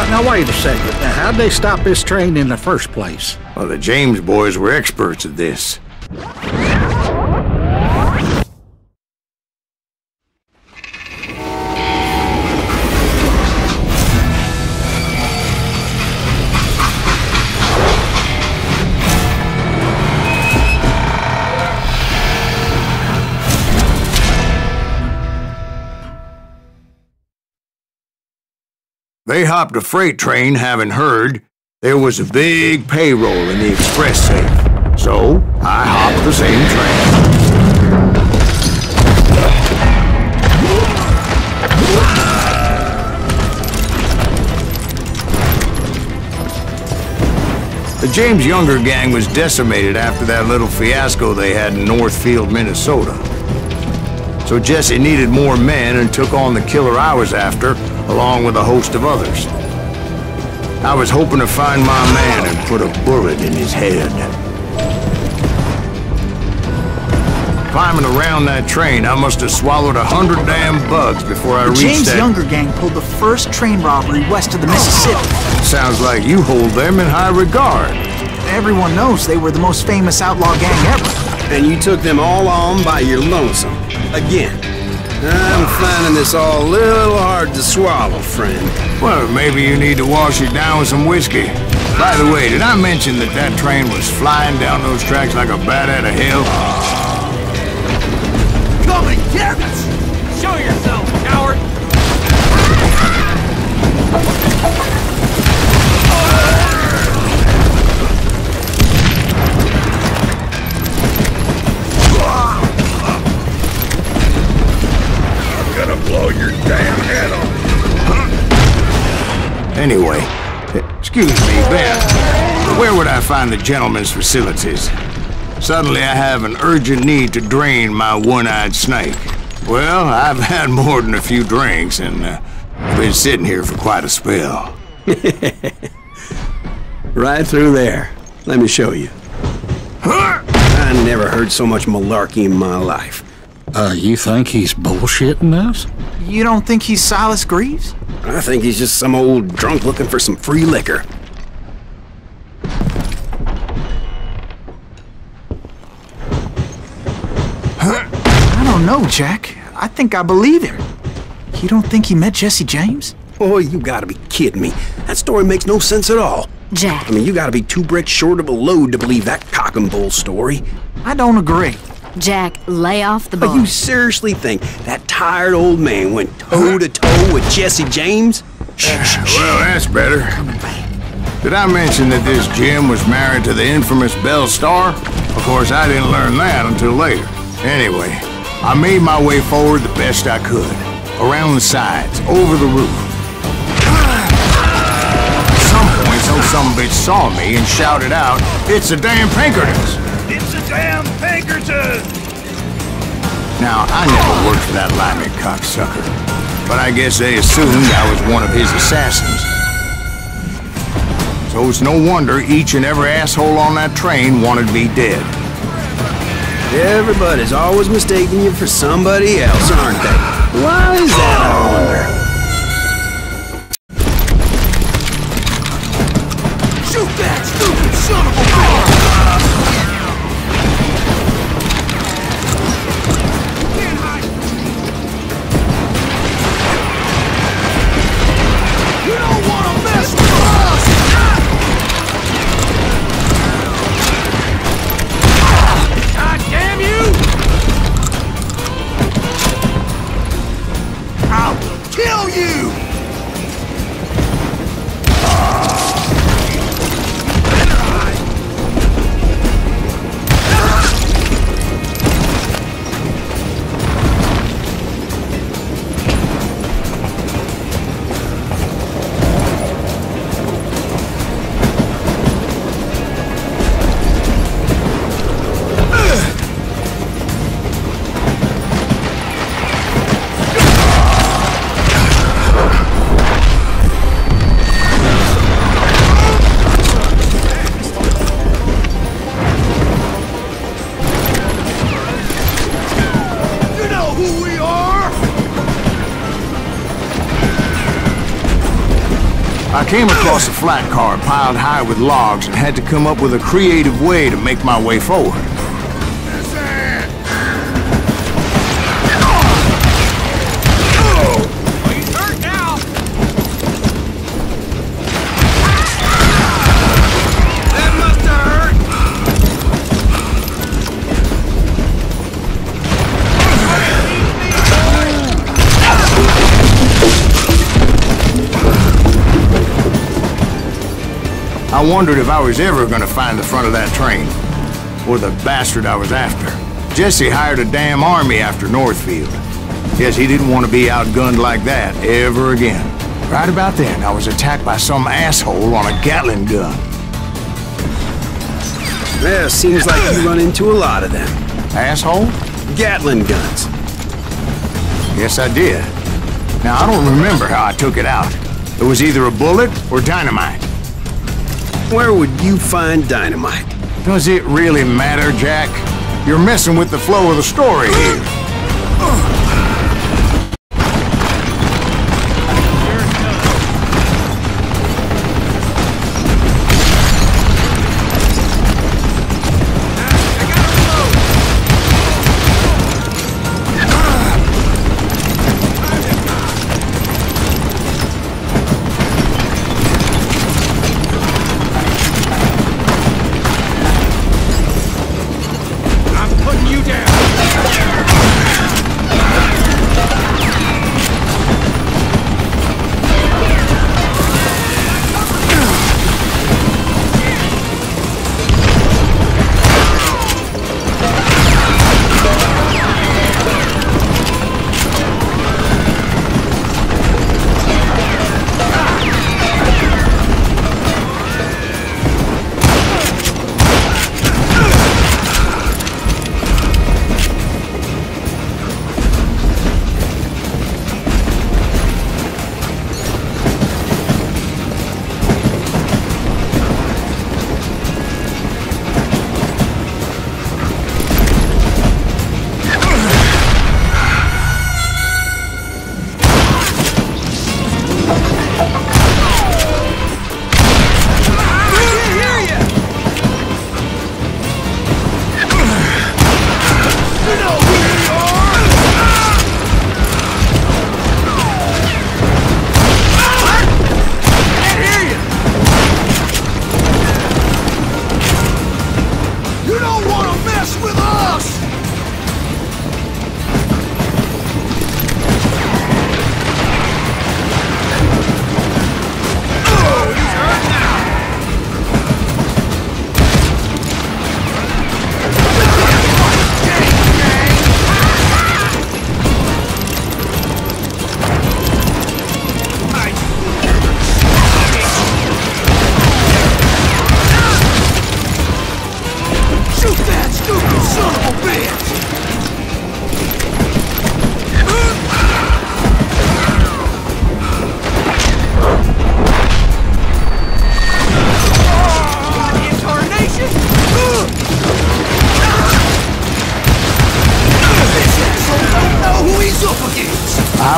Now wait a second. Now, how'd they stop this train in the first place? Well, the James boys were experts at this. They hopped a freight train, having heard there was a big payroll in the express safe. So, I hopped the same train. The James Younger gang was decimated after that little fiasco they had in Northfield, Minnesota. So Jesse needed more men and took on the killer I was after, along with a host of others. I was hoping to find my man and put a bullet in his head. Climbing around that train, I must have swallowed 100 damn bugs before I reached that... The James Younger gang pulled the first train robbery west of the Mississippi. Sounds like you hold them in high regard. Everyone knows they were the most famous outlaw gang ever. And you took them all on by your lonesome. Again. I'm finding this all a little hard to swallow, friend. Well, maybe you need to wash it down with some whiskey. By the way, did I mention that that train was flying down those tracks like a bat out of hell? Come and get us! Show yourself, coward! Blow your damn head off. Anyway, excuse me, Ben. Where would I find the gentleman's facilities? Suddenly I have an urgent need to drain my one-eyed snake. Well, I've had more than a few drinks and been sitting here for quite a spell. Right through there. Let me show you. I never heard so much malarkey in my life. You think he's bullshitting us? You don't think he's Silas Greaves? I think he's just some old drunk looking for some free liquor. I don't know, Jack. I think I believe him. You don't think he met Jesse James? Oh, you gotta be kidding me. That story makes no sense at all. Jack. I mean, you gotta be 2 bricks short of a load to believe that cock and bull story. I don't agree. Jack, lay off the But bar. you seriously think that tired old man went toe-to-toe with Jesse James? Well, that's better. Did I mention that this Jim was married to the infamous Belle Starr? Of course, I didn't learn that until later. Anyway, I made my way forward the best I could. Around the sides, over the roof. At some point, some sumbitch saw me and shouted out, "It's the damn Pinkertons!" It's a damn Pinkerton! Now, I never worked for that limey cocksucker, but I guess they assumed I was one of his assassins. So it's no wonder each and every asshole on that train wanted me dead. Everybody's always mistaking you for somebody else, aren't they? Why is that, I wonder? Shoot that stupid son of a bitch! You don't want to mess with us! God damn you! I will kill you! I came across a flat car piled high with logs and had to come up with a creative way to make my way forward. I wondered if I was ever gonna find the front of that train, or the bastard I was after. Jesse hired a damn army after Northfield. Yes, he didn't want to be outgunned like that ever again. Right about then, I was attacked by some asshole on a Gatling gun. Yeah, seems like you run into a lot of them. Asshole? Gatling guns. Yes, I did. Now, I don't remember how I took it out. It was either a bullet or dynamite. Where would you find dynamite? Does it really matter, Jack? You're messing with the flow of the story here.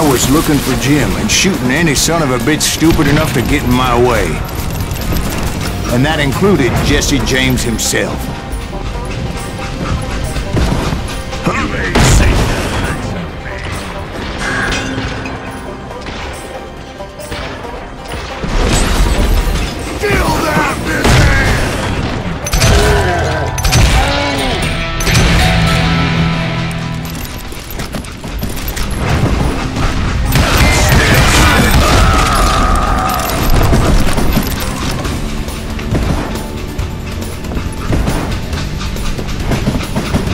I was looking for Jim and shooting any son of a bitch stupid enough to get in my way. And that included Jesse James himself. You ain't seen nothing. Kill that business!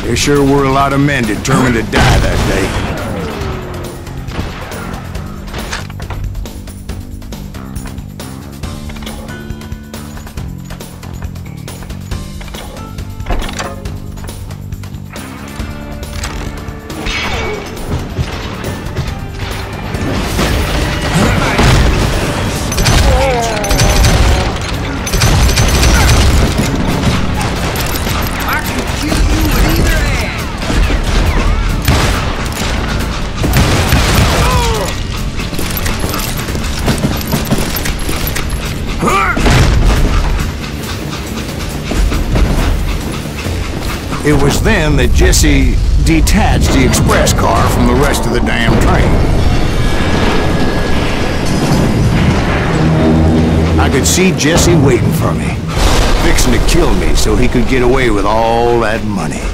There sure were a lot of men determined to die that day. It was then that Jesse detached the express car from the rest of the damn train. I could see Jesse waiting for me, fixing to kill me so he could get away with all that money.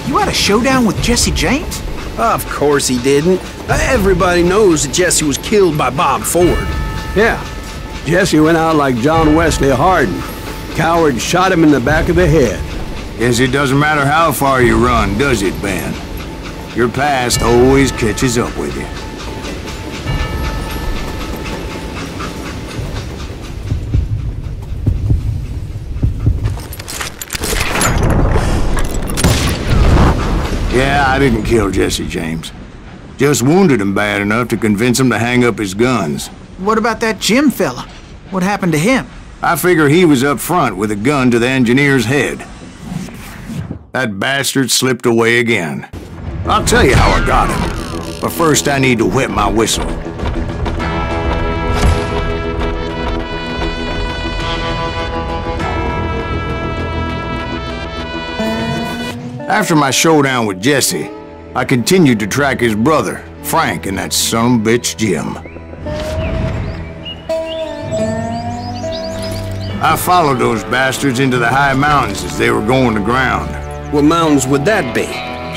You had a showdown with Jesse James? Of course he didn't. Everybody knows that Jesse was killed by Bob Ford. Yeah. Jesse went out like John Wesley Hardin. Coward shot him in the back of the head. Guess it doesn't matter how far you run, does it, Ben? Your past always catches up with you. Yeah, I didn't kill Jesse James. Just wounded him bad enough to convince him to hang up his guns. What about that Jim fella? What happened to him? I figure he was up front with a gun to the engineer's head. That bastard slipped away again. I'll tell you how I got him. But first I need to wet my whistle. After my showdown with Jesse, I continued to track his brother, Frank, and that sumbitch Jim. I followed those bastards into the high mountains as they were going to ground. What mountains would that be?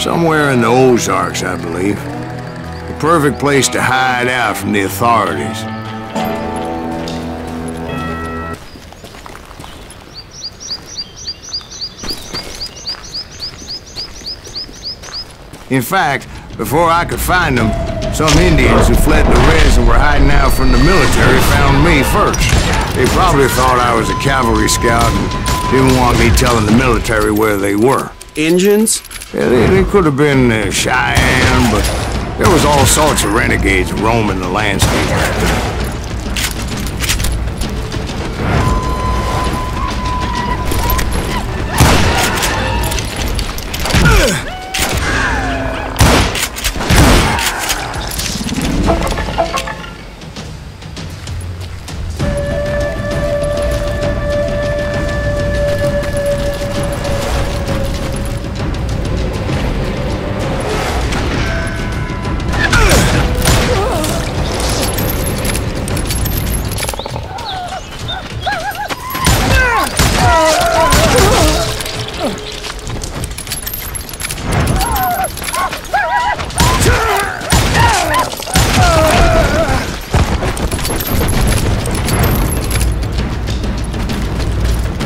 Somewhere in the Ozarks, I believe. The perfect place to hide out from the authorities. In fact, before I could find them, some Indians who fled the Reds and were hiding out from the military found me first. They probably thought I was a cavalry scout and didn't want me telling the military where they were. Indians? Yeah, they could have been Cheyenne, but there was all sorts of renegades roaming the landscape back then.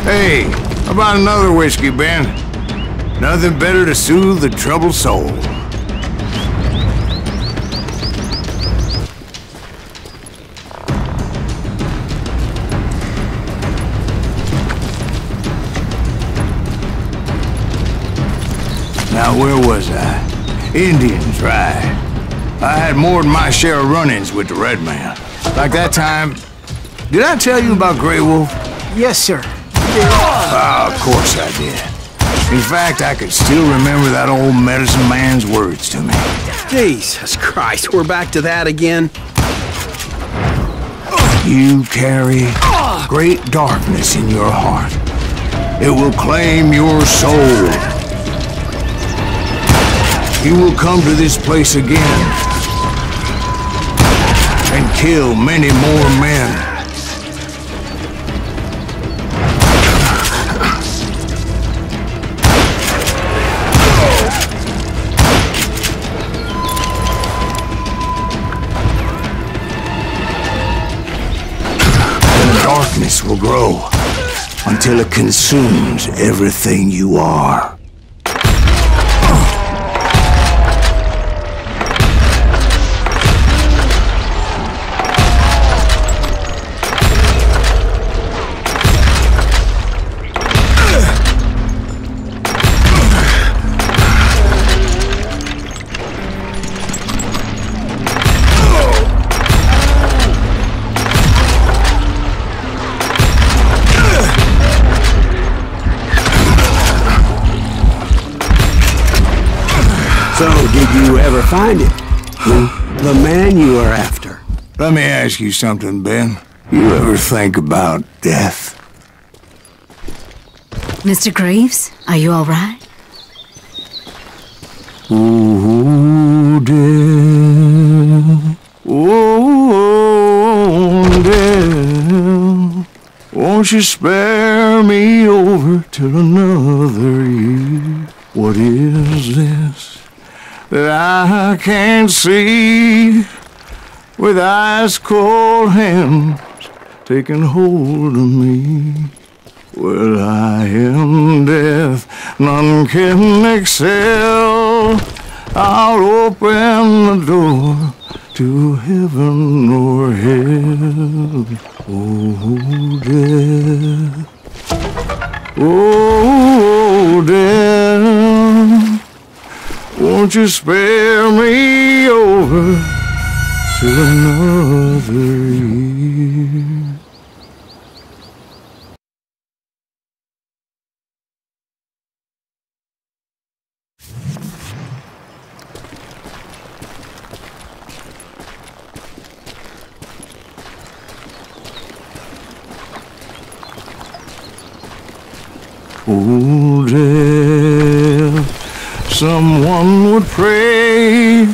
Hey, how about another whiskey, Ben? Nothing better to soothe the troubled soul. Now, where was I? Indians, right. I had more than my share of run-ins with the Red Man. Like that time... Did I tell you about Grey Wolf? Yes, sir. Of course I did. In fact, I could still remember that old medicine man's words to me. Jesus Christ, we're back to that again? You carry great darkness in your heart. It will claim your soul. You will come to this place again and kill many more men. Darkness will grow until it consumes everything you are. So, did you ever find him? The man you are after? Let me ask you something, Ben. You ever think about death? Mr. Greaves, are you all right? Ooh, death. Oh, death. Won't you spare me over till another year? What is this that I can't see, with ice cold hands taking hold of me? Well, I am death, none can excel. I'll open the door to heaven or hell. Oh, death. Oh, death. Won't you spare me over till another year? Oh, death, someone would pray.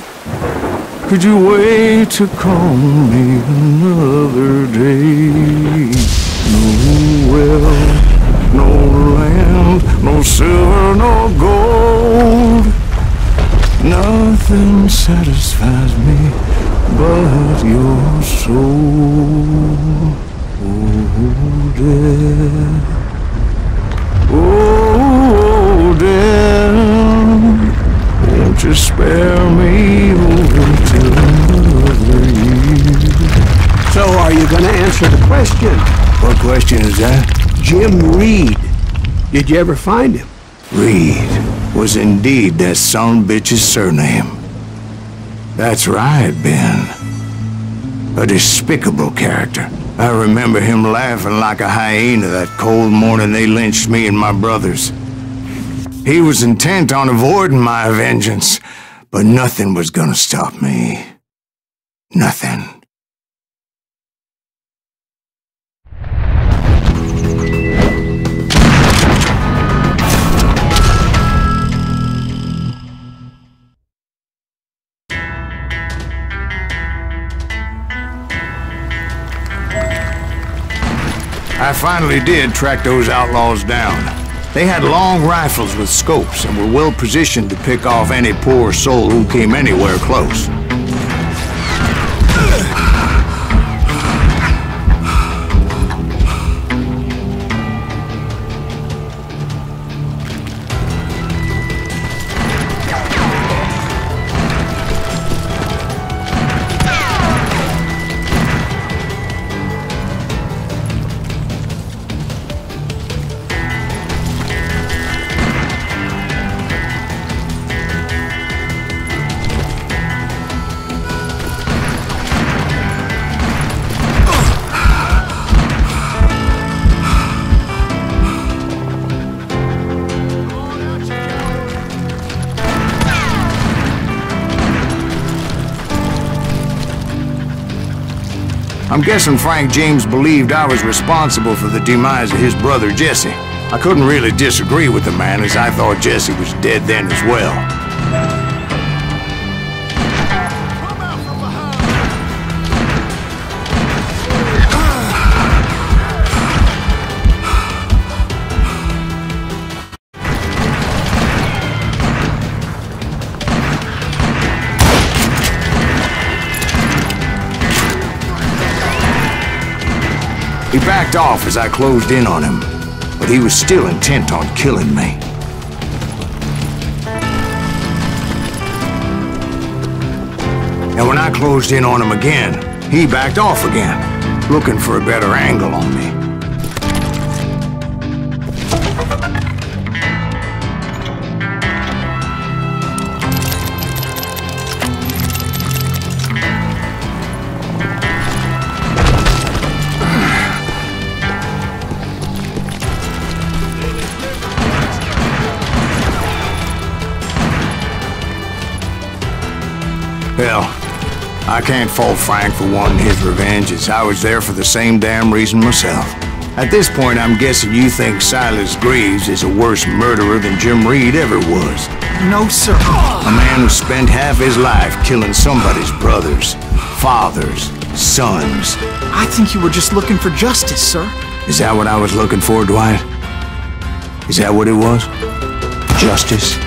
Could you wait to call me another day? No wealth, no land, no silver, no gold. Nothing satisfies me but your soul. Oh, death. Oh, death, won't you spare me over till another year? So are you going to answer the question? What question is that? Jim Reed. Did you ever find him? Reed was indeed that son-bitch's surname. That's right, Ben. A despicable character. I remember him laughing like a hyena that cold morning they lynched me and my brothers. He was intent on avoiding my vengeance, but nothing was gonna stop me. Nothing. I finally did track those outlaws down. They had long rifles with scopes and were well positioned to pick off any poor soul who came anywhere close. I'm guessing Frank James believed I was responsible for the demise of his brother Jesse. I couldn't really disagree with the man, as I thought Jesse was dead then as well. He backed off as I closed in on him, but he was still intent on killing me. And when I closed in on him again, he backed off again, looking for a better angle on me. Well, I can't fault Frank for wanting his revenge, as I was there for the same damn reason myself. At this point, I'm guessing you think Silas Greaves is a worse murderer than Jim Reed ever was. No, sir. A man who spent half his life killing somebody's brothers, fathers, sons. I think you were just looking for justice, sir. Is that what I was looking for, Dwight? Is that what it was? Justice?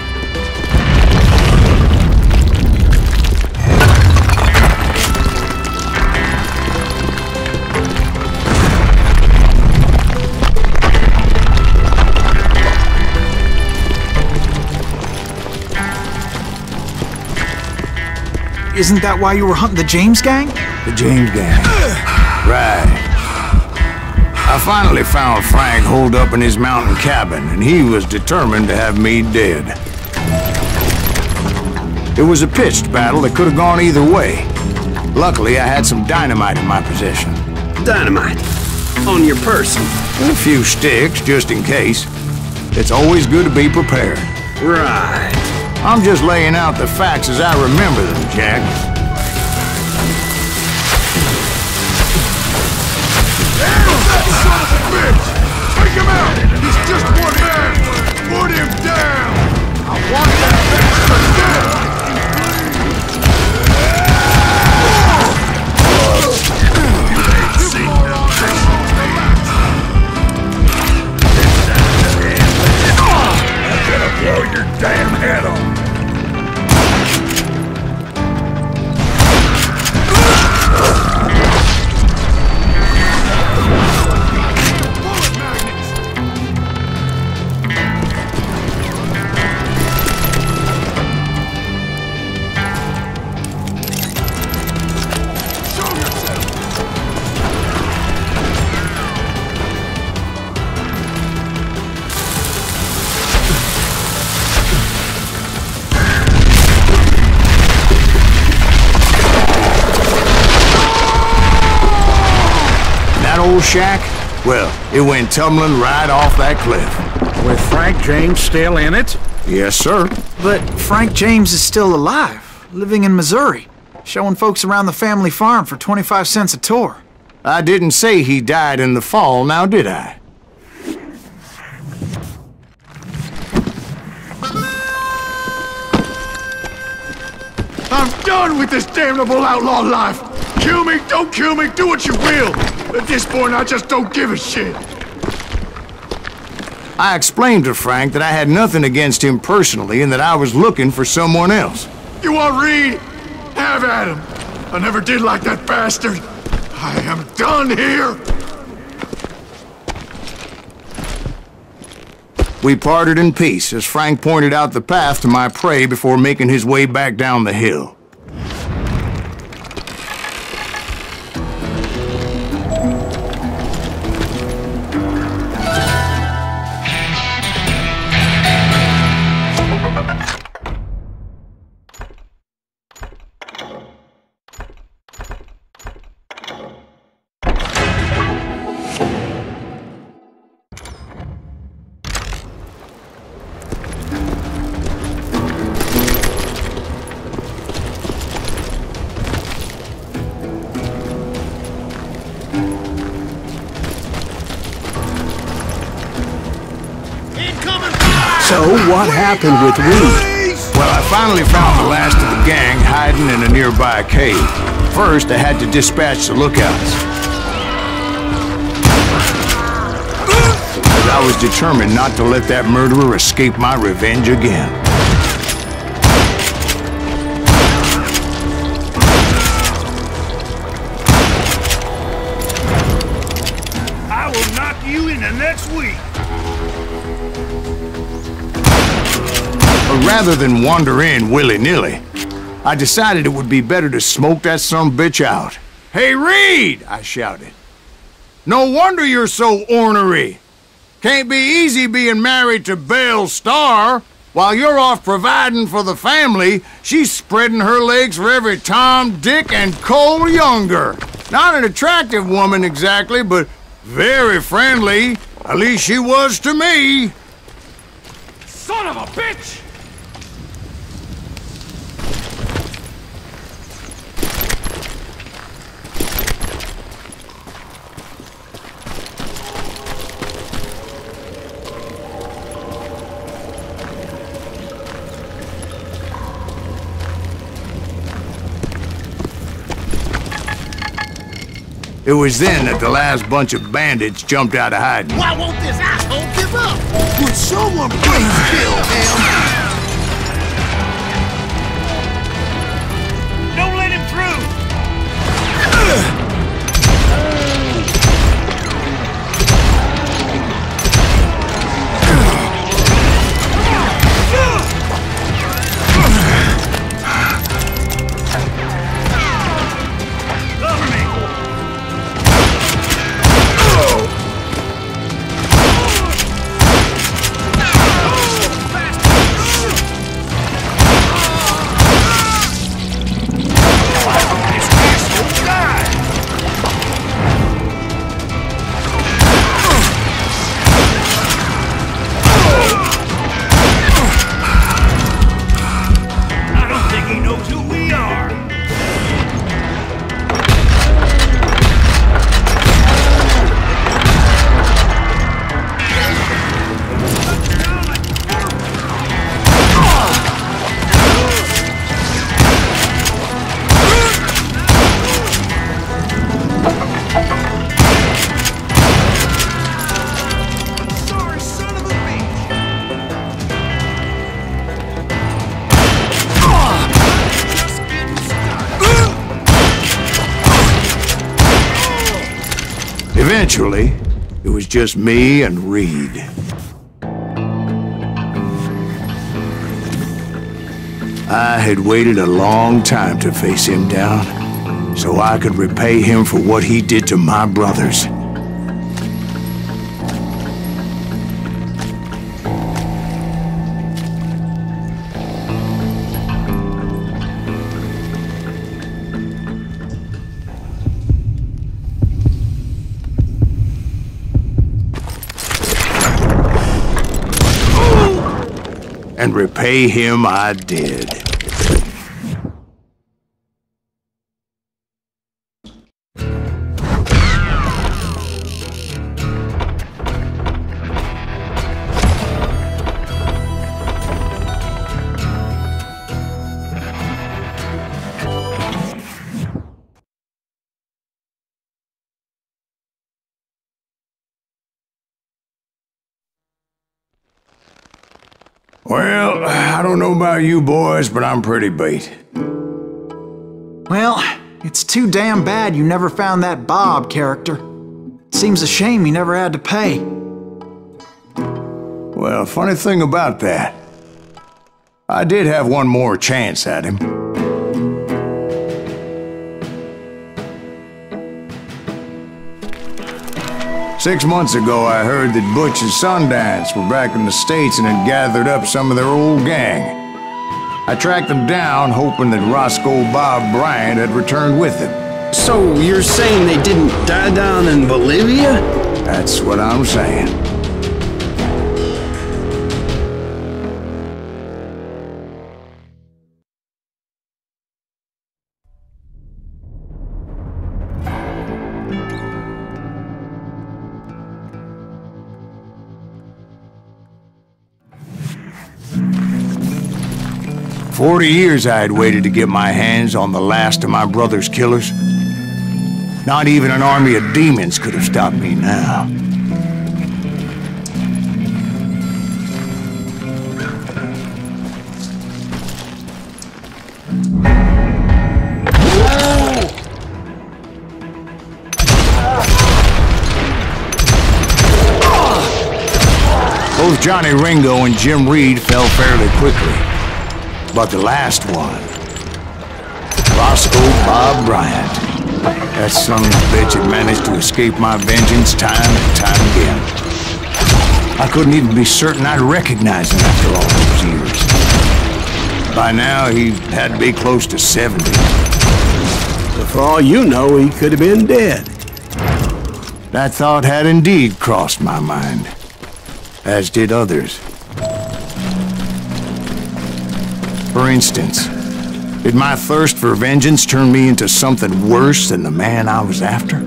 Isn't that why you were hunting the James gang? The James gang. Right. I finally found Frank holed up in his mountain cabin, and he was determined to have me dead. It was a pitched battle that could have gone either way. Luckily, I had some dynamite in my possession. Dynamite? On your person? A few sticks, just in case. It's always good to be prepared. Right. I'm just laying out the facts as I remember them, Jack. That son of a bitch! Take him out! He's just one man! Put him down! I want that bastard dead! You ain't seen the last I'm gonna blow your damn head off! Old shack? Well, it went tumbling right off that cliff. With Frank James still in it? Yes, sir. But Frank James is still alive, living in Missouri, showing folks around the family farm for 25 cents a tour. I didn't say he died in the fall, now did I? I'm done with this damnable outlaw life! Kill me, don't kill me, do what you will! At this point, I just don't give a shit! I explained to Frank that I had nothing against him personally and that I was looking for someone else. You want Reed? Have at him! I never did like that bastard! I am done here! We parted in peace as Frank pointed out the path to my prey before making his way back down the hill. So, what happened with Reed? Well, I finally found the last of the gang hiding in a nearby cave. First, I had to dispatch the lookouts. But I was determined not to let that murderer escape my revenge again. I will knock you into next week. But rather than wander in willy-nilly, I decided it would be better to smoke that sumbitch out. "Hey, Reed!" I shouted. "No wonder you're so ornery. Can't be easy being married to Belle Starr. While you're off providing for the family, she's spreading her legs for every Tom, Dick, and Cole Younger. Not an attractive woman exactly, but very friendly. At least she was to me." Son of a bitch! It was then that the last bunch of bandits jumped out of hiding. Why won't this asshole give up? Would someone please kill him? Don't let him through! Eventually, it was just me and Reed. I had waited a long time to face him down, so I could repay him for what he did to my brothers. And repay him I did. Well, I don't know about you boys, but I'm pretty beat. Well, it's too damn bad you never found that Bob character. Seems a shame he never had to pay. Well, funny thing about that, I did have one more chance at him. Six months ago, I heard that Butch and Sundance were back in the States and had gathered up some of their old gang. I tracked them down, hoping that Roscoe Bob Bryant had returned with them. So you're saying they didn't die down in Bolivia? That's what I'm saying. 40 years I had waited to get my hands on the last of my brother's killers. Not even an army of demons could have stopped me now. Both Johnny Ringo and Jim Reed fell fairly quickly. But the last one, Roscoe Bob Bryant, that son of a bitch had managed to escape my vengeance time and time again. I couldn't even be certain I'd recognize him after all those years. By now, he had to be close to 70. But for all you know, he could have been dead. That thought had indeed crossed my mind, as did others. For instance, did my thirst for vengeance turn me into something worse than the man I was after?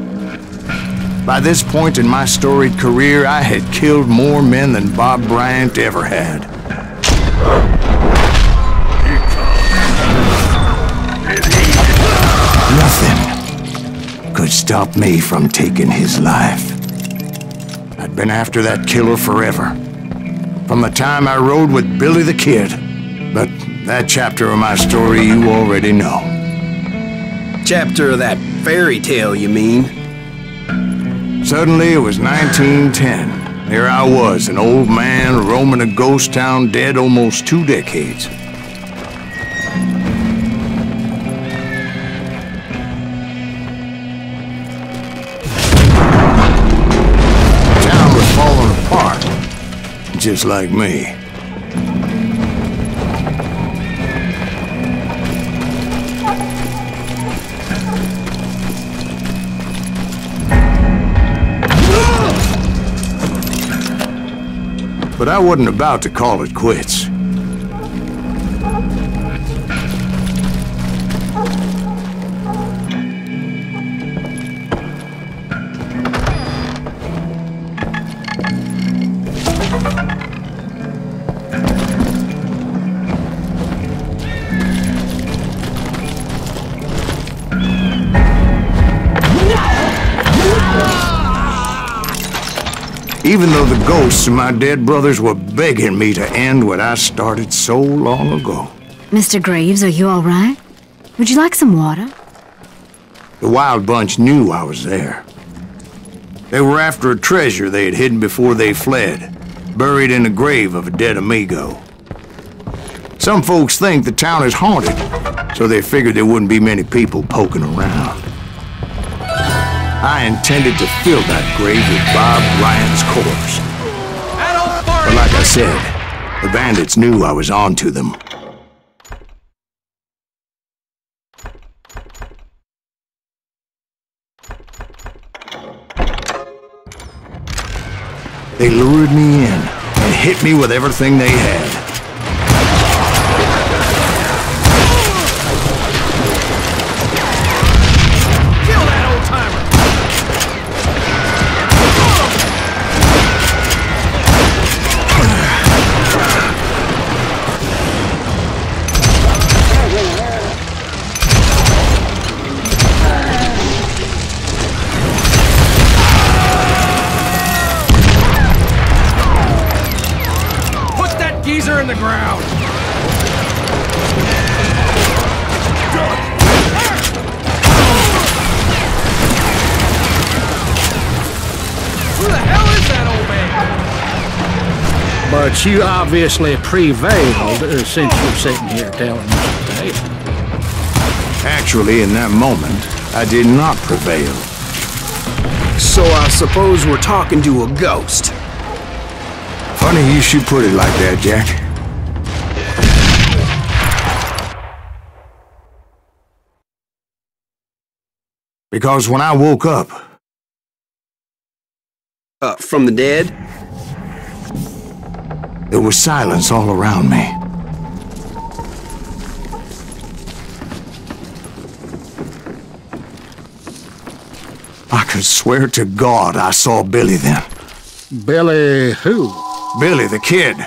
By this point in my storied career, I had killed more men than Bob Bryant ever had. Nothing could stop me from taking his life. I'd been after that killer forever. From the time I rode with Billy the Kid. But that chapter of my story you already know. Chapter of that fairy tale, you mean? Suddenly it was 1910. Here I was, an old man roaming a ghost town dead almost 2 decades. The town was falling apart, just like me. But I wasn't about to call it quits. Even though the ghosts of my dead brothers were begging me to end what I started so long ago. Mr. Graves, are you all right? Would you like some water? The Wild Bunch knew I was there. They were after a treasure they had hidden before they fled, buried in the grave of a dead amigo. Some folks think the town is haunted, so they figured there wouldn't be many people poking around. I intended to fill that grave with Bob Bryant's corpse. But like I said, the bandits knew I was on to them. They lured me in and hit me with everything they had. In the ground. Who the hell is that old man? But you obviously prevailed since you're sitting here telling us today. Actually, in that moment, I did not prevail. So I suppose we're talking to a ghost. Funny you should put it like that, Jack. Because when I woke up... from the dead? There was silence all around me. I could swear to God I saw Billy then. Billy who? Billy the Kid.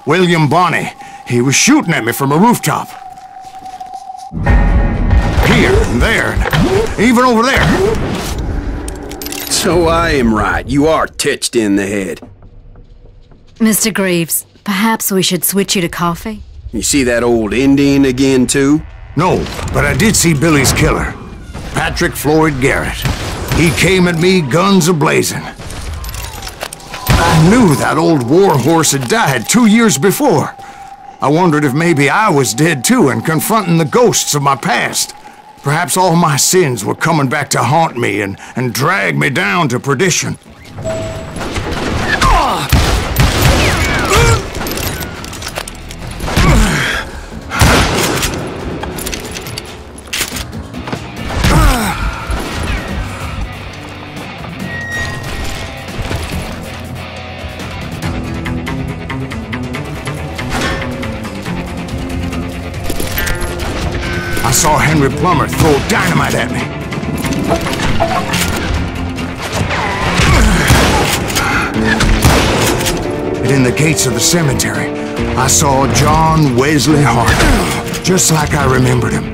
William Bonney. He was shooting at me from a rooftop. Here, and there, and even over there. So I am right. You are touched in the head. Mr. Greaves, perhaps we should switch you to coffee? You see that old Indian again, too? No, but I did see Billy's killer, Patrick Floyd Garrett. He came at me guns a-blazing. I knew that old war horse had died 2 years before. I wondered if maybe I was dead too and confronting the ghosts of my past. Perhaps all my sins were coming back to haunt me and drag me down to perdition. I saw Henry Plummer throw dynamite at me. And in the gates of the cemetery, I saw John Wesley Hart, just like I remembered him.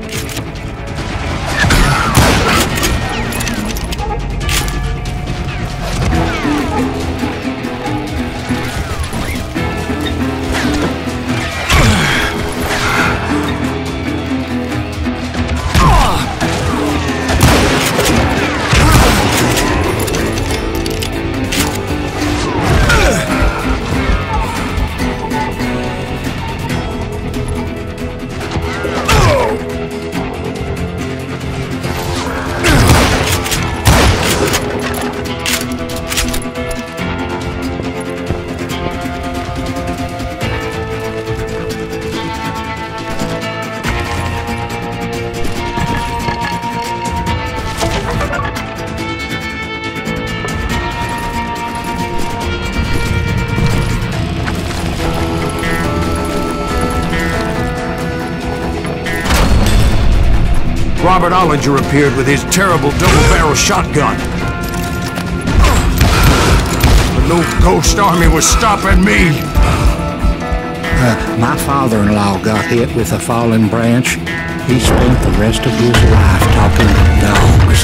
Robert Ollinger appeared with his terrible double-barrel shotgun. But no ghost army was stopping me. My father-in-law got hit with a fallen branch. He spent the rest of his life talking to dogs.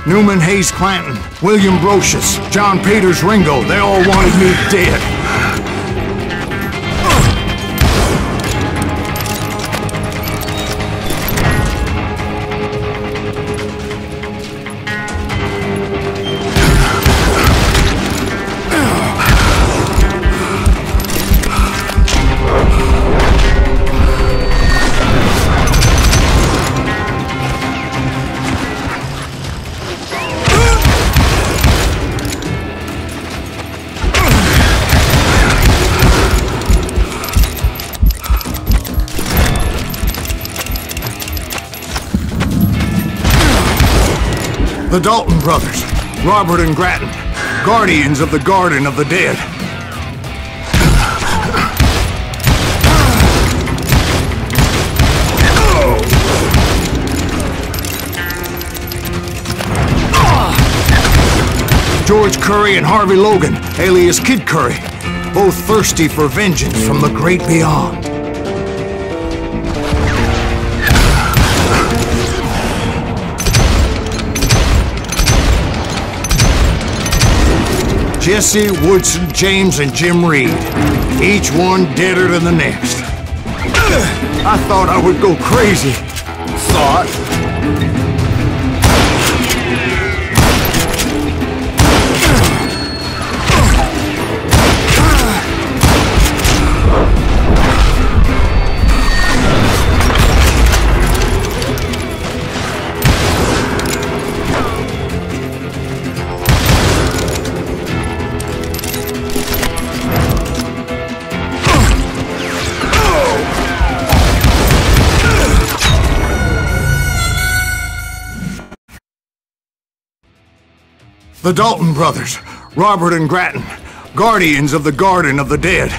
Newman Hayes Clanton, William Brocious, John Peters Ringo, they all wanted me dead. The Dalton brothers, Robert and Grattan, guardians of the Garden of the Dead. George Curry and Harvey Logan, alias Kid Curry, both thirsty for vengeance from the great beyond. Jesse, Woodson, James, and Jim Reed. Each one deader than the next. I thought I would go crazy. Thought. The Dalton brothers, Robert and Grattan, guardians of the Garden of the Dead.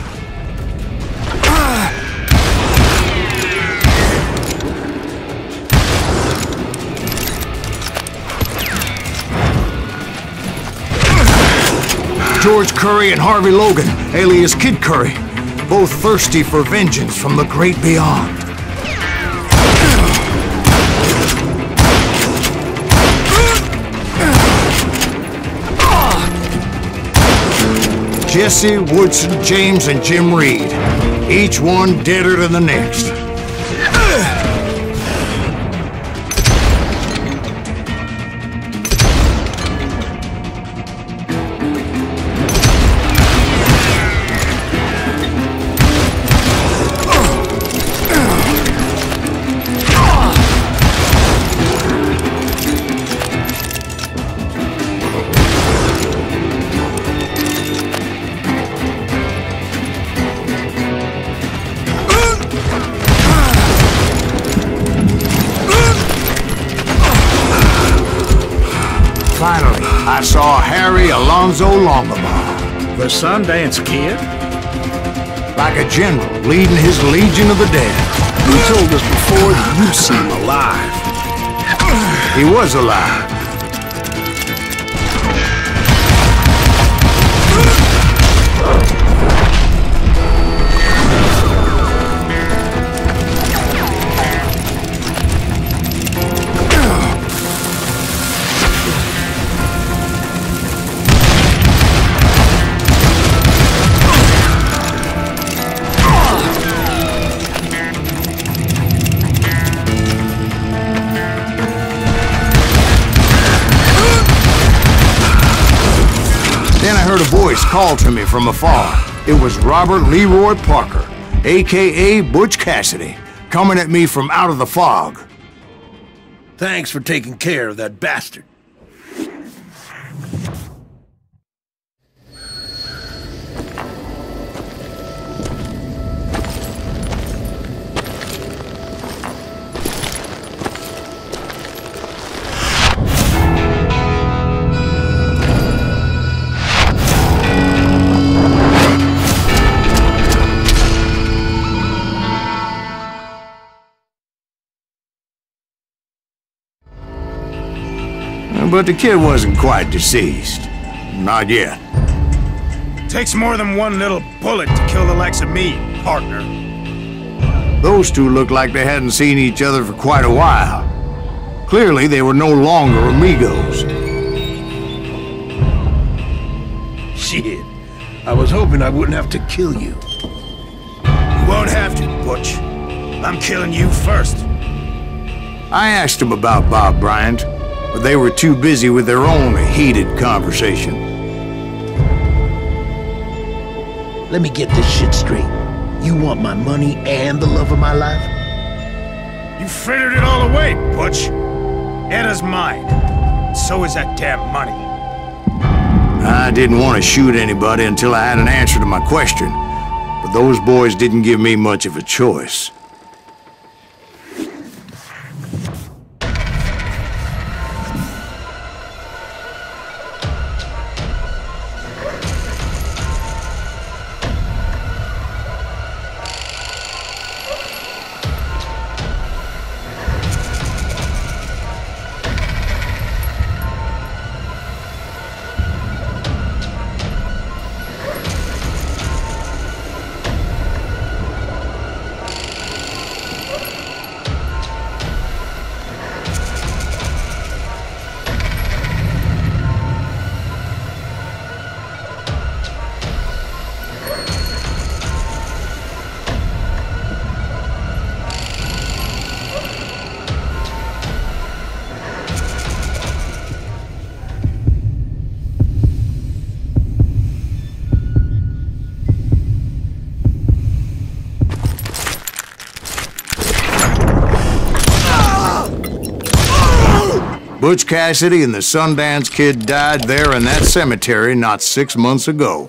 George Curry and Harvey Logan, alias Kid Curry, both thirsty for vengeance from the great beyond. Jesse, Woodson, James, and Jim Reed. Each one deader than the next. Finally, I saw Harry Alonzo Longabaugh. The Sundance Kid? Like a general leading his legion of the dead. You told us before that you seem alive. He was alive. Then I heard a voice call to me from afar. It was Robert Leroy Parker, a.k.a. Butch Cassidy, coming at me from out of the fog. Thanks for taking care of that bastard. But the kid wasn't quite deceased. Not yet. Takes more than one little bullet to kill the likes of me, partner. Those two looked like they hadn't seen each other for quite a while. Clearly, they were no longer amigos. Shit. I was hoping I wouldn't have to kill you. You won't have to, Butch. I'm killing you first. I asked them about Bob Bryant, but they were too busy with their own heated conversation. Let me get this shit straight. You want my money and the love of my life? You frittered it all away, Butch. Anna's mine. And so is that damn money. I didn't want to shoot anybody until I had an answer to my question, but those boys didn't give me much of a choice. Butch Cassidy and the Sundance Kid died there in that cemetery not 6 months ago.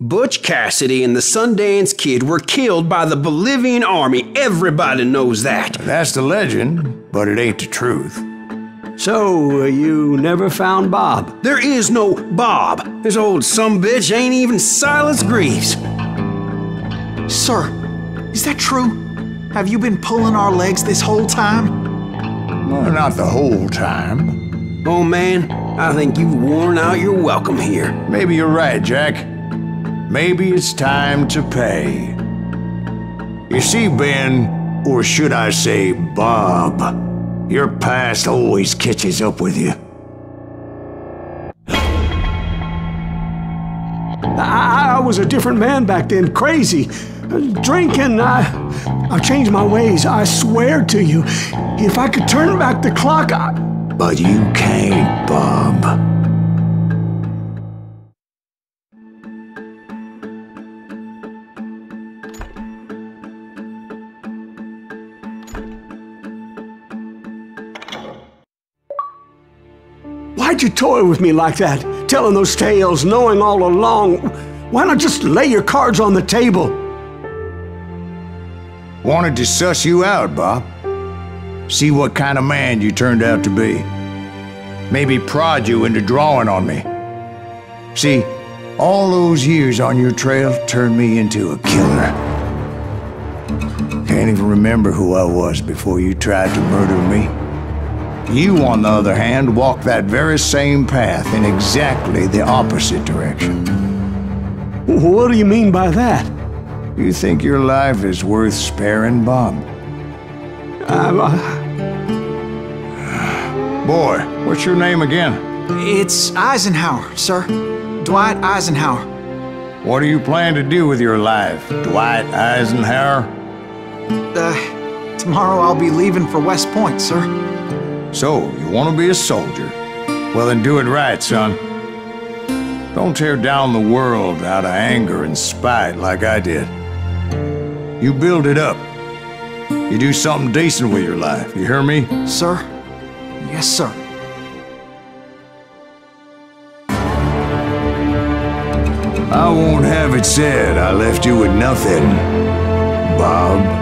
Butch Cassidy and the Sundance Kid were killed by the Bolivian army. Everybody knows that. That's the legend, but it ain't the truth. So, you never found Bob? There is no Bob. This old sumbitch ain't even Silas Greaves. Sir, is that true? Have you been pulling our legs this whole time? Well, not the whole time. Oh man, I think you've worn out your welcome here. Maybe you're right, Jack. Maybe it's time to pay. You see, Ben, or should I say Bob, your past always catches up with you. I was a different man back then, crazy. Drinking, I've changed my ways, I swear to you. If I could turn back the clock, But you can't, Bob. Why'd you toy with me like that? Telling those tales, knowing all along. Why not just lay your cards on the table? Wanted to suss you out, Bob. See what kind of man you turned out to be. Maybe prod you into drawing on me. See, all those years on your trail turned me into a killer. Can't even remember who I was before you tried to murder me. You, on the other hand, walked that very same path in exactly the opposite direction. What do you mean by that? You think your life is worth sparing, Bob? Boy, what's your name again? It's Eisenhower, sir. Dwight Eisenhower. What do you plan to do with your life, Dwight Eisenhower? Tomorrow I'll be leaving for West Point, sir. So, you want to be a soldier? Well, then do it right, son. Don't tear down the world out of anger and spite like I did. You build it up. You do something decent with your life, you hear me? Sir? Yes, sir. I won't have it said I left you with nothing, Bob.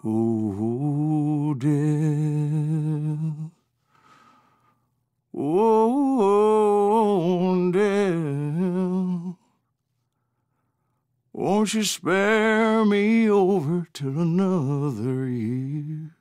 Oh, dear. Oh, dear. Won't you spare me over till another year?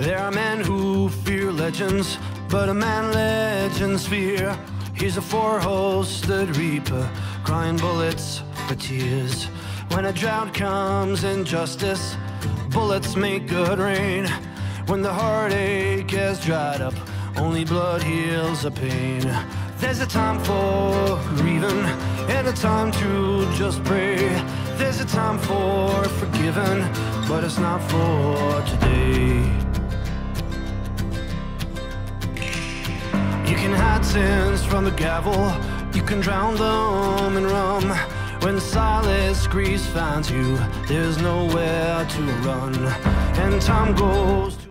There are men who fear legends, but a man legends fear. He's a four-hosted reaper, crying bullets for tears. When a drought comes in justice, bullets make good rain. When the heartache has dried up, only blood heals the pain. There's a time for grieving, and a time to just pray. There's a time for forgiving, but it's not for today. You can hide sins from the gavel, you can drown them in rum. When Silas Grease finds you, there's nowhere to run, and time goes to